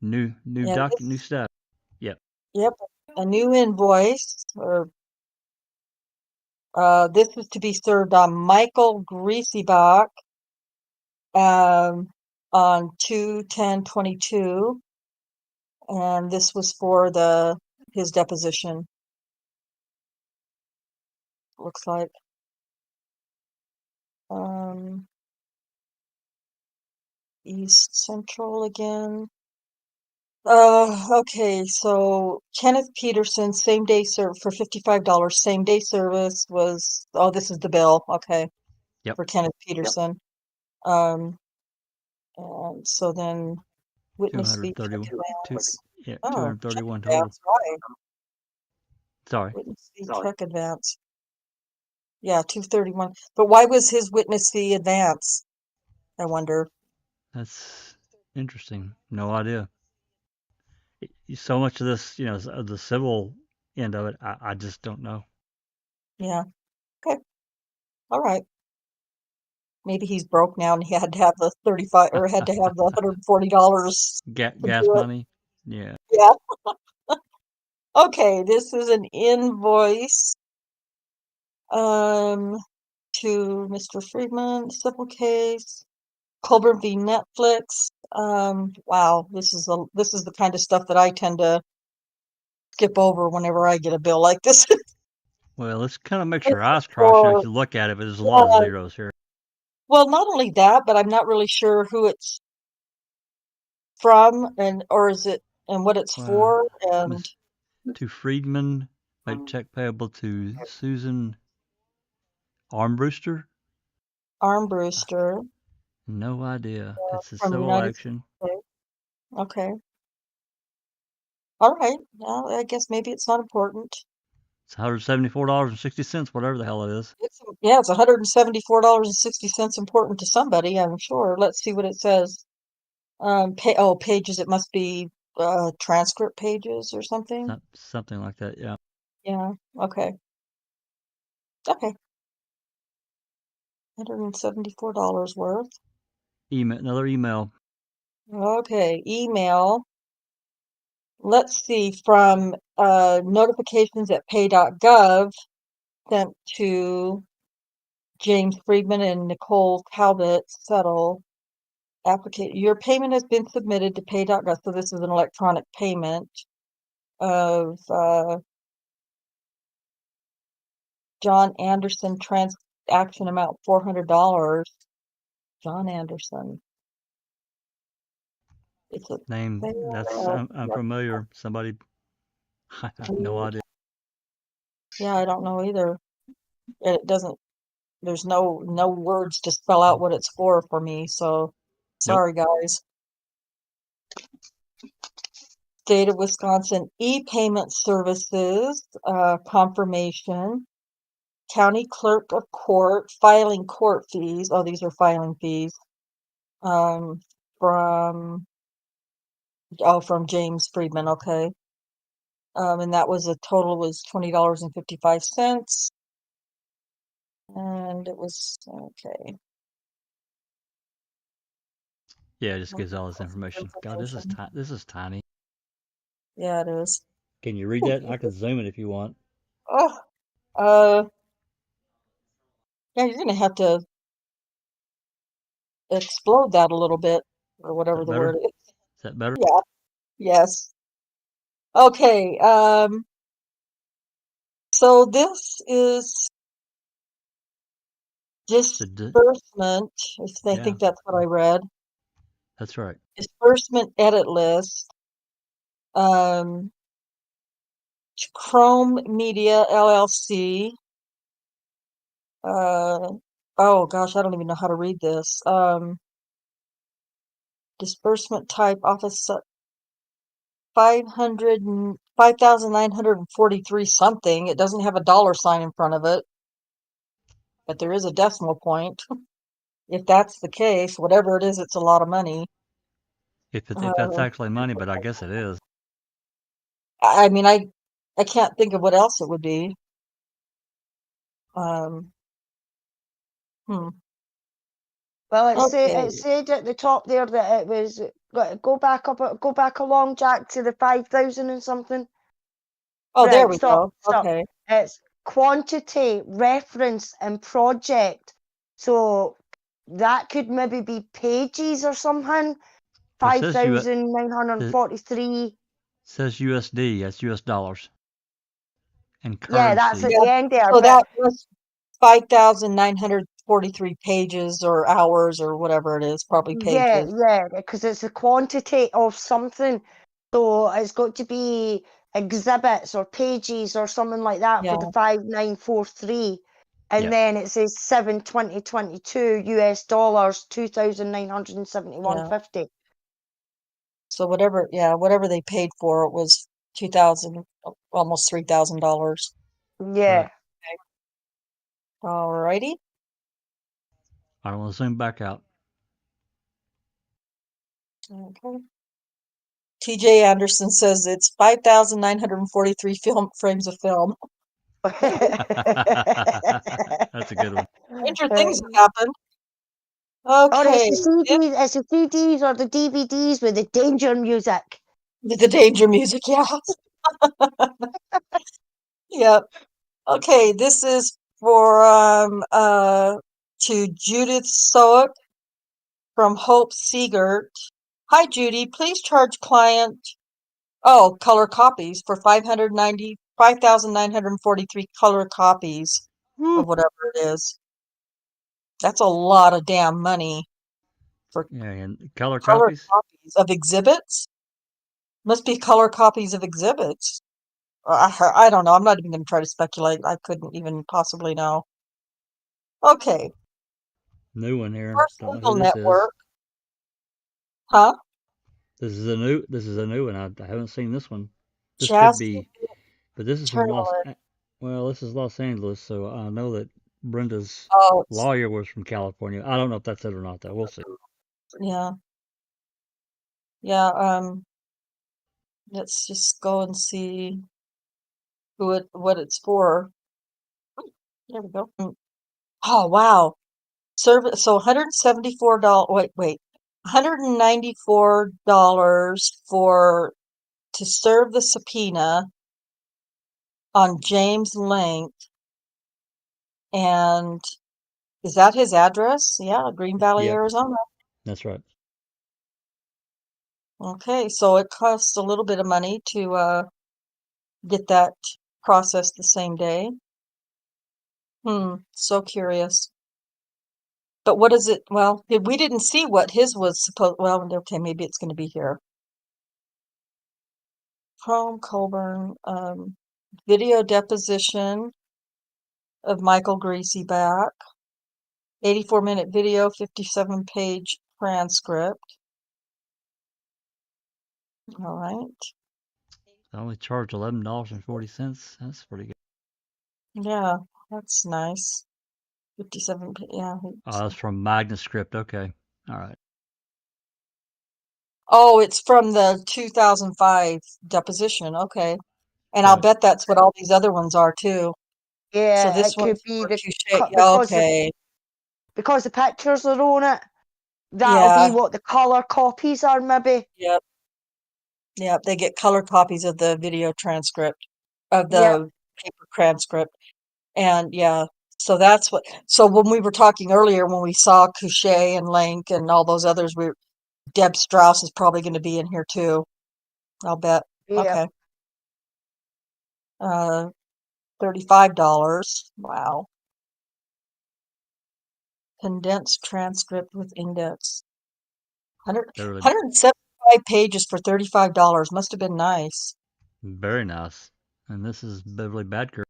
S1: New
S2: Yeah,
S1: new stuff. Yep.
S2: Yep. A new invoice or this is to be served on Michael Griesebach on 2/10/22, and this was for his deposition. Looks like. East Central again. Okay, so Kenneth Peterson, same day for $55, same day service was, oh, this is the bill, okay,
S1: Yep.
S2: for Kenneth Peterson. And so then witness fee check
S1: 231. Yeah,
S2: Oh,
S1: 231
S2: check
S1: total.
S2: advance, right.
S1: Sorry.
S2: Witness fee check advance. Yeah, 231. But why was his witness fee advance? I wonder.
S1: That's interesting. No idea. So much of this, the civil end of it, I just don't know.
S2: Yeah. Okay. All right. Maybe he's broke now and he had to have the 35 or had to have the $140 to
S1: Gas
S2: do it.
S1: money? Yeah.
S2: Yeah. Okay, this is an invoice to Mr. Friedman, civil case, Colborn v. Netflix. Wow, this is the kind of stuff that I tend to skip over whenever I get a bill like this.
S1: Well, let's kind of make
S2: This
S1: sure
S2: is
S1: eyes crossed.
S2: for
S1: If you look at it, but there's a lot of zeros here.
S2: well, not only that, but I'm not really sure who it's from and what it's for and
S1: To Friedman, make check payable to Susan Armbruster.
S2: Armbruster
S1: No idea. It's a
S2: from
S1: civil
S2: United
S1: action.
S2: States. Okay. All right. Well, I guess maybe it's not important.
S1: It's $174.60, whatever the hell it is.
S2: It's $174.60 important to somebody, I'm sure. Let's see what it says. Pages. It must be transcript pages or something.
S1: Something like that, yeah.
S2: Yeah. Okay. Okay. $174 worth.
S1: Another email.
S2: Okay. Email. Let's see, from notifications at pay.gov sent to James Friedman and Nicole Talbot settle application. Your payment has been submitted to pay.gov. So this is an electronic payment of John Anderson transaction amount $400. John Anderson. It's a
S1: Name, that's unfamiliar. Somebody, I have no idea.
S2: Yeah, I don't know either. It doesn't, there's no words to spell out what it's for me, so sorry guys. State of Wisconsin e-payment services, confirmation, county clerk of court, filing court fees. Oh, these are filing fees. From James Friedman, okay. And that was $20.55. And it was okay.
S1: Yeah, it just gives all this information. God, this is tiny.
S2: Yeah, it is.
S1: Can you read that? I can zoom it if you want.
S2: Oh, yeah, you're gonna have to explode that a little bit, or whatever the word is.
S1: Is that better?
S2: Yeah. Yes. Okay. So this is disbursement. I think that's what I read.
S1: That's right.
S2: Disbursement edit list. Chrome Media LLC. Oh gosh, I don't even know how to read this. Disbursement type office 5,943 something. It doesn't have a dollar sign in front of it, but there is a decimal point. If that's the case, whatever it is, it's a lot of money.
S1: If that's actually money, but I guess it is.
S2: I mean, I can't think of what else it would be.
S5: Well, it said at the top there that it was go back along, Jack, to the 5,000 and something.
S2: Oh, right, there we go. Okay.
S5: It's quantity, reference, and project. So that could maybe be pages or something. 5,943.
S1: Says USD. That's US dollars. And currency.
S5: Yeah, that's at the end there.
S2: So that was 5,943 pages or hours or whatever it is, probably pages.
S5: Yeah, because it's a quantity of something. So it's got to be exhibits or pages or something like that for the 5,943. And then it says 7/20/22 US dollars, 2,971.50.
S2: So whatever they paid for it was $2,000, almost $3,000.
S5: Yeah.
S2: Okay. All righty.
S1: I don't want to zoom back out.
S2: Okay. TJ Anderson says it's 5,943 frames of film.
S1: That's a good one.
S2: Stranger things have happened.
S5: Or it's
S2: Okay.
S5: the CDs or the DVDs with the danger music.
S2: The danger music, yeah. Yep. Okay, this is for to Judith Soak from Hope Siegert. Hi Judy, please charge client color copies for 5,943 color copies
S1: Woo.
S2: of whatever it is. That's a lot of damn money for
S1: Yeah, and color
S2: color
S1: copies.
S2: copies of exhibits. Must be color copies of exhibits. I don't know. I'm not even going to try to speculate. I couldn't even possibly know. Okay.
S1: New one here.
S2: First
S1: Don't know
S2: Legal
S1: who this is.
S2: Network. Huh?
S1: This is a new one. I haven't seen this one. This could
S2: Jasmine
S1: be, but this is from this is Los Angeles, so I know that Brenda's
S2: Oh,
S1: lawyer was from California. I don't know if that's it or not, though. We'll see.
S2: yeah. Yeah, let's just go and see what it's for. There we go. Oh, wow. Service, so $174, wait. $194 to serve the subpoena on James Link. And is that his address? Yeah, Green Valley,
S1: Yep.
S2: Arizona.
S1: That's right.
S2: Okay, so it costs a little bit of money to get that processed the same day. So curious. But what is it? Well, we didn't see what his was supposed. Well, okay, maybe it's going to be here. From Colborn, video deposition of Michael Greasy back. 84-minute video, 57-page transcript. All right.
S1: I only charged $11.40. That's pretty good.
S2: Yeah, that's nice. 57. Yeah.
S1: Oh, that's from Magnuscript. Okay. All right.
S2: Oh, it's from the 2005 deposition. Okay. And I'll
S1: Right.
S2: bet that's what all these other ones are too. So
S5: Yeah,
S2: this
S5: it could
S2: one's
S5: be
S2: for
S5: the
S2: Touche.
S5: because the pictures are on it. That'll
S2: Yeah.
S5: be what the color copies are, maybe.
S2: Yep. Yep. They get color copies of the video transcript, of the
S5: Yep.
S2: paper transcript. And yeah, so that's what. So when we were talking earlier, when we saw Couché and Link and all those others, Deb Strauss is probably going to be in here too. I'll bet.
S5: Yep.
S2: Okay. $35. Wow. Condensed transcript with index. 175 pages for $35. Must have been nice.
S1: Very nice. And this is Beverly Badker.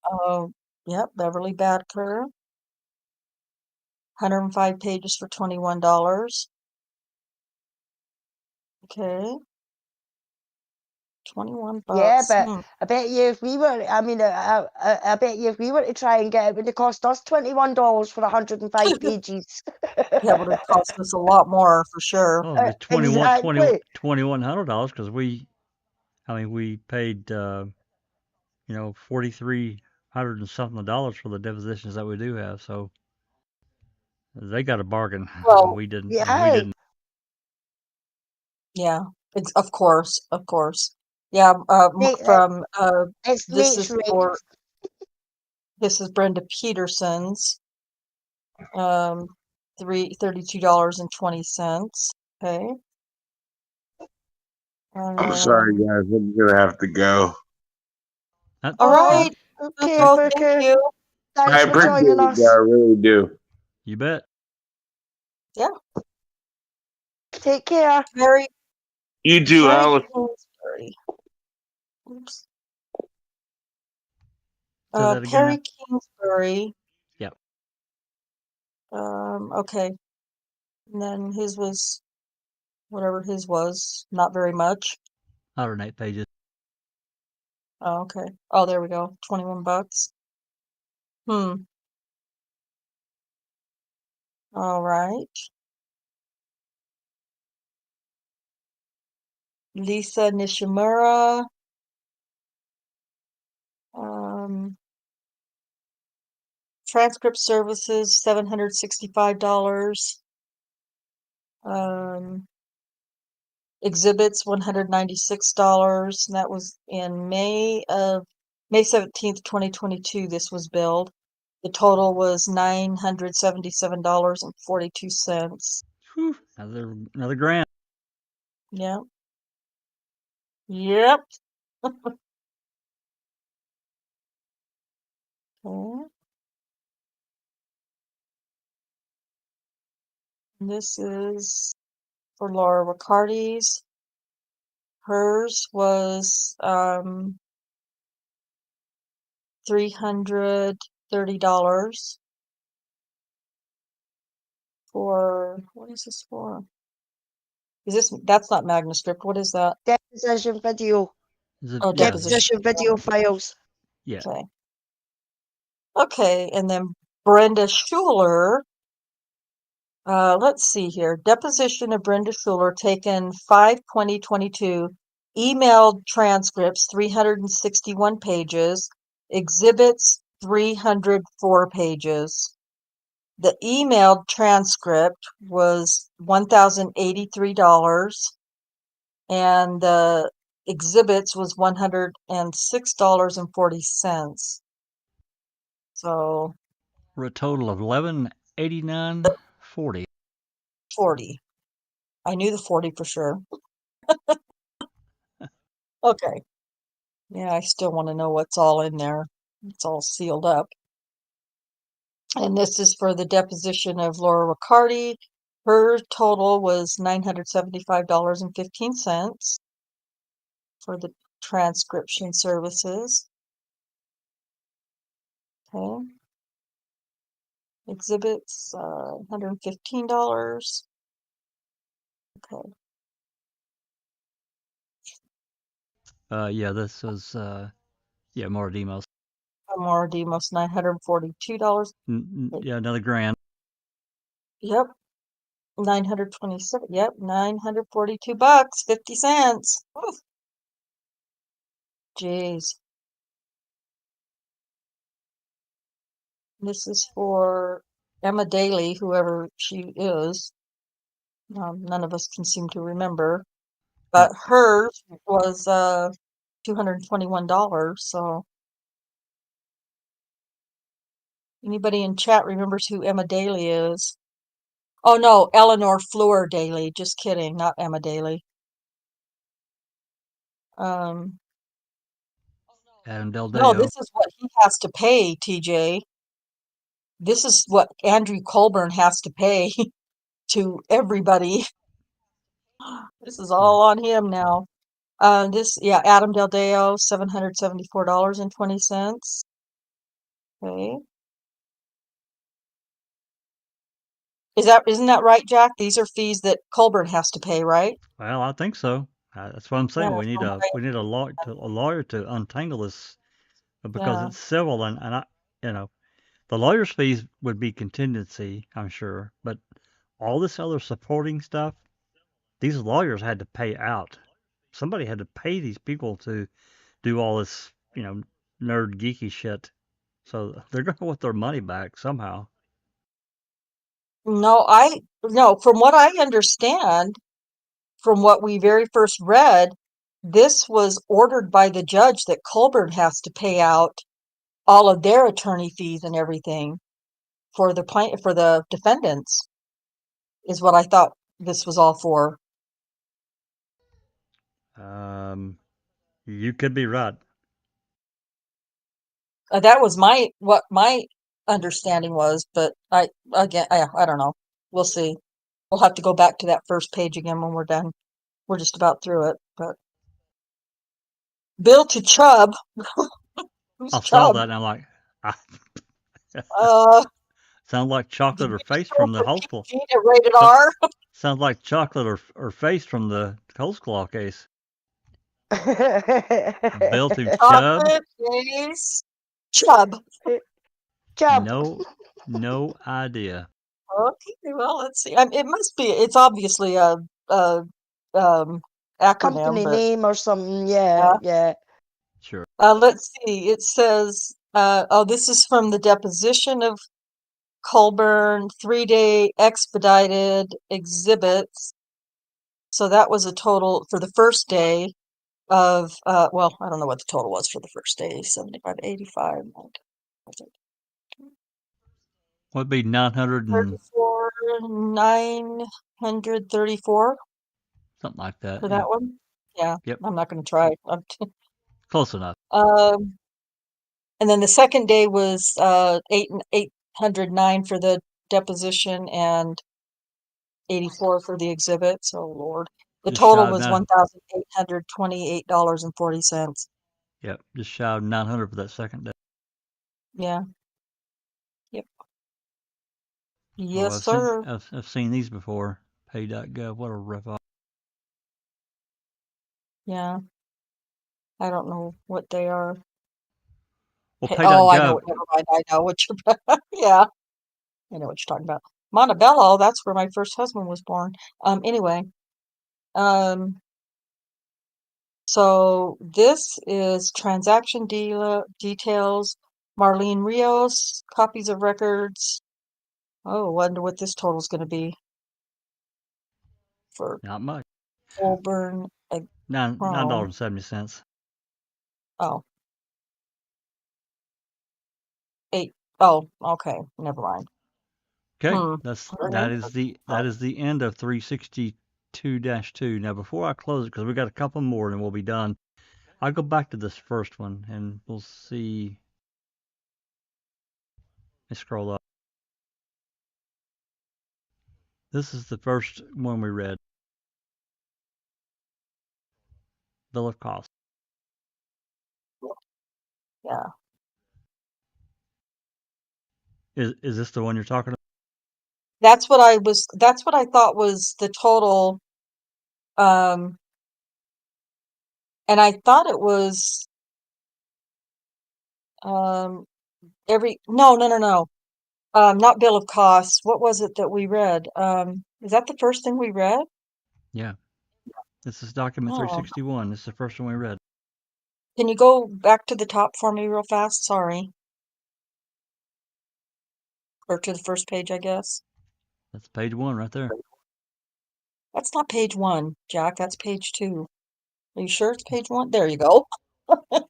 S2: Oh, yep, Beverly Badker. 105 pages for $21. Okay. 21
S5: Yeah,
S2: bucks.
S5: but I bet you if we were, I bet you if we were to try and get it, would have cost us $21 for 105 pages.
S2: That would have cost us a lot more for sure.
S1: Oh, it'd be
S5: Exactly.
S1: $2,100 because we paid, $4,300 and something dollars for the depositions that we do have. So they got a bargain.
S2: Well,
S1: and we didn't.
S5: yeah.
S1: And we didn't.
S2: Yeah, of course. Yeah, from
S5: It's
S2: this
S5: Nate's
S2: is
S5: rate.
S2: for this is Brenda Peterson's. $32.20. Okay.
S3: I'm sorry, guys. I'm gonna have to go.
S2: All right.
S5: Okay,
S2: Well,
S5: Booker.
S2: thank you.
S3: I
S5: Thanks for
S3: appreciate
S5: joining
S3: it,
S5: us.
S3: I really do.
S1: You bet.
S2: Yeah.
S5: Take care.
S2: Carrie
S3: You do, Alice.
S2: Kingsbury. Oops.
S1: Say that again.
S2: Carrie Kingsbury.
S1: Yep.
S2: Okay. And then his was whatever his was, not very much.
S1: 108 pages.
S2: Oh, okay. Oh, there we go. 21 bucks. All right. Lisa Nishimura. Transcript services, $765. Exhibits, $196. And that was in May 17th, 2022. This was billed. The total was $977.42.
S1: Whew, another grand.
S2: Yep. Yep. Okay. This is for Laura Riccardi's. Hers was $330 for, what is this for? That's not Magnuscript. What is that?
S5: Deposition video.
S1: Is it,
S2: Oh,
S1: yeah,
S2: deposition.
S5: Deposition video files.
S1: Yeah.
S2: Okay. Okay, and then Brenda Schuler. Let's see here. Deposition of Brenda Schuler taken 5/20/22. Emailed transcripts 361 pages. Exhibits 304 pages. The emailed transcript was $1,083, and the exhibits was $106.40. So
S1: For a total of $1189.40.
S2: 40. I knew the 40 for sure. Okay. Yeah, I still want to know what's all in there. It's all sealed up. And this is for the deposition of Laura Riccardi. Her total was $975.15 for the transcription services. Okay. Exhibits, $115. Okay.
S1: Yeah, this is Mara Demos.
S2: Amara Demos, $942.
S1: Yeah, another grand.
S2: Yep. 927. Yep. $942, 50 cents. Oof. Jeez. This is for Emma Daly, whoever she is. None of us can seem to remember. But hers was $221. So anybody in chat remembers who Emma Daly is? Oh no, Eleanor Fleur Daly. Just kidding, not Emma Daly.
S1: Adam Del
S2: No,
S1: Deo.
S2: this is what he has to pay, TJ. This is what Andrew Colborn has to pay to everybody. This is all on him now. Adam Del Deo, $774.20. Okay. Isn't that right, Jack? These are fees that Colborn has to pay, right?
S1: Well, I think so. That's what I'm saying.
S2: Yeah,
S1: we need a lawyer to untangle this because
S2: Yeah.
S1: it's civil, and the lawyer's fees would be contingency, I'm sure, but all this other supporting stuff, these lawyers had to pay out. Somebody had to pay these people to do all this, nerd geeky shit. So they're going to want their money back somehow.
S2: No, from what I understand, from what we very first read, this was ordered by the judge that Colborn has to pay out all of their attorney fees and everything for the defendants, is what I thought this was all for.
S1: You could be right.
S2: That was what my understanding was, but I don't know. We'll see. We'll have to go back to that first page again when we're done. We're just about through it, but Bill to Chubb. Who's
S1: I saw
S2: Chubb?
S1: that and I'm like,
S2: Uh,
S1: sounds like chocolate or face from the Holzclaw.
S2: Rated R.
S1: Sounds like chocolate or face from the Holzclaw case. Bill to Chubb.
S2: Chocolate face Chubb.
S5: Chubb.
S1: No idea.
S2: Okay, well, let's see. It must be. It's obviously a acronym,
S5: company
S2: but
S5: name or something.
S2: yeah.
S5: Yeah.
S1: Sure.
S2: Let's see. It says, oh, this is from the deposition of Colborn, 3-day expedited exhibits. So that was a total for the first day of, well, I don't know what the total was for the first day, 75, 85,
S1: Would be 900 and
S2: 34, 934
S1: something like that.
S2: for
S1: Yeah.
S2: that one. Yeah,
S1: Yep.
S2: I'm not going to try.
S1: Close enough.
S2: And then the second day was 809 for the deposition and 84 for the exhibit. So Lord, the
S1: Just shy
S2: total
S1: of
S2: was $1,828.40.
S1: Yep. Just shy of 900 for that second day.
S2: Yeah. Yep.
S1: Oh,
S2: Yes, sir.
S1: I've seen these before. Pay.gov. What a ripoff.
S2: Yeah. I don't know what they are.
S1: Well,
S2: Oh, I know.
S1: pay.gov.
S2: Never mind. I know what you're. Yeah, I know what you're talking about. Montebello. That's where my first husband was born. Anyway. So this is transaction details. Marlene Rios, copies of records. Oh, wonder what this total is going to be for
S1: Not much.
S2: Colborn.
S1: $9.70.
S2: Oh, 8. Oh, okay. Never mind.
S1: Okay.
S2: Hmm.
S1: That is the end of 362-2. Now before I close it, because we got a couple more and we'll be done, I'll go back to this first one and we'll see. Let's scroll up. This is the first one we read. Bill of costs.
S2: Yeah.
S1: Is this the one you're talking about?
S2: That's what I thought was the total. And I thought it was no, not bill of costs. What was it that we read? Is that the first thing we read?
S1: Yeah. This is document
S2: Oh,
S1: 361. This is the first one we read.
S2: can you go back to the top for me real fast? Sorry. Or to the first page, I guess.
S1: That's page 1 right there.
S2: That's not page 1, Jack. That's page 2. Are you sure it's page 1? There you go.
S1: Well,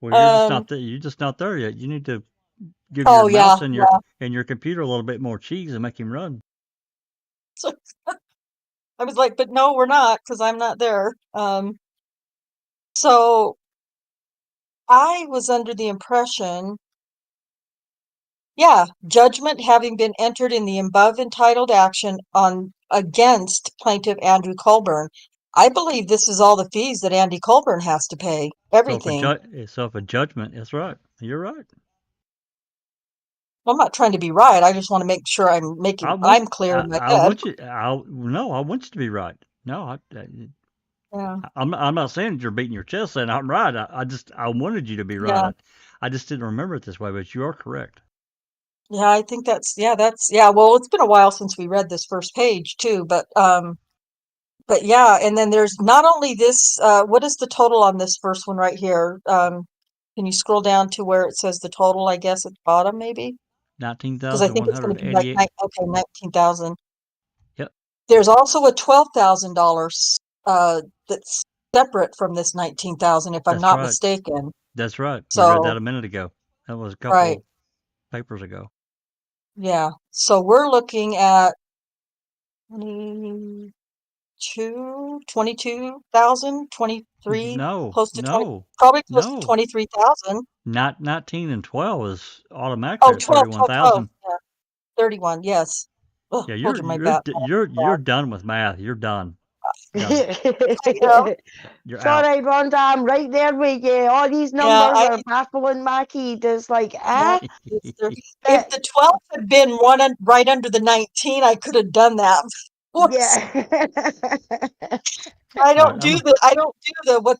S1: you're just
S2: Um,
S1: not there. You're just not there yet. You need to give
S2: oh
S1: your
S2: yeah,
S1: mouse and
S2: yeah.
S1: your computer a little bit more cheese and make him run.
S2: So I was like, but no, we're not, because I'm not there. So I was under the impression, yeah, judgment having been entered in the above entitled action on against plaintiff Andrew Colborn. I believe this is all the fees that Andy Colborn has to pay. Everything.
S1: So if a judgment, that's right. You're right.
S2: I'm not trying to be right. I just want to make sure I'm clear in my
S1: I
S2: head.
S1: want you. I want you to be right. No,
S2: Yeah,
S1: I'm not saying you're beating your chest saying I'm right. I wanted you to be
S2: yeah,
S1: right. I just didn't remember it this way, but you are correct.
S2: yeah. I think yeah. Well, it's been a while since we read this first page too, but yeah. And then there's not only this. What is the total on this first one right here? Can you scroll down to where it says the total? I guess at the bottom, maybe, because I think it's going to be like 19,000.
S1: Yep,
S2: There's also a $12,000 that's separate from this 19,000, if I'm
S1: that's
S2: not
S1: right.
S2: mistaken.
S1: That's right. We read that
S2: So,
S1: a minute ago. That was a
S2: right,
S1: couple papers ago.
S2: yeah. So we're looking at 22,000, 23,
S1: No,
S2: close to 20,
S1: no,
S2: probably close to
S1: no.
S2: 23,000.
S1: Not 19 and 12 is
S2: Oh,
S1: automatically at
S2: 12, 12, 12.
S1: 31,000.
S2: Yeah, 31, yes. Ugh,
S1: Yeah,
S2: told you my bad.
S1: you're done with math. You're done. Done.
S2: Yeah,
S1: You're
S5: It's all
S1: out.
S5: right, Rhonda. I'm right there with you. All these
S2: yeah,
S5: numbers are baffling my kid. It's like,
S2: yeah. If
S5: But
S2: the 12 had been right under the 19, I could have done that. Whoops.
S5: yeah.
S1: All right,
S2: I don't do the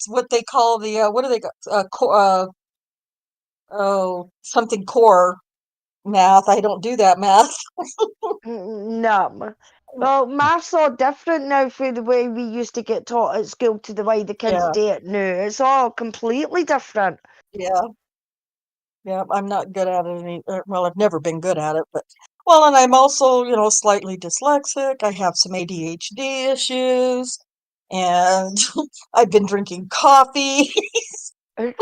S2: what they call the what do they got something core math. I don't do that math.
S5: No. Well, maths are different now from the way we used to get taught at school to the way the kids
S2: Yeah.
S5: do it now. It's all completely different.
S2: Yeah. Yeah, I'm not good at it. Well, I've never been good at it, but well, and I'm also, slightly dyslexic. I have some ADHD issues, and I've been drinking coffee, and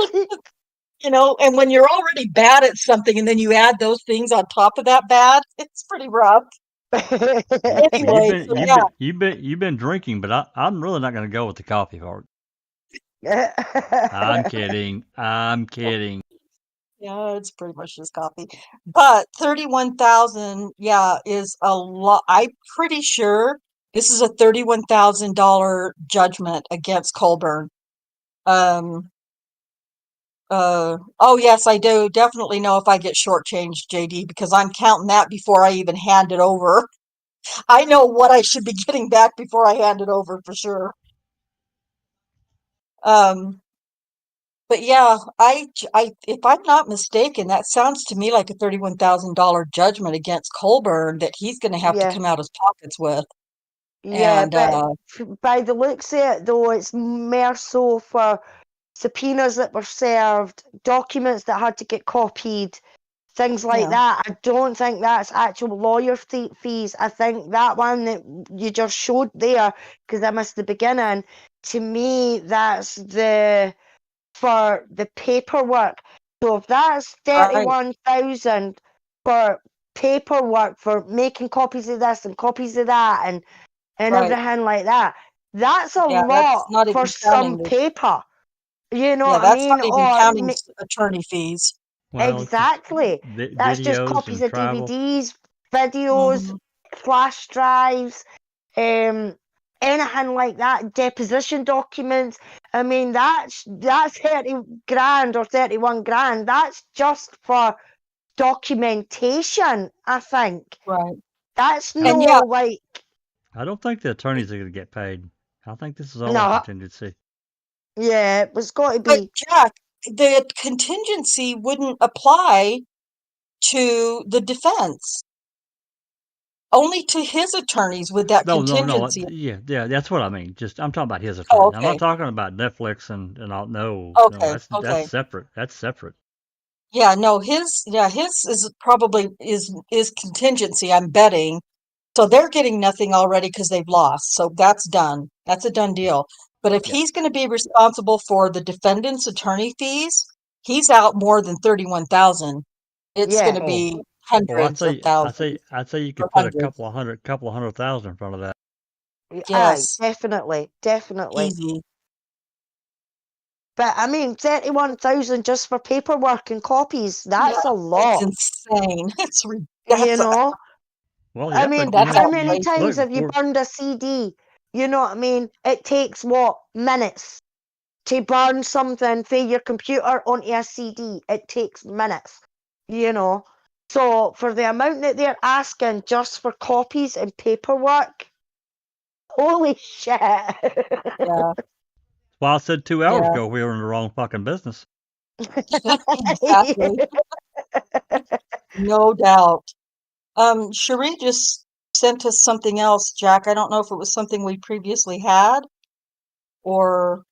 S2: when you're already bad at something and then you add those things on top of that bad, it's pretty rough.
S1: Well,
S2: Anyway, so yeah,
S1: you've been drinking, but I'm really not going to go with the coffee part. I'm kidding. I'm kidding.
S2: yeah, it's pretty much just coffee. But 31,000, yeah, is a lot. I'm pretty sure this is a $31,000 judgment against Colborn. Oh yes, I do definitely know if I get shortchanged, JD, because I'm counting that before I even hand it over. I know what I should be getting back before I hand it over for sure. But yeah, if I'm not mistaken, that sounds to me like a $31,000 judgment against Colborn that he's going to have to
S5: Yeah.
S2: come out his pockets with.
S5: Yeah,
S2: And
S5: but by the looks of it, though, it's more so for subpoenas that were served, documents that had to get copied, things like
S2: yeah,
S5: that. I don't think that's actual lawyer fees. I think that one that you just showed there, because I missed the beginning, to me, that's for the paperwork. So if that's
S2: right,
S5: 31,000 for paperwork, for making copies of this and copies of that and
S2: right.
S5: everything like that, that's a
S2: Yeah, that's
S5: lot
S2: not
S5: for
S2: even
S5: some
S2: counting the,
S5: paper. You know
S2: yeah,
S5: what I
S2: that's not
S5: mean?
S2: even
S5: Or
S2: counting attorney fees.
S1: Well, it's just
S5: exactly. That's just
S1: videos
S5: copies
S1: and
S5: of
S1: travel.
S5: DVDs, videos,
S2: Mhm.
S5: flash drives, anything like that, deposition documents. I mean, that's 30 grand or 31 grand. That's just for documentation, I think.
S2: Right.
S5: That's
S2: And
S5: no
S2: yeah,
S5: like,
S1: I don't think the attorneys are going to get paid. I think this is all on
S5: no,
S1: contingency.
S5: yeah, it's got to
S2: but
S5: be,
S2: Jack, the contingency wouldn't apply to the defense. Only to his attorneys would that
S1: No, no, no.
S2: contingency.
S1: Yeah, that's what I mean. Just I'm talking about his
S2: Oh,
S1: attorneys. I'm not
S2: okay.
S1: talking about Netflix and all. No,
S2: Okay.
S1: that's
S2: Okay.
S1: separate. That's separate.
S2: Yeah, no, his is probably is contingency, I'm betting. So they're getting nothing already because they've lost. So that's done. That's a done deal. But if
S1: Yeah.
S2: he's going to be responsible for the defendant's attorney fees, he's out more than 31,000. It's going
S5: yeah,
S2: to
S1: Oh,
S2: be
S1: well,
S2: hundreds of thousands
S1: I'd say you
S2: or
S1: could put a
S2: hundreds.
S1: couple of hundred thousand in front of that.
S5: aye,
S2: Yes,
S5: definitely, definitely.
S2: easy.
S5: But I mean, 31,000 just for paperwork and copies,
S2: Yeah,
S5: that's a
S2: it's
S5: lot,
S2: insane.
S5: you
S2: That's
S5: know?
S1: Well,
S5: I
S1: yeah,
S5: mean,
S1: but you
S2: that's
S5: how
S1: know,
S5: many
S2: outrageous.
S5: times
S1: look,
S5: have you burned a CD? You know what I mean? It takes what? Minutes to burn something from your computer onto a CD. It takes minutes, you know? So for the amount that they're asking just for copies and paperwork, holy shit.
S2: Yeah,
S1: well, I said 2 hours
S2: yeah,
S1: ago we were in the wrong fucking business.
S2: exactly. No doubt. Charee just sent us something else, Jack. I don't know if it was something we previously had or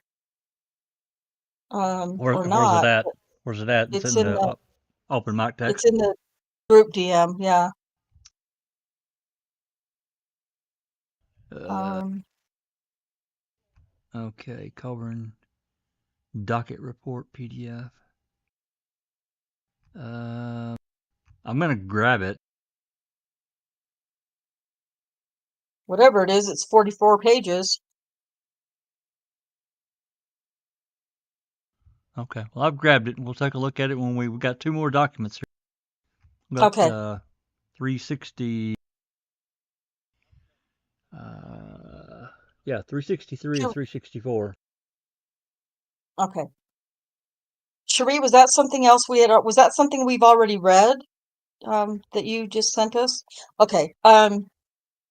S2: or
S1: Where's it
S2: not.
S1: at? Where's it at? It's
S2: It's
S1: in
S2: in
S1: the
S2: the
S1: open mic
S2: it's
S1: text.
S2: in the group DM, yeah.
S1: Uh, okay, Colborn docket report PDF. I'm gonna grab it.
S2: Whatever it is, it's 44 pages.
S1: Okay, well I've grabbed it, and we'll take a look at it when we got 2 more documents here. We got
S2: Okay.
S1: 360. Yeah, 363 and
S2: Sure.
S1: 364.
S2: Okay. Charee, was that something else was that something we've already read that you just sent us? Okay.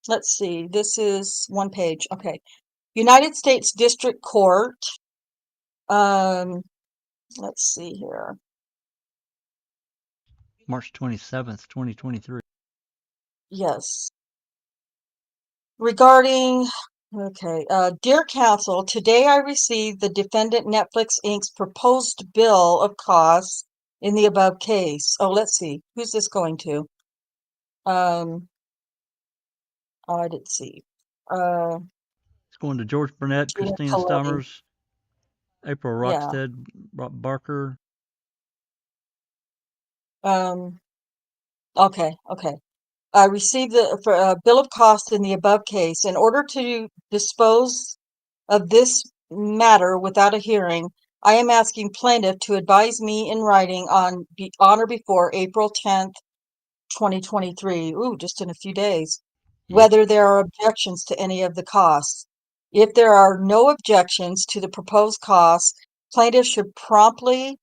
S2: Let's see. This is one page. Okay. United States District Court. Um, let's see here.
S1: March 27th, 2023.
S2: Yes. regarding, okay, dear counsel, today I received the defendant Netflix Inc.'s proposed bill of costs in the above case. Oh, let's see. Who's this going to? Oh, I didn't see.
S1: It's going to George Burnett,
S2: Gina
S1: Christina
S2: Coletti.
S1: Stammers, April
S2: Yeah.
S1: Rockstead, Barker.
S2: Okay. I received the bill of cost in the above case. In order to dispose of this matter without a hearing, I am asking plaintiff to advise me in writing on or before April 10th, 2023. Ooh, just in a few days.
S1: Yep.
S2: Whether there are objections to any of the costs. If there are no objections to the proposed costs, plaintiff should promptly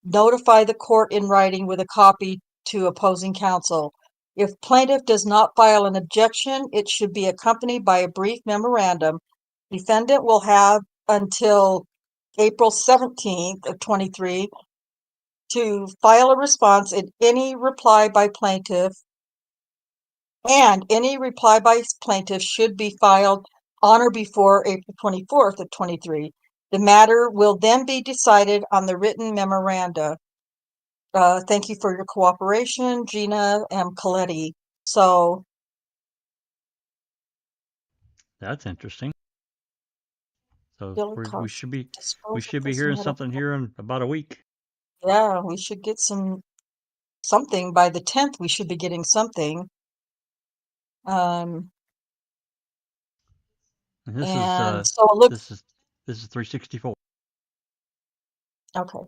S2: notify the court in writing with a copy to opposing counsel. If plaintiff does not file an objection, it should be accompanied by a brief memorandum. Defendant will have until April 17th of 23 to file a response in any reply by plaintiff, and any reply by plaintiff should be filed on or before April 24th of 23. The matter will then be decided on the written memoranda. Thank you for your cooperation, Gina M. Coletti. So,
S1: That's interesting. So
S2: bill of
S1: we
S2: costs,
S1: should be
S2: dispose of this
S1: hearing
S2: matter.
S1: something here in about a week.
S2: Yeah, we should get something by the 10th. We should be getting something.
S1: And this
S2: And
S1: is
S2: so it looks
S1: this is 364.
S2: okay.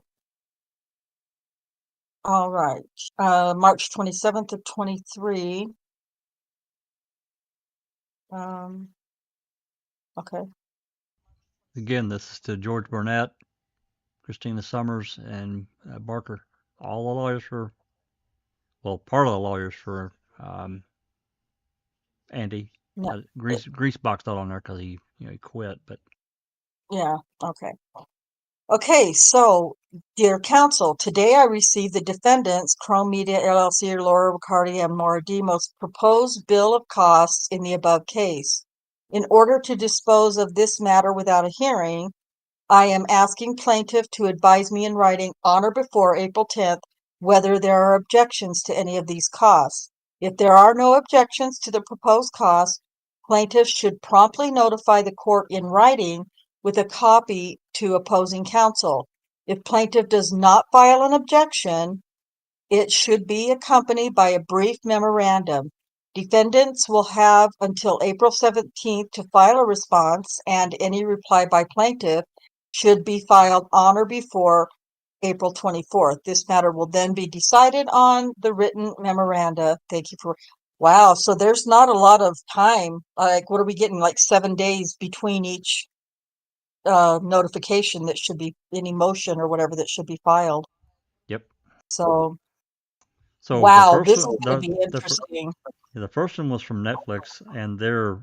S2: All right. March 27th of 23. Okay.
S1: Again, this is to George Burnett, Christina Summers, and Barker. All the lawyers for, well, part of the lawyers for Andy.
S2: No,
S1: Greasebox not on there because he quit. But
S2: yeah. Okay. Okay, so, dear counsel, today I received the defendants, Chrome Media LLC, Laura Riccardi, and Maura Demos, proposed bill of costs in the above case. In order to dispose of this matter without a hearing, I am asking plaintiff to advise me in writing on or before April 10th whether there are objections to any of these costs. If there are no objections to the proposed costs, plaintiff should promptly notify the court in writing with a copy to opposing counsel. If plaintiff does not file an objection, it should be accompanied by a brief memorandum. Defendants will have until April 17th to file a response, and any reply by plaintiff should be filed on or before April 24th. This matter will then be decided on the written memoranda. Thank you for. Wow, so there's not a lot of time. Like, what are we getting? Like 7 days between each notification that should be, any motion or whatever that should be filed.
S1: yep.
S2: So,
S1: So
S2: wow, this is going to be interesting.
S1: the first one was from Netflix, and they're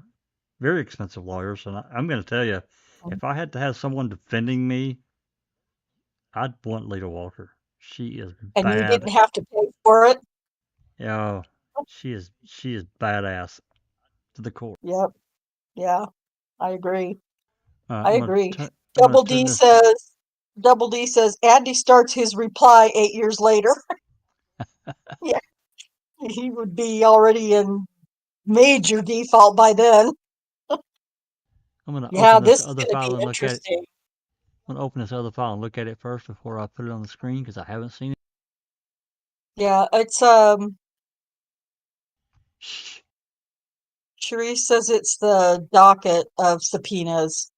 S1: very expensive lawyers. And I'm going to tell you, if I had to have someone defending me, I'd want Lita Walker. She is
S2: And you
S1: bad.
S2: didn't have to pay for it?
S1: Yeah, she is badass to the core.
S2: Yep. Yeah, I agree. I
S1: I'm gonna
S2: agree.
S1: I'm gonna
S2: Double
S1: turn
S2: D
S1: this.
S2: says, Andy starts his reply 8 years later. Yeah, he would be already in major default by then.
S1: I'm gonna
S2: Yeah,
S1: open this
S2: this is
S1: other
S2: going to
S1: file
S2: be
S1: and look at it.
S2: interesting.
S1: I'm gonna open this other file and look at it first before I put it on the screen because I haven't seen it.
S2: Yeah, it's
S1: Shh.
S2: Charee says it's the docket of subpoenas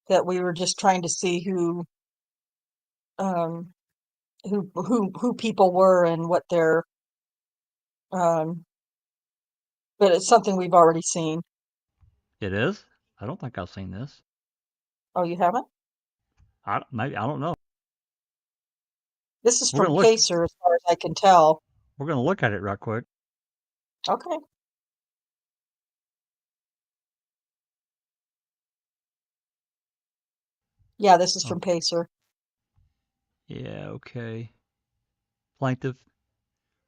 S2: that we were just trying to see um who people were and what their um but it's something we've already seen.
S1: It is. I don't think I've seen this.
S2: Oh, you haven't?
S1: Maybe I don't know.
S2: This is
S1: We're
S2: from
S1: gonna look.
S2: Pacer as far as I can tell.
S1: We're gonna look at it right quick.
S2: Okay. Yeah, this is
S1: Oh,
S2: from Pacer.
S1: yeah. Okay. Plaintiff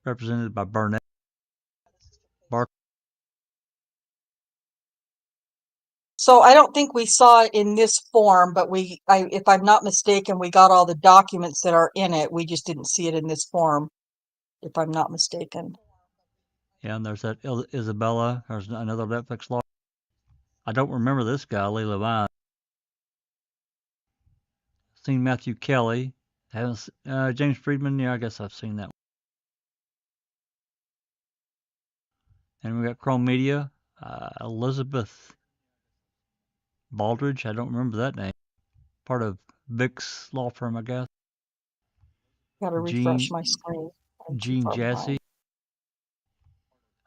S1: represented by Burnett, Barker,
S2: So I don't think we saw it in this form, but if I'm not mistaken, we got all the documents that are in it. We just didn't see it in this form, if I'm not mistaken.
S1: Yeah, and there's that Isabella. There's another Netflix lawyer. I don't remember this guy, Lee Levine. Seen Matthew Kelly. Haven't James Friedman. Yeah, I guess I've seen that one. And we got Chrome Media. Elizabeth Baldridge. I don't remember that name. Part of Vic's law firm, I guess.
S2: Gotta refresh my screen. I'm too
S1: Gene
S2: far behind.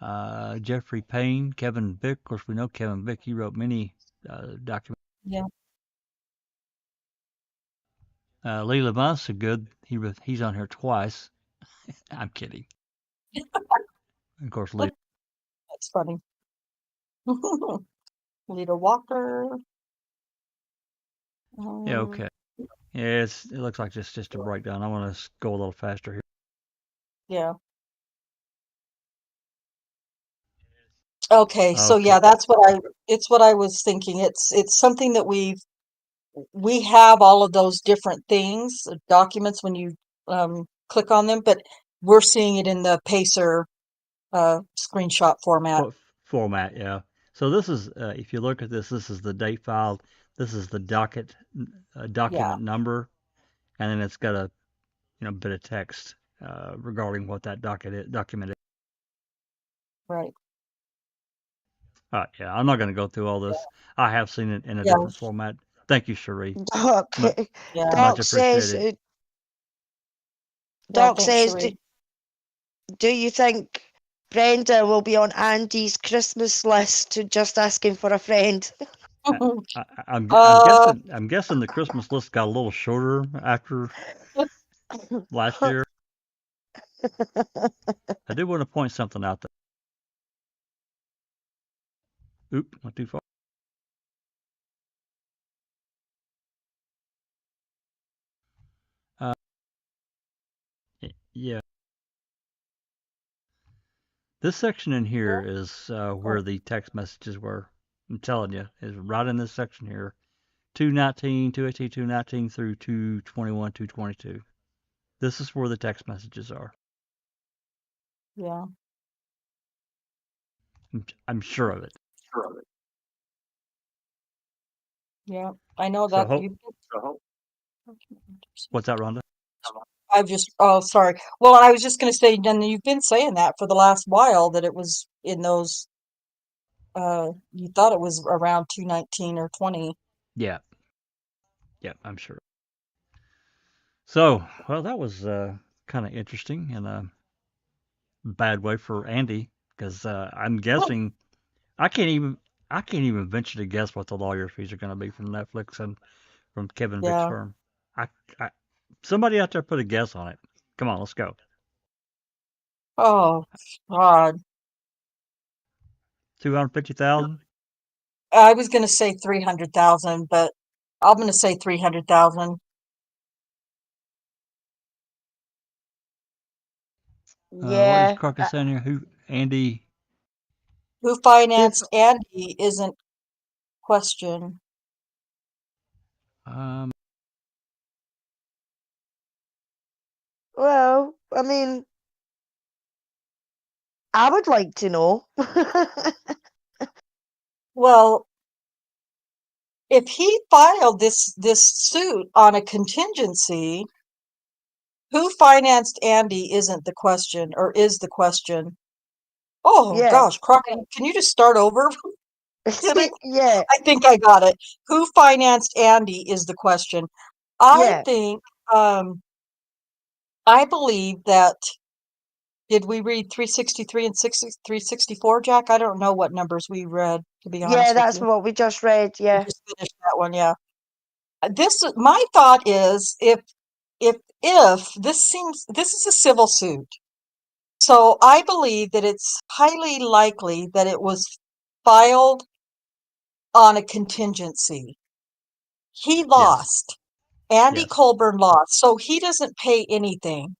S1: Jassy. Jeffrey Payne. Kevin Vick. Of course, we know Kevin Vick. He wrote many documents.
S2: Yeah.
S1: Lee Levine's so good. He's on here twice. I'm kidding. Of course, Lee.
S2: That's funny. Lita Walker.
S1: Yeah, okay. Yeah, it looks like it's just a breakdown. I want to go a little faster here.
S2: Yeah. Okay, so yeah, it's what I was thinking. It's something that we have all of those different things, documents when you click on them, but we're seeing it in the Pacer screenshot format.
S1: Format, yeah. So this is, if you look at this is the date file. This is the document number, and then it's got a bit of text regarding what that document is.
S2: Right.
S1: Yeah, I'm not going to go through all this. I have seen it in a different format. Thank you, Charee.
S5: Okay.
S2: Yeah.
S5: Doc
S1: Much
S5: says,
S1: appreciated.
S5: Doc
S2: thanks,
S5: says,
S2: Charee.
S5: do you think Brenda will be on Andy's Christmas list to just asking for a friend?
S1: I'm guessing the Christmas list got a little shorter after last year. I do want to point something out there. Oop, went too far. Yeah. This section in here is where the text messages were. I'm telling you, is right in this section here. 219, 218, 219 through 221, 222. This is where the text messages are.
S2: Yeah.
S1: I'm sure of it.
S2: Yeah, I know that.
S1: What's that, Rhonda?
S2: Sorry. Well, I was just going to say, then you've been saying that for the last while that it was in those, you thought it was around 219 or 20.
S1: Yeah. Yeah, I'm sure. So, well, that was kind of interesting in a bad way for Andy, because I'm guessing I can't even venture to guess what the lawyer fees are going to be from Netflix and from Kevin Vick's firm. I somebody out there put a guess on it. Come on, let's go.
S2: Oh, God.
S1: 250,000?
S2: I was going to say 300,000, but I'm going to say 300,000.
S5: Yeah.
S1: What is Carcass saying here? Andy?
S2: Who financed Andy isn't question.
S5: Well, I mean, I would like to know.
S2: Well, if he filed this suit on a contingency, who financed Andy isn't the question, or is the question. Oh,
S5: Yeah.
S2: gosh, Crockett, can you just start over?
S5: Yeah.
S2: I think I got it. Who financed Andy is the question. I think, I believe that, did we read 363 and 364, Jack? I don't know what numbers we read, to be honest with you.
S5: Yeah, that's what we just read, yeah.
S2: We just finished that one, yeah. My thought is, if this is a civil suit. So I believe that it's highly likely that it was filed on a contingency. He lost. Andy Colborn lost, so he doesn't pay anything.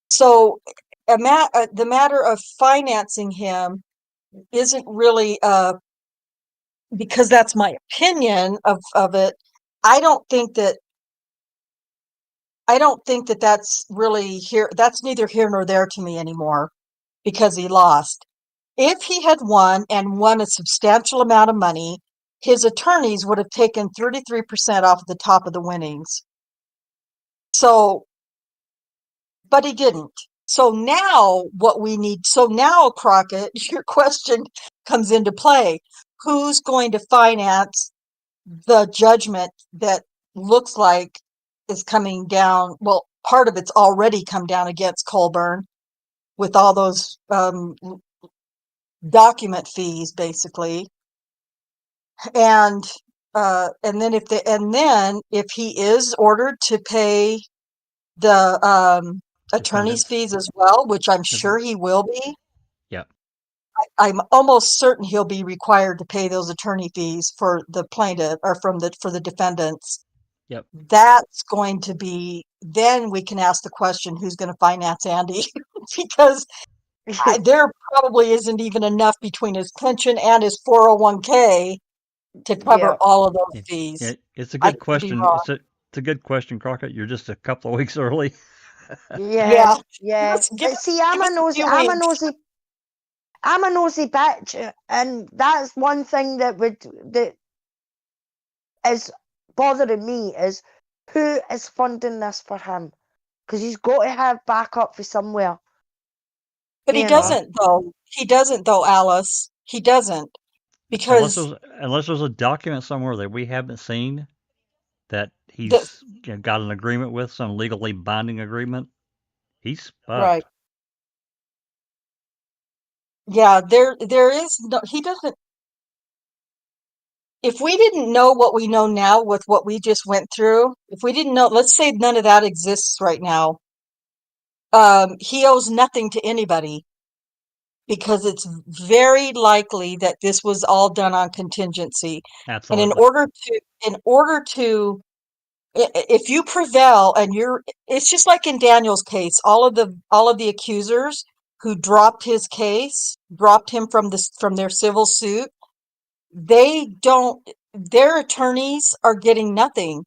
S2: So the matter of financing him isn't really because that's my opinion of it. I don't think that that's really here. That's neither here nor there to me anymore because he lost. If he had won and won a substantial amount of money, his attorneys would have taken 33% off the top of the winnings. So, but he didn't. So now Crockett, your question comes into play. Who's going to finance the judgment that looks like is coming down? Well, part of it's already come down against Colborn with all those document fees, basically. And then if he is ordered to pay the attorney's
S1: Defendants.
S2: fees as well, which I'm sure he will be,
S1: Yep.
S2: I'm almost certain he'll be required to pay those attorney fees for the plaintiff or for the defendants.
S1: Yep.
S2: That's going to be, then we can ask the question, who's going to finance Andy? Because there probably isn't even enough between his pension and his 401k to cover
S5: Yeah.
S2: all of those
S1: Yeah,
S2: fees.
S1: it's a
S2: I
S1: good
S2: could be
S1: question.
S2: wrong.
S1: It's a good question, Crockett. You're just a couple of weeks early.
S5: Yeah.
S2: Yeah. Give
S5: But see, I'm a
S2: us a
S5: nosy.
S2: few
S5: I'm a
S2: weeks.
S5: nosy. I'm a nosy bitch, and that's one thing that is bothering me is who is funding this for him, because he's got to have backup for somewhere.
S2: But he
S5: You know.
S2: doesn't, though. He doesn't, though, Alice. He doesn't. Because
S1: Unless there's a document somewhere that we haven't seen that
S2: the,
S1: he's got an agreement with, some legally binding agreement, he's
S2: right.
S1: fucked.
S2: Yeah, there is no, he doesn't. If we didn't know what we know now with what we just went through, if we didn't know, let's say none of that exists right now, he owes nothing to anybody because it's very likely that this was all done on contingency. And
S1: Absolutely.
S2: in order to, if you prevail and it's just like in Daniel's case, all of the accusers who dropped him from their civil suit, their attorneys are getting nothing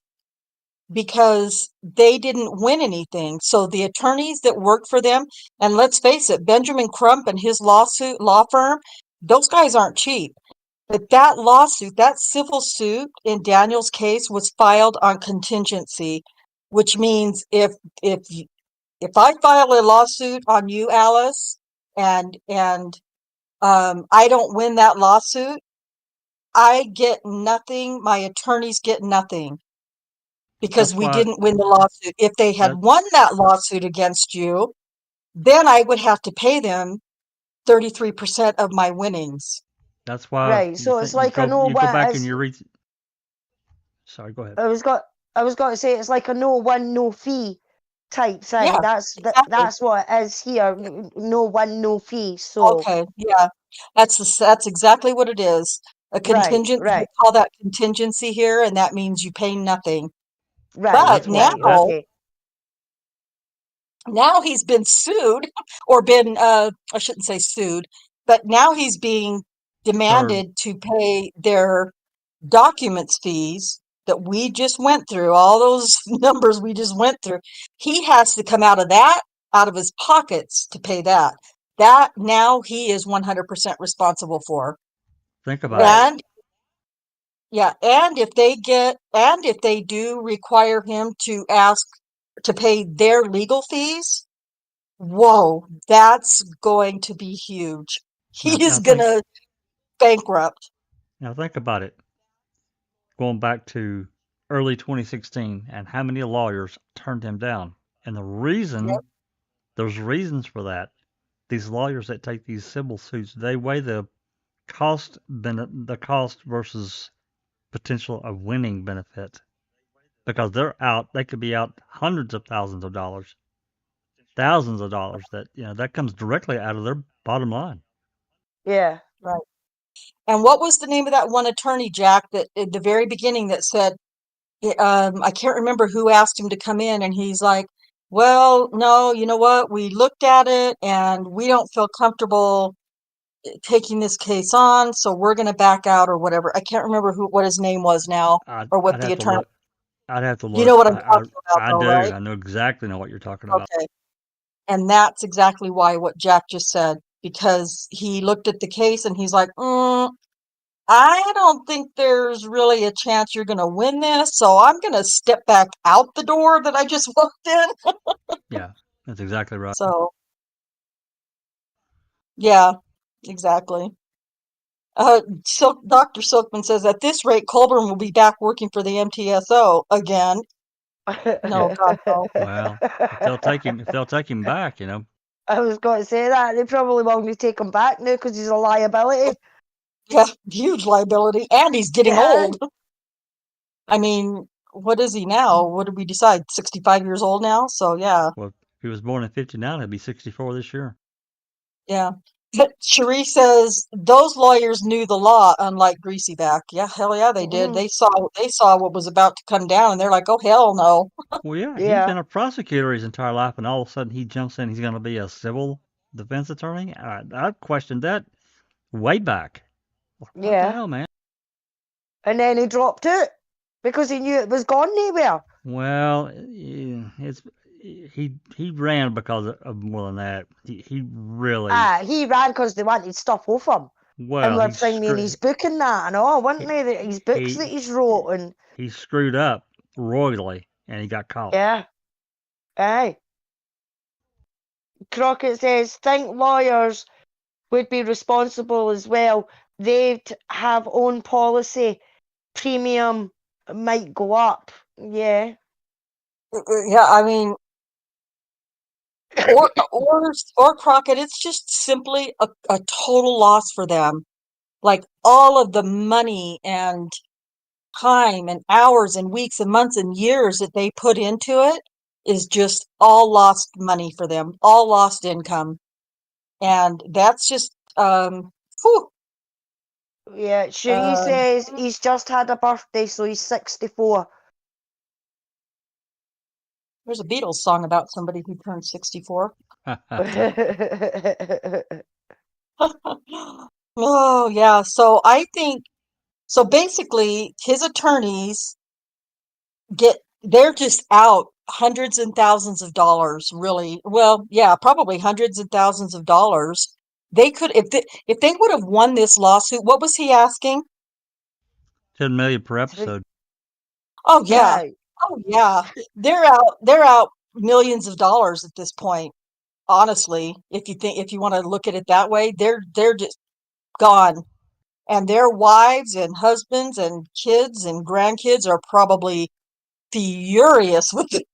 S2: because they didn't win anything. So the attorneys that work for them, and let's face it, Benjamin Crump and his law firm, those guys aren't cheap. But that civil suit in Daniel's case was filed on contingency, which means if I file a lawsuit on you, Alice, and I don't win that lawsuit, I get nothing. My attorneys get nothing because
S1: That's
S2: we
S1: why
S2: didn't win the lawsuit. If they had
S1: that
S2: won that lawsuit against you, then I would have to pay them 33% of my winnings.
S1: that's why
S5: Right. So it's like
S1: you go back and you read. Sorry, go ahead.
S5: I was going to say it's like a no win no fee type thing.
S2: Yeah, exactly.
S5: That's what it is here. No win no fee. So
S2: Okay, yeah, that's exactly what it is. A contingent, we
S5: right,
S2: call that contingency here, and that means you pay nothing.
S5: right,
S2: But
S1: That's what
S5: right.
S1: that
S5: Okay.
S2: now he's been sued or been, I shouldn't say sued, but now he's being
S1: served.
S2: demanded to pay their documents fees that we just went through, all those numbers we just went through. He has to come out of his pockets to pay that. That now he is 100% responsible for.
S1: Think about it.
S5: Right.
S2: And yeah, and if they do require him to ask to pay their legal fees, whoa, that's going to be huge.
S1: Now,
S2: He is gonna bankrupt.
S1: think about it. Going back to early 2016 and how many lawyers turned him down. And
S2: Yep.
S1: there's reasons for that. These lawyers that take these civil suits, they weigh the cost versus potential of winning benefit because they could be out hundreds of thousands of dollars, thousands of dollars that comes directly out of their bottom line.
S5: Yeah.
S2: Right. And what was the name of that one attorney, Jack, that at the very beginning that said, I can't remember who asked him to come in, and he's like, well, no, you know what? We looked at it and we don't feel comfortable taking this case on, so we're going to back out or whatever. I can't remember what his name was now or what
S1: I'd
S2: the
S1: have to
S2: attorney.
S1: look. I'd have to
S2: You know
S1: look.
S2: what I'm talking about,
S1: I
S2: though,
S1: do.
S2: right?
S1: I know exactly what you're talking about.
S2: Okay. And that's exactly why what Jack just said, because he looked at the case and he's like, I don't think there's really a chance you're going to win this, so I'm going to step back out the door that I just walked in.
S1: Yeah, that's exactly right.
S2: So, yeah, exactly. Dr. Silkman says, at this rate, Colborn will be back working for the MTSO again. No, God, no.
S1: Well, if they'll take him back,
S5: I was going to say that. They probably want me to take him back now because he's a liability.
S2: Yeah, huge liability, and he's getting
S5: Yeah.
S2: old. I mean, what is he now? What did we decide? 65 years old now? So, yeah.
S1: Well, if he was born in 59, he'll be 64 this year.
S2: Yeah. But Charee says those lawyers knew the law, unlike Greasyback. Yeah, hell yeah, they did. They saw what was about to come down, and they're like, "Oh hell no!"
S1: Well, yeah, he's
S5: Yeah.
S1: been a prosecutor his entire life, and all of a sudden he jumps in. He's going to be a civil defense attorney. I questioned that way back. What the
S5: Yeah.
S1: hell, man?
S5: And then he dropped it because he knew it was gone anywhere.
S1: Well, he ran because of more than that. He really
S5: He ran because they wanted stuff off him. And
S1: well
S5: were
S1: he
S5: thinking his
S1: screwed
S5: book and that and all, weren't they? His books that he's wrote and
S1: he screwed up royally, and he got caught.
S5: yeah. Aye. Crockett says, think lawyers would be responsible as well. They'd have own policy. Premium might go up. Yeah.
S2: Yeah, I mean, or Crockett, it's just simply a total loss for them. Like all of the money and time and hours and weeks and months and years that they put into it is just all lost money for them, all lost income. And that's just, whew,
S5: Yeah. Charee says he's just had a birthday, so he's 64.
S2: there's a Beatles song about somebody who turned 64. Oh, yeah. So I think, so basically, his attorneys they're just out hundreds and thousands of dollars, really. Well, yeah, probably hundreds and thousands of dollars. They could, if they would have won this lawsuit, what was he asking?
S1: 10 million per episode.
S2: Oh, yeah.
S5: Yeah.
S2: Oh, yeah. They're out millions of dollars at this point. Honestly, if you want to look at it that way, they're just gone. And their wives and husbands and kids and grandkids are probably furious with it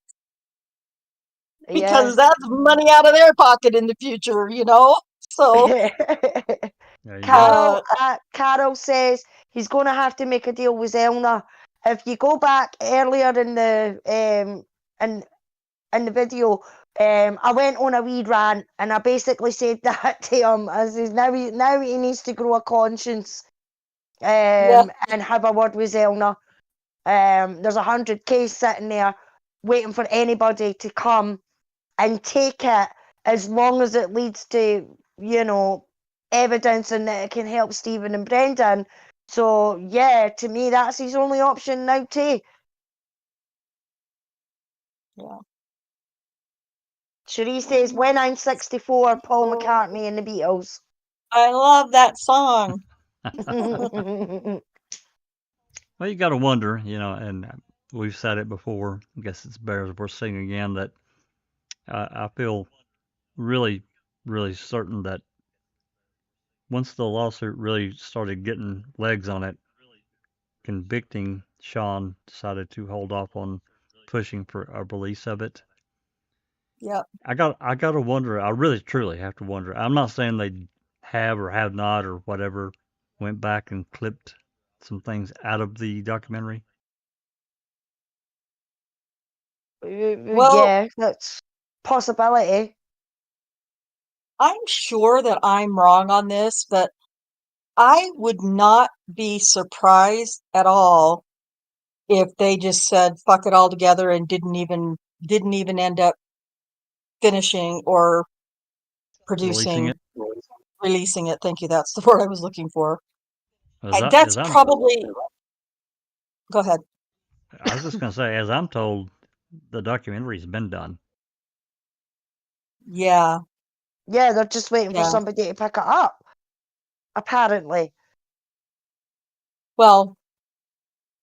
S2: because that's money out of their pocket in the future, So,
S1: There you go.
S5: Carol says he's going to have to make a deal with Elna. If you go back earlier in the video, I went on a wee rant and I basically said that to him. I says now he needs to grow a conscience and have a word with Elna. There's 100K sitting there waiting for anybody to come and take it as long as it leads to, evidence and that it can help Stephen and Brendan. So, yeah, to me, that's his only option now, too.
S2: yeah.
S5: Charee says, when I'm 64, Paul McCartney and the Beatles.
S2: I love that song.
S1: Well, you got to wonder, and we've said it before. I guess it's bears worth saying again that I feel really, really certain that once the lawsuit really started getting legs on it, convicting Sean decided to hold off on pushing for a release of it.
S2: Yep.
S1: I got to wonder. I really, truly have to wonder. I'm not saying they have or have not or whatever went back and clipped some things out of the documentary.
S2: Well,
S5: yeah, that's possibility.
S2: I'm sure that I'm wrong on this, but I would not be surprised at all if they just said fuck it all together and didn't even end up finishing or
S1: Releasing
S2: producing,
S1: it.
S2: releasing it. Thank you. That's the word I was looking for.
S1: As I'm,
S2: Probably. Go ahead.
S1: I was just going to say, as I'm told, the documentary's been done.
S2: Yeah.
S5: Yeah, they're just waiting for
S2: Yeah.
S5: somebody to pick it up, apparently.
S2: Well,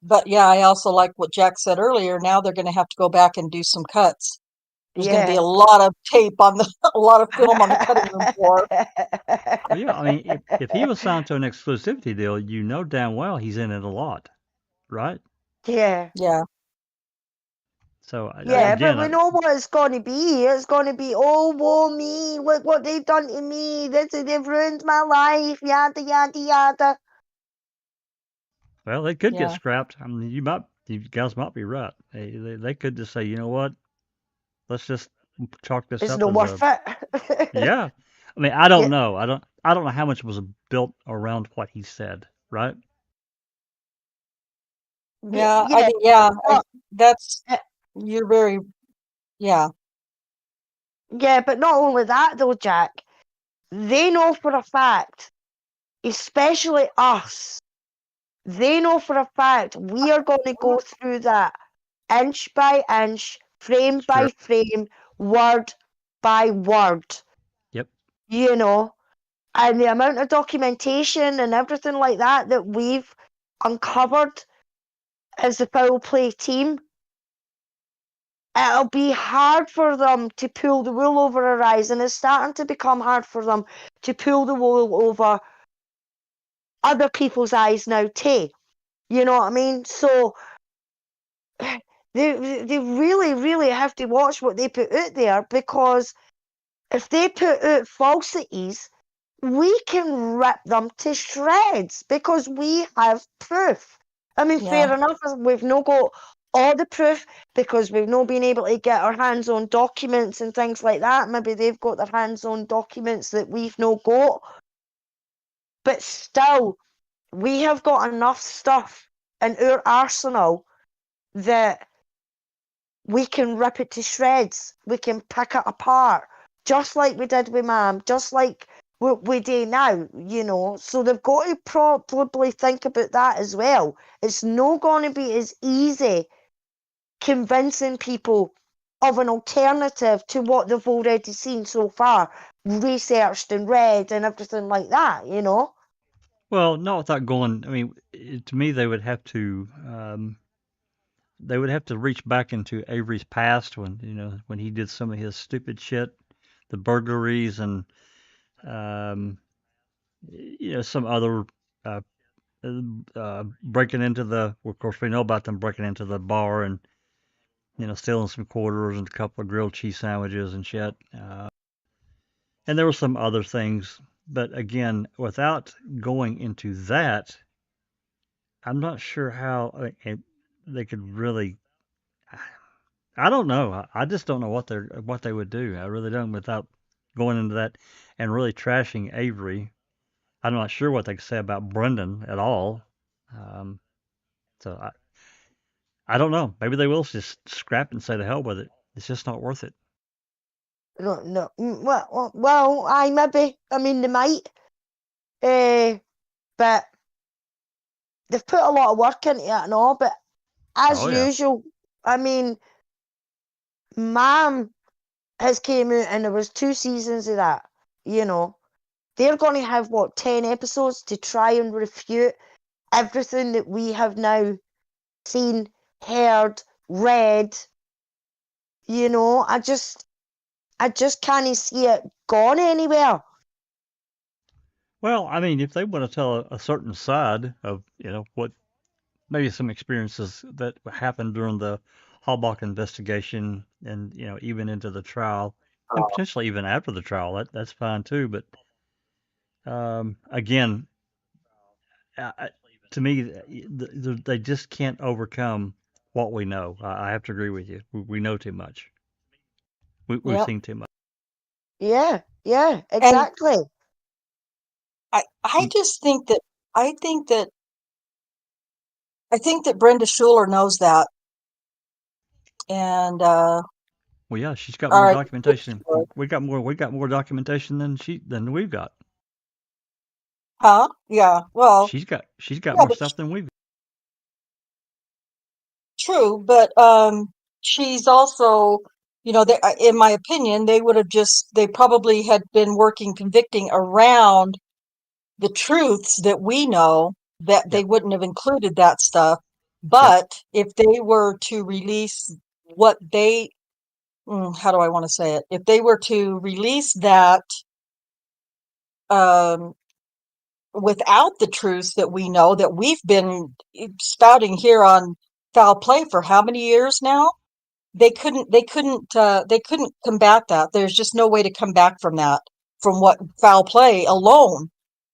S2: but yeah, I also like what Jack said earlier. Now they're going to have to go back and do some cuts. There's going to be
S5: Yeah.
S2: a lot of tape on a lot of film on the cutting room floor.
S1: Well, yeah, I mean, if he was signed to an exclusivity deal, you know damn well he's in it a lot, right?
S5: Yeah.
S2: Yeah.
S1: So
S5: Yeah,
S1: again,
S5: but we know what it's going to be. It's going to be, oh, woe me, look what they've done to me. They've ruined my life, yada, yada, yada.
S1: well, they could
S2: Yeah.
S1: get scrapped. I mean, you guys might be right. They could just say, you know what, let's just chalk this
S5: It's
S1: up
S5: not
S1: as
S5: worth
S1: a
S5: it.
S1: yeah. I mean, I don't
S5: Yeah.
S1: know. I don't know how much was built around what he said, right?
S2: Yeah.
S5: Yeah. But,
S2: That's,
S5: uh,
S2: you're very, yeah.
S5: yeah, but not only that, though, Jack. They know for a fact, especially us, they know for a fact we are going to go through that inch by inch, frame by
S1: Sure.
S5: frame, word by word.
S1: Yep.
S5: You know, and the amount of documentation and everything like that we've uncovered as the foul play team, it'll be hard for them to pull the wool over our eyes, and it's starting to become hard for them to pull the wool over other people's eyes now too. You know what I mean? So they really, really have to watch what they put out there, because if they put out falsities, we can rip them to shreds because we have proof. I mean,
S2: Yeah.
S5: fair enough, we've not got all the proof because we've not been able to get our hands on documents and things like that. Maybe they've got their hands on documents that we've not got. But still, we have got enough stuff in our arsenal that we can rip it to shreds. We can pick it apart, just like we did with Mum, just like what we do now, you know. So they've got to probably think about that as well. It's not going to be as easy convincing people of an alternative to what they've already seen so far, researched and read and everything like that, you know.
S1: Well, not without going. I mean, to me, they would have to reach back into Avery's past when he did some of his stupid shit, the burglaries and some other uh, breaking into the. Of course, we know about them breaking into the bar and stealing some quarters and a couple of grilled cheese sandwiches and shit. And there were some other things, but again, without going into that, I'm not sure how they could really. I don't know. I just don't know what they would do. I really don't without going into that and really trashing Avery. I'm not sure what they could say about Brendan at all. Um, so I don't know. Maybe they will just scrap and say the hell with it. It's just not worth it.
S5: No. Well, maybe. I mean, they might. But they've put a lot of work into it and all. But as
S1: Oh yeah.
S5: usual, I mean, Mum has came out and there was 2 seasons of that. You know, they're going to have 10 episodes to try and refute everything that we have now seen, heard, read. You know, I just can't see it gone anywhere.
S1: Well, I mean, if they want to tell a certain side of what maybe some experiences that happened during the Halbach investigation, and even into the trial, and potentially even after the trial, that's fine too. But again, to me, they just can't overcome what we know. I have to agree with you. We know too much. We've
S2: Yep.
S1: seen too much.
S5: Yeah, exactly.
S2: I just think that I think that Brenda Schuler knows that. And
S1: Well, yeah, she's got
S2: all
S1: more
S2: right.
S1: documentation. We got more documentation than we've got.
S2: Huh? Yeah. Well,
S1: She's got
S2: yeah,
S1: more
S2: but
S1: stuff than we've.
S2: true, but she's also, in my opinion, they probably had been working convicting around the truths that we know that they
S1: Yep.
S2: wouldn't have included that stuff.
S1: Yep.
S2: But if they were to release what they, how do I want to say it? If they were to release that um, without the truths that we know that we've been spouting here on foul play for how many years now? They couldn't combat that. There's just no way to come back from that, from what foul play alone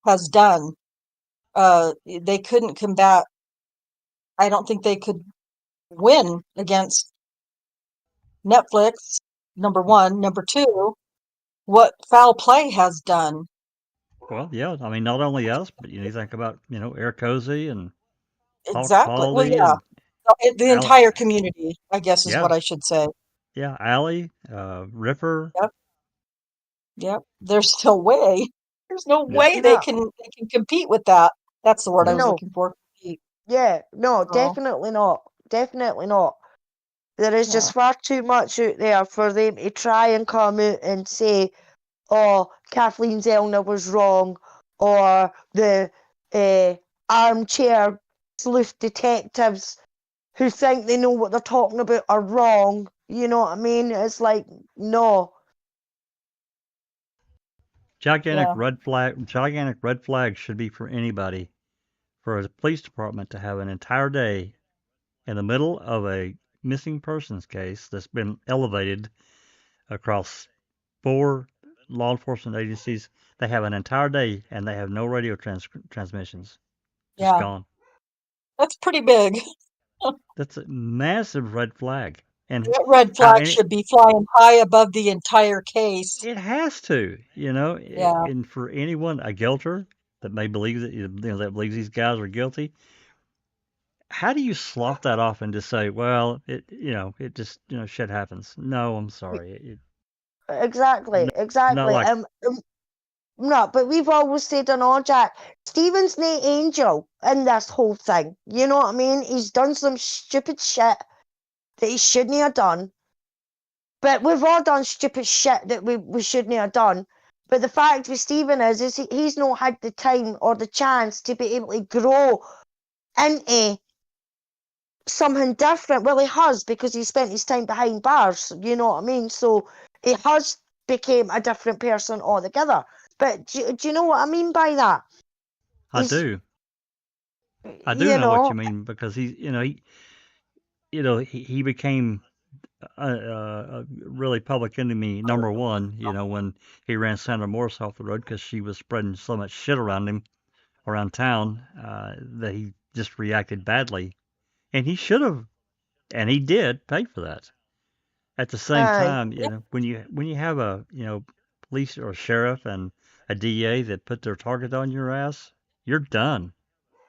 S2: has done. They couldn't combat. I don't think they could win against Netflix, number one. Number two, what foul play has done.
S1: Well, yeah. I mean, not only us, but you think about Eric Cozy and
S2: Exactly. Well,
S1: Polly
S2: yeah,
S1: and
S2: the
S1: Al.
S2: entire community, I guess is
S1: Yeah.
S2: what I should say.
S1: Yeah. Allie, Ripper.
S2: Yep, yep. There's no way. There's no
S1: Yep.
S2: way
S5: No,
S2: they can compete with that. That's the word I was
S1: No.
S5: no,
S2: looking for. Compete.
S5: yeah, no,
S2: So,
S5: definitely not. Definitely not. There is
S2: yeah,
S5: just far too much out there for them to try and come out and say, oh, Kathleen Zellner was wrong, or the armchair sleuth detectives who think they know what they're talking about are wrong. You know what I mean? It's like, no.
S1: Gigantic
S2: yeah,
S1: red flag. Gigantic red flag should be for anybody. For a police department to have an entire day in the middle of a missing persons case that's been elevated across 4 law enforcement agencies. They have an entire day and they have no radio transmissions. Just
S2: yeah.
S1: gone.
S2: That's pretty big.
S1: That's a massive red flag. And
S2: That red
S1: how
S2: flag
S1: any
S2: should be flying high above the entire case.
S1: it has to,
S2: Yeah,
S1: and for anyone a guilter that may believe that believes these guys are guilty, how do you slough that off and just say, well, it just, shit happens? No, I'm sorry.
S5: Exactly,
S1: Not
S5: exactly.
S1: like
S5: No, but we've always said on all Jack, Stephen's no angel in this whole thing. You know what I mean? He's done some stupid shit that he shouldn't have done. But we've all done stupid shit that we shouldn't have done. But the fact with Stephen is he's not had the time or the chance to be able to grow into something different. Well, he has, because he spent his time behind bars. You know what I mean? So he has became a different person altogether. But do you know what I mean by that?
S1: I
S5: He's,
S1: do. I do
S5: you
S1: know what
S5: know,
S1: you mean because he became a really public enemy number one. When he ran Sandra Morse off the road because she was spreading so much shit around town that he just reacted badly, and he should have, and he did pay for that. At the same time,
S5: yeah,
S1: when you have a police or a sheriff and a DA that put their target on your ass, you're done.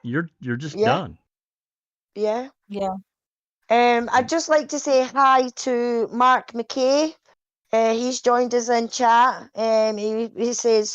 S1: You're just
S5: yeah,
S1: done.
S5: yeah.
S2: yeah.
S5: I'd just like to say hi to Mark McKay. He's joined us in chat. He says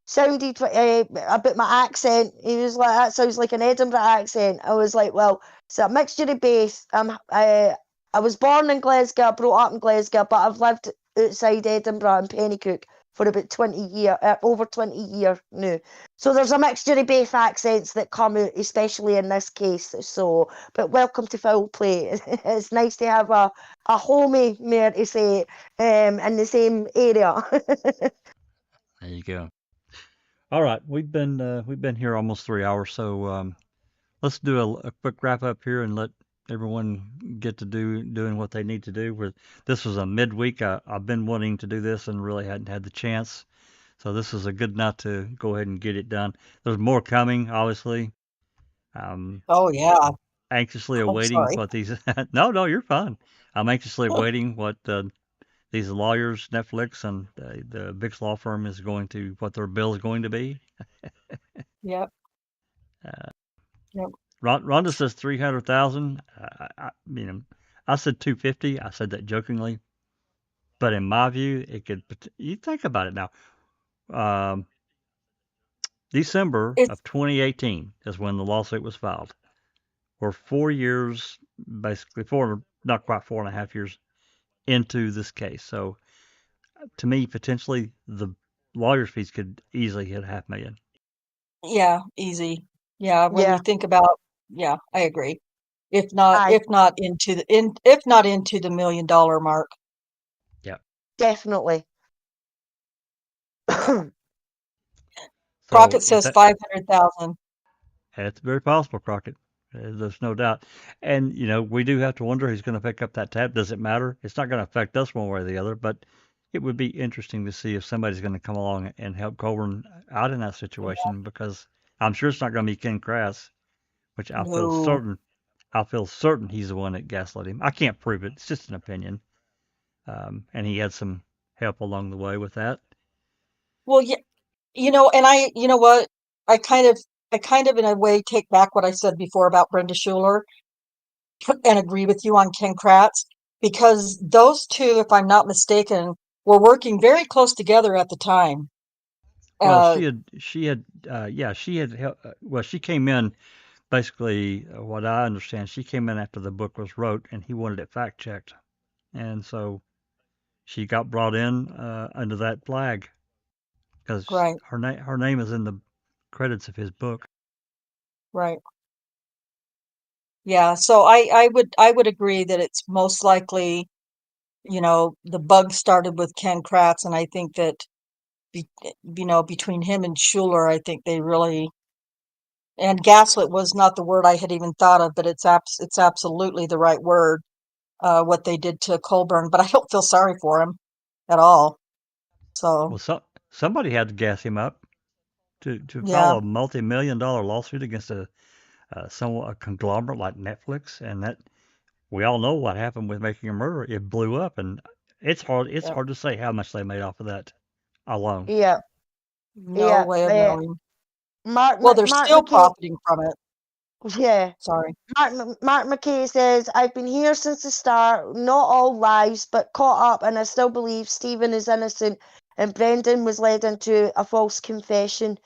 S5: sounded about my accent. He was like, that sounds like an Edinburgh accent. I was like, well, it's a mixture of both. I was born in Glasgow, brought up in Glasgow, but I've lived outside Edinburgh and Pennycook for about 20 years, over 20 years now. So there's a mixture of both accents that come out, especially in this case. So, but welcome to Foul Play. It's nice to have a homie, mere to say, in the same area.
S1: There you go. All right, we've been here almost 3 hours, so let's do a quick wrap up here and let everyone get to doing what they need to do. This was a midweek. I've been wanting to do this and really hadn't had the chance. So this is a good night to go ahead and get it done. There's more coming, obviously.
S2: Oh, yeah.
S1: Anxiously
S2: I'm
S1: awaiting
S2: sorry.
S1: what these. No, you're fine. I'm anxiously awaiting what these lawyers, Netflix, and the Vix law firm is what their bill is going to be.
S2: Yep.
S1: Uh,
S2: Yep.
S1: Rhonda says 300,000. I said 250. I said that jokingly, but in my view, it could. You think about it now. Um, December
S2: It's
S1: of 2018 is when the lawsuit was filed. We're 4 years, basically not quite 4.5 years into this case. So to me, potentially the lawyer's fees could easily hit $500,000.
S2: yeah, easy. Yeah, when you
S5: Yeah,
S2: think about, yeah, I agree. If
S5: I
S2: not into the $1 million mark.
S1: Yeah.
S5: definitely.
S1: So
S2: Crockett
S1: if
S2: says
S1: that,
S2: 500,000.
S1: it's very possible, Crockett. There's no doubt. And, we do have to wonder who's going to pick up that tab. Does it matter? It's not going to affect us one way or the other, but it would be interesting to see if somebody's going to come along and help Colborn out in that situation, because I'm sure it's not going to be Ken Crass, which
S2: No.
S1: I feel certain he's the one that gaslit him. I can't prove it. It's just an opinion. And he had some help along the way with that.
S2: Well, yeah, and you know what? I kind of in a way take back what I said before about Brenda Schuler and agree with you on Ken Kratz, because those two, if I'm not mistaken, were working very close together at the time.
S1: Well,
S2: Uh,
S1: she came in basically, what I understand, she came in after the book was wrote and he wanted it fact checked. And so she got brought in under that flag because
S2: right,
S1: her name is in the credits of his book.
S2: right. Yeah, so I would agree that it's most likely, the bug started with Ken Kratz, and I think that between him and Schuler, I think they really, and gaslit was not the word I had even thought of, but it's absolutely the right word, what they did to Colborn, but I don't feel sorry for him at all. So,
S1: Well, somebody had to gas him up to file
S2: yeah,
S1: a multi-million-dollar lawsuit against a conglomerate like Netflix, and that we all know what happened with Making a Murderer. It blew up, and it's
S2: yeah,
S1: hard to say how much they made off of that alone.
S5: Yeah,
S2: no
S5: yeah.
S2: way of knowing.
S5: Mark
S2: Well, they're
S5: Mark
S2: still
S5: McKay.
S2: profiting from it.
S5: Yeah,
S2: Sorry.
S5: Mark McKay says, I've been here since the start, not all lies, but caught up, and I still believe Stephen is innocent and Brendan was led into a false confession.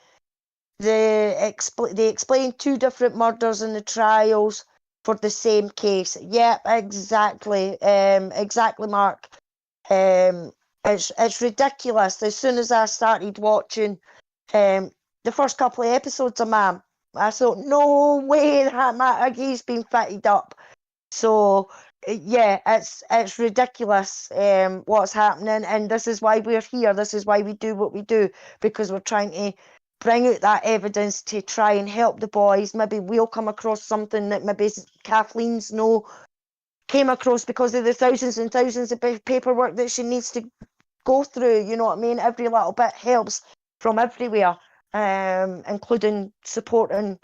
S5: They explain two different murders in the trials for the same case. Yep, exactly. Exactly, Mark. It's ridiculous. As soon as I started watching the first couple of episodes of Mam, I thought, no way that Matt Agie's been fitted up. So yeah, it's ridiculous what's happening, and this is why we're here. This is why we do what we do, because we're trying to bring out that evidence to try and help the boys. Maybe we'll come across something that maybe Kathleen's came across because of the thousands and thousands of paperwork that she needs to go through. You know what I mean? Every little bit helps from everywhere, including supporting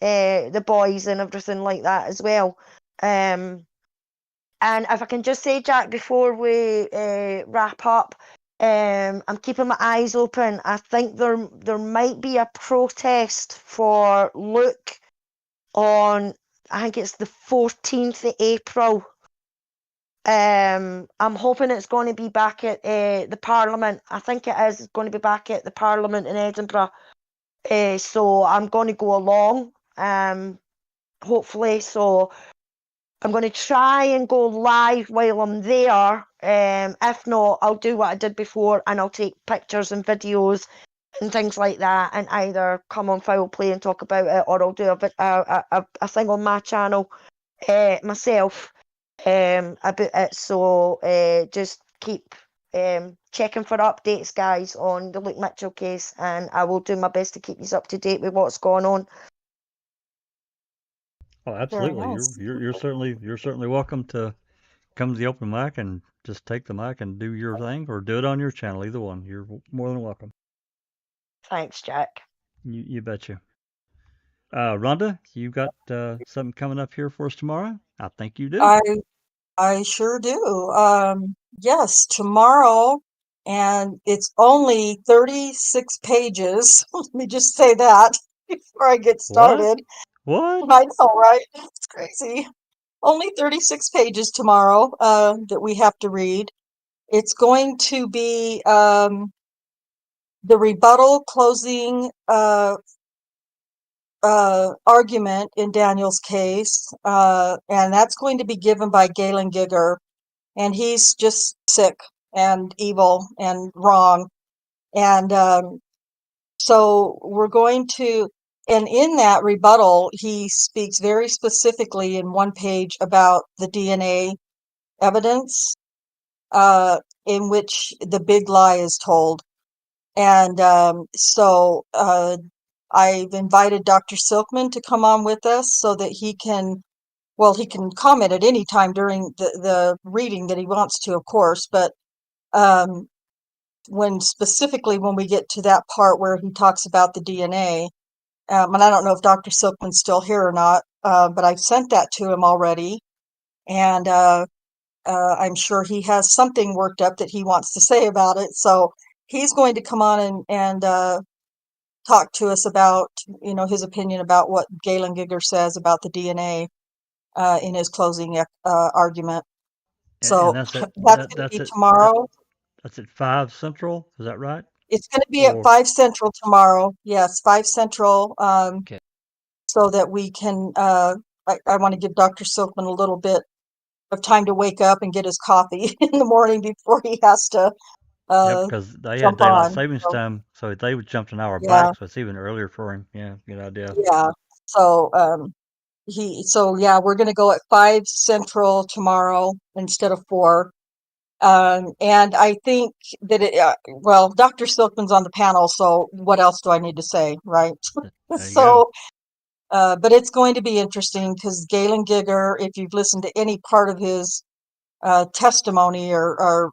S5: the boys and everything like that as well. And if I can just say, Jack, before we wrap up, I'm keeping my eyes open. I think there might be a protest for Luke on, I think it's the 14th of April. I'm hoping it's going to be back at the Parliament. I think it is going to be back at the Parliament in Edinburgh. So I'm going to go along, hopefully. So I'm going to try and go live while I'm there. If not, I'll do what I did before and I'll take pictures and videos and things like that, and either come on Foul Play and talk about it, or I'll do a thing on my channel myself about it. So just keep checking for updates, guys, on the Luke Mitchell case, and I will do my best to keep you up to date with what's going on.
S1: Oh,
S2: Very
S1: absolutely.
S2: nice.
S1: You're certainly welcome to come to the open mic and just take the mic and do your thing, or do it on your channel. Either one, you're more than welcome.
S5: Thanks, Jack.
S1: You betcha. Rhonda, you got something coming up here for us tomorrow? I think you do.
S2: I sure do. Yes, tomorrow, and it's only 36 pages. Let me just say that before I get
S1: What?
S2: started.
S1: What?
S2: I know, right? It's crazy. Only 36 pages tomorrow, that we have to read. It's going to be the rebuttal closing argument in Daniel's case, and that's going to be given by Galen Giger, and he's just sick and evil and wrong, and so we're going to, and in that rebuttal, he speaks very specifically in one page about the DNA evidence, in which the big lie is told. And so I've invited Dr. Silkman to come on with us so that he can comment at any time during the reading that he wants to, of course, but specifically when we get to that part where he talks about the DNA, and I don't know if Dr. Silkman's still here or not, but I've sent that to him already, and I'm sure he has something worked up that he wants to say about it. So he's going to come on and talk to us about, his opinion about what Galen Giger says about the DNA in his closing argument. So
S1: And that's
S2: that's going to be tomorrow.
S1: That's at 5 Central. Is that right?
S2: It's going to be at 5 Central tomorrow. Yes, 5 Central.
S1: Okay.
S2: So that we can, I want to give Dr. Silkman a little bit of time to wake up and get his coffee in the morning before he has to
S1: because they had
S2: jump
S1: daylight
S2: on.
S1: savings
S2: So,
S1: time, so they would jump an hour
S2: yeah,
S1: back, so it's even earlier for him. Yeah, good idea.
S2: yeah. So we're going to go at 5 Central tomorrow instead of 4. And I think that Dr. Silkman's on the panel, so what else do I need to say, right?
S1: There you go.
S2: So, but it's going to be interesting because Galen Giger, if you've listened to any part of his testimony or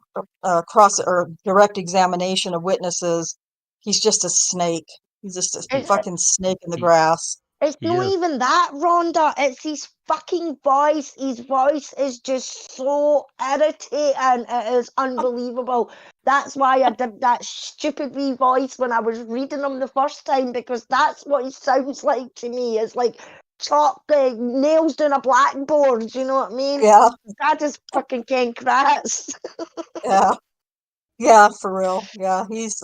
S2: cross or direct examination of witnesses, he's just a snake. He's just a
S5: It's,
S2: fucking snake in the
S1: He,
S2: grass.
S5: it's
S1: he
S5: not
S1: is.
S5: even that, Rhonda. It's his fucking voice. His voice is just so irritating. It is unbelievable. That's why I did that stupid wee voice when I was reading him the first time, because that's what he sounds like to me. It's like chalk nails down a blackboard. You know what I mean?
S2: Yeah,
S5: That is fucking Ken Kratz.
S2: yeah, yeah, for real. Yeah, he's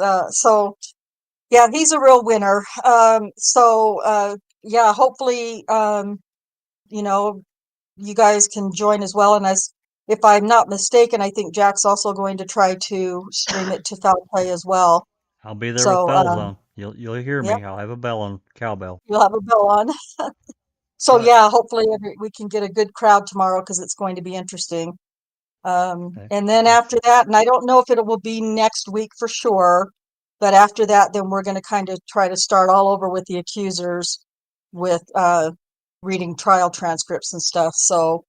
S2: yeah, he's a real winner. Yeah, hopefully, you guys can join as well. And if I'm not mistaken, I think Jack's also going to try to stream it to Foul Play as well.
S1: I'll be there with
S2: So,
S1: bells on. You'll hear
S2: yep,
S1: me. I'll have a bell on, cowbell.
S2: you'll have a bell on. So
S1: All right.
S2: yeah, hopefully we can get a good crowd tomorrow because it's going to be interesting.
S1: Okay.
S2: And then after that, and I don't know if it will be next week for sure, but after that, then we're going to kind of try to start all over with the accusers with reading trial transcripts and stuff. So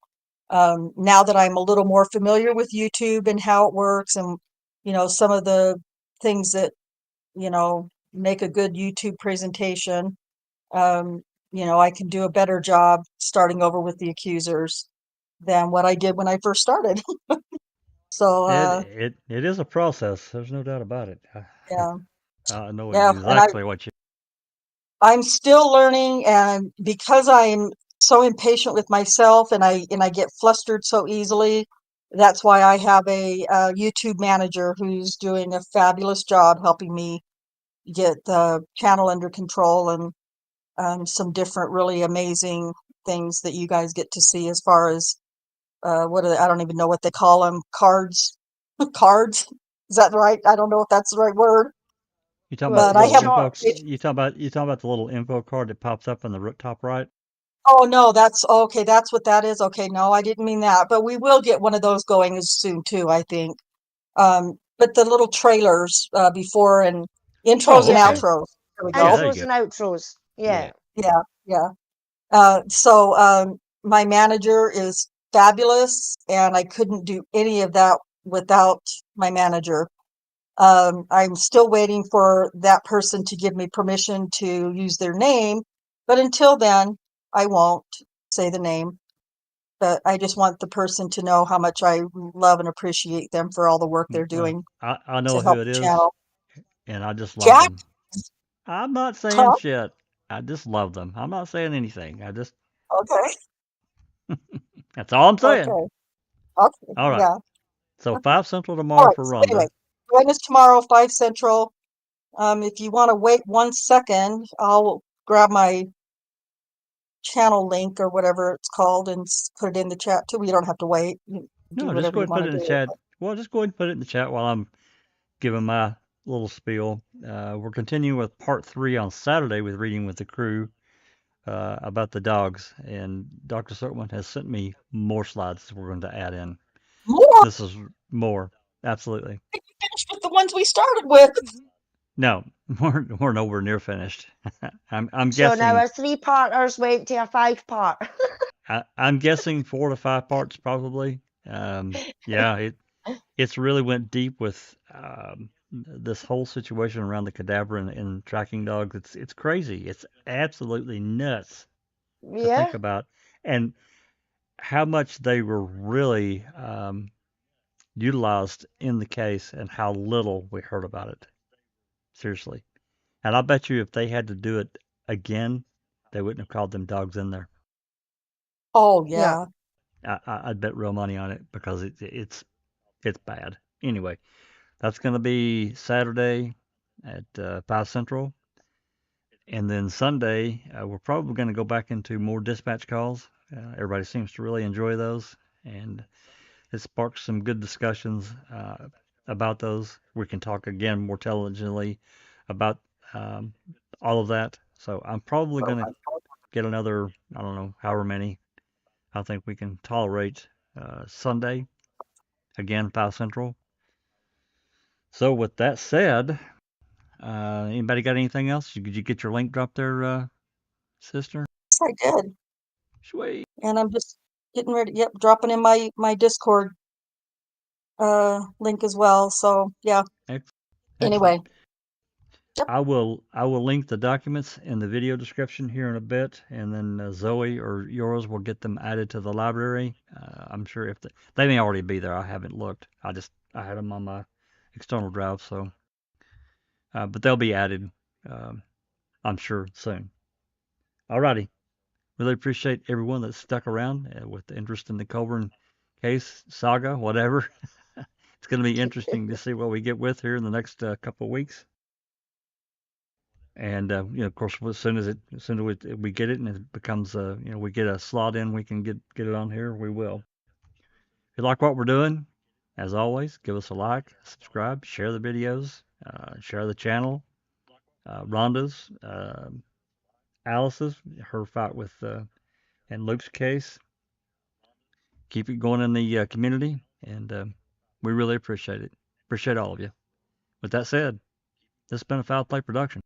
S2: now that I'm a little more familiar with YouTube and how it works and, some of the things that, make a good YouTube presentation, I can do a better job starting over with the accusers than what I did when I first started. So,
S1: It is a process. There's no doubt about it.
S2: yeah,
S1: I know
S2: yeah, and
S1: exactly what you.
S2: I'm still learning, and because I'm so impatient with myself and I get flustered so easily, that's why I have a YouTube manager who's doing a fabulous job helping me get the channel under control and some different really amazing things that you guys get to see as far as what are they? I don't even know what they call them. Cards, cards. Is that right? I don't know if that's the right word,
S1: You talking
S5: Well,
S1: about
S2: but
S1: the
S2: I
S1: little
S2: have.
S1: info?
S5: charts.
S1: You talking about the little info card that pops up on the top right?
S2: Oh no, that's okay. That's what that is. Okay, no, I didn't mean that. But we will get one of those going as soon too, I think. But the little trailers before and intros
S1: Oh,
S2: and
S5: Yeah,
S1: okay.
S2: outros. There we
S1: Yeah,
S2: go.
S1: there you
S5: intros
S1: go.
S5: and outros.
S1: Yeah.
S5: Yeah.
S2: Yeah, yeah. So my manager is fabulous, and I couldn't do any of that without my manager. I'm still waiting for that person to give me permission to use their name, but until then, I won't say the name. But I just want the person to know how much I love and appreciate them for all the work they're
S1: Well,
S2: doing
S1: I
S2: to
S1: know who
S2: help
S1: it
S2: the
S1: is,
S2: channel.
S1: and I just love
S2: Jack?
S1: them. I'm not saying
S2: Huh?
S1: shit. I just love them. I'm not saying anything.
S2: Okay.
S1: That's all I'm saying.
S2: Okay. Okay.
S1: All right.
S2: Yeah.
S1: So 5 Central
S2: All
S1: tomorrow
S2: right.
S1: for
S2: So
S1: Rhonda.
S2: anyway, join us tomorrow, 5 Central. If you want to wait 1 second, I'll grab my channel link or whatever it's called and put it in the chat too. You don't have to wait. You do
S1: No, just
S2: whatever
S1: go
S2: you
S1: ahead and put
S2: want
S1: it
S2: to
S1: in the
S2: do.
S1: chat. Well, just go ahead and put it in the chat while I'm giving my little spiel. We're continuing with part 3 on Saturday with Reading with the Crew about the dogs. And Dr. Silkman has sent me more slides we're going to add in.
S2: More.
S1: This is more. Absolutely.
S2: Finished with the ones we started with.
S1: No, we're nowhere near finished. I'm
S5: So now
S1: guessing
S5: our 3-parters went to a 5-part.
S1: I'm guessing 4 to 5 parts probably. Yeah, it's really went deep with this whole situation around the cadaver and tracking dogs. It's crazy. It's absolutely nuts to think
S5: Yeah.
S1: about, and how much they were really utilized in the case, and how little we heard about it. Seriously, and I bet you if they had to do it again, they wouldn't have called them dogs in there.
S2: Oh
S5: Yeah.
S2: yeah.
S1: I'd bet real money on it because it's bad. Anyway, that's going to be Saturday at 5 Central. And then Sunday, we're probably going to go back into more dispatch calls. Everybody seems to really enjoy those. And it sparks some good discussions about those. We can talk again more intelligently about all of that. So I'm probably going to get another, I don't know, however many I think we can tolerate Sunday. Again, 5 Central. So with that said, anybody got anything else? Did you get your link dropped there, sister?
S2: Yes, I did.
S1: Sweet.
S2: And I'm just getting ready. Yep, dropping in my Discord link as well. So yeah.
S1: Excellent.
S2: Anyway. Yep.
S1: I will link the documents in the video description here in a bit, and then Zoe or yours will get them added to the library. I'm sure if they may already be there. I haven't looked. I had them on my external drive, so but they'll be added. I'm sure soon. Alrighty. Really appreciate everyone that stuck around with the interest in the Colborn case, saga, whatever. It's going to be interesting to see what we get with here in the next couple of weeks. And of course, as soon as we get it and it becomes we get a slot in, we can get it on here. We will. If you like what we're doing, as always, give us a like, subscribe, share the videos, share the channel. Rhonda's, Alice's, her fight with and Luke's case. Keep it going in the community, and we really appreciate it. Appreciate all of you. With that said, this has been a Foul Play production.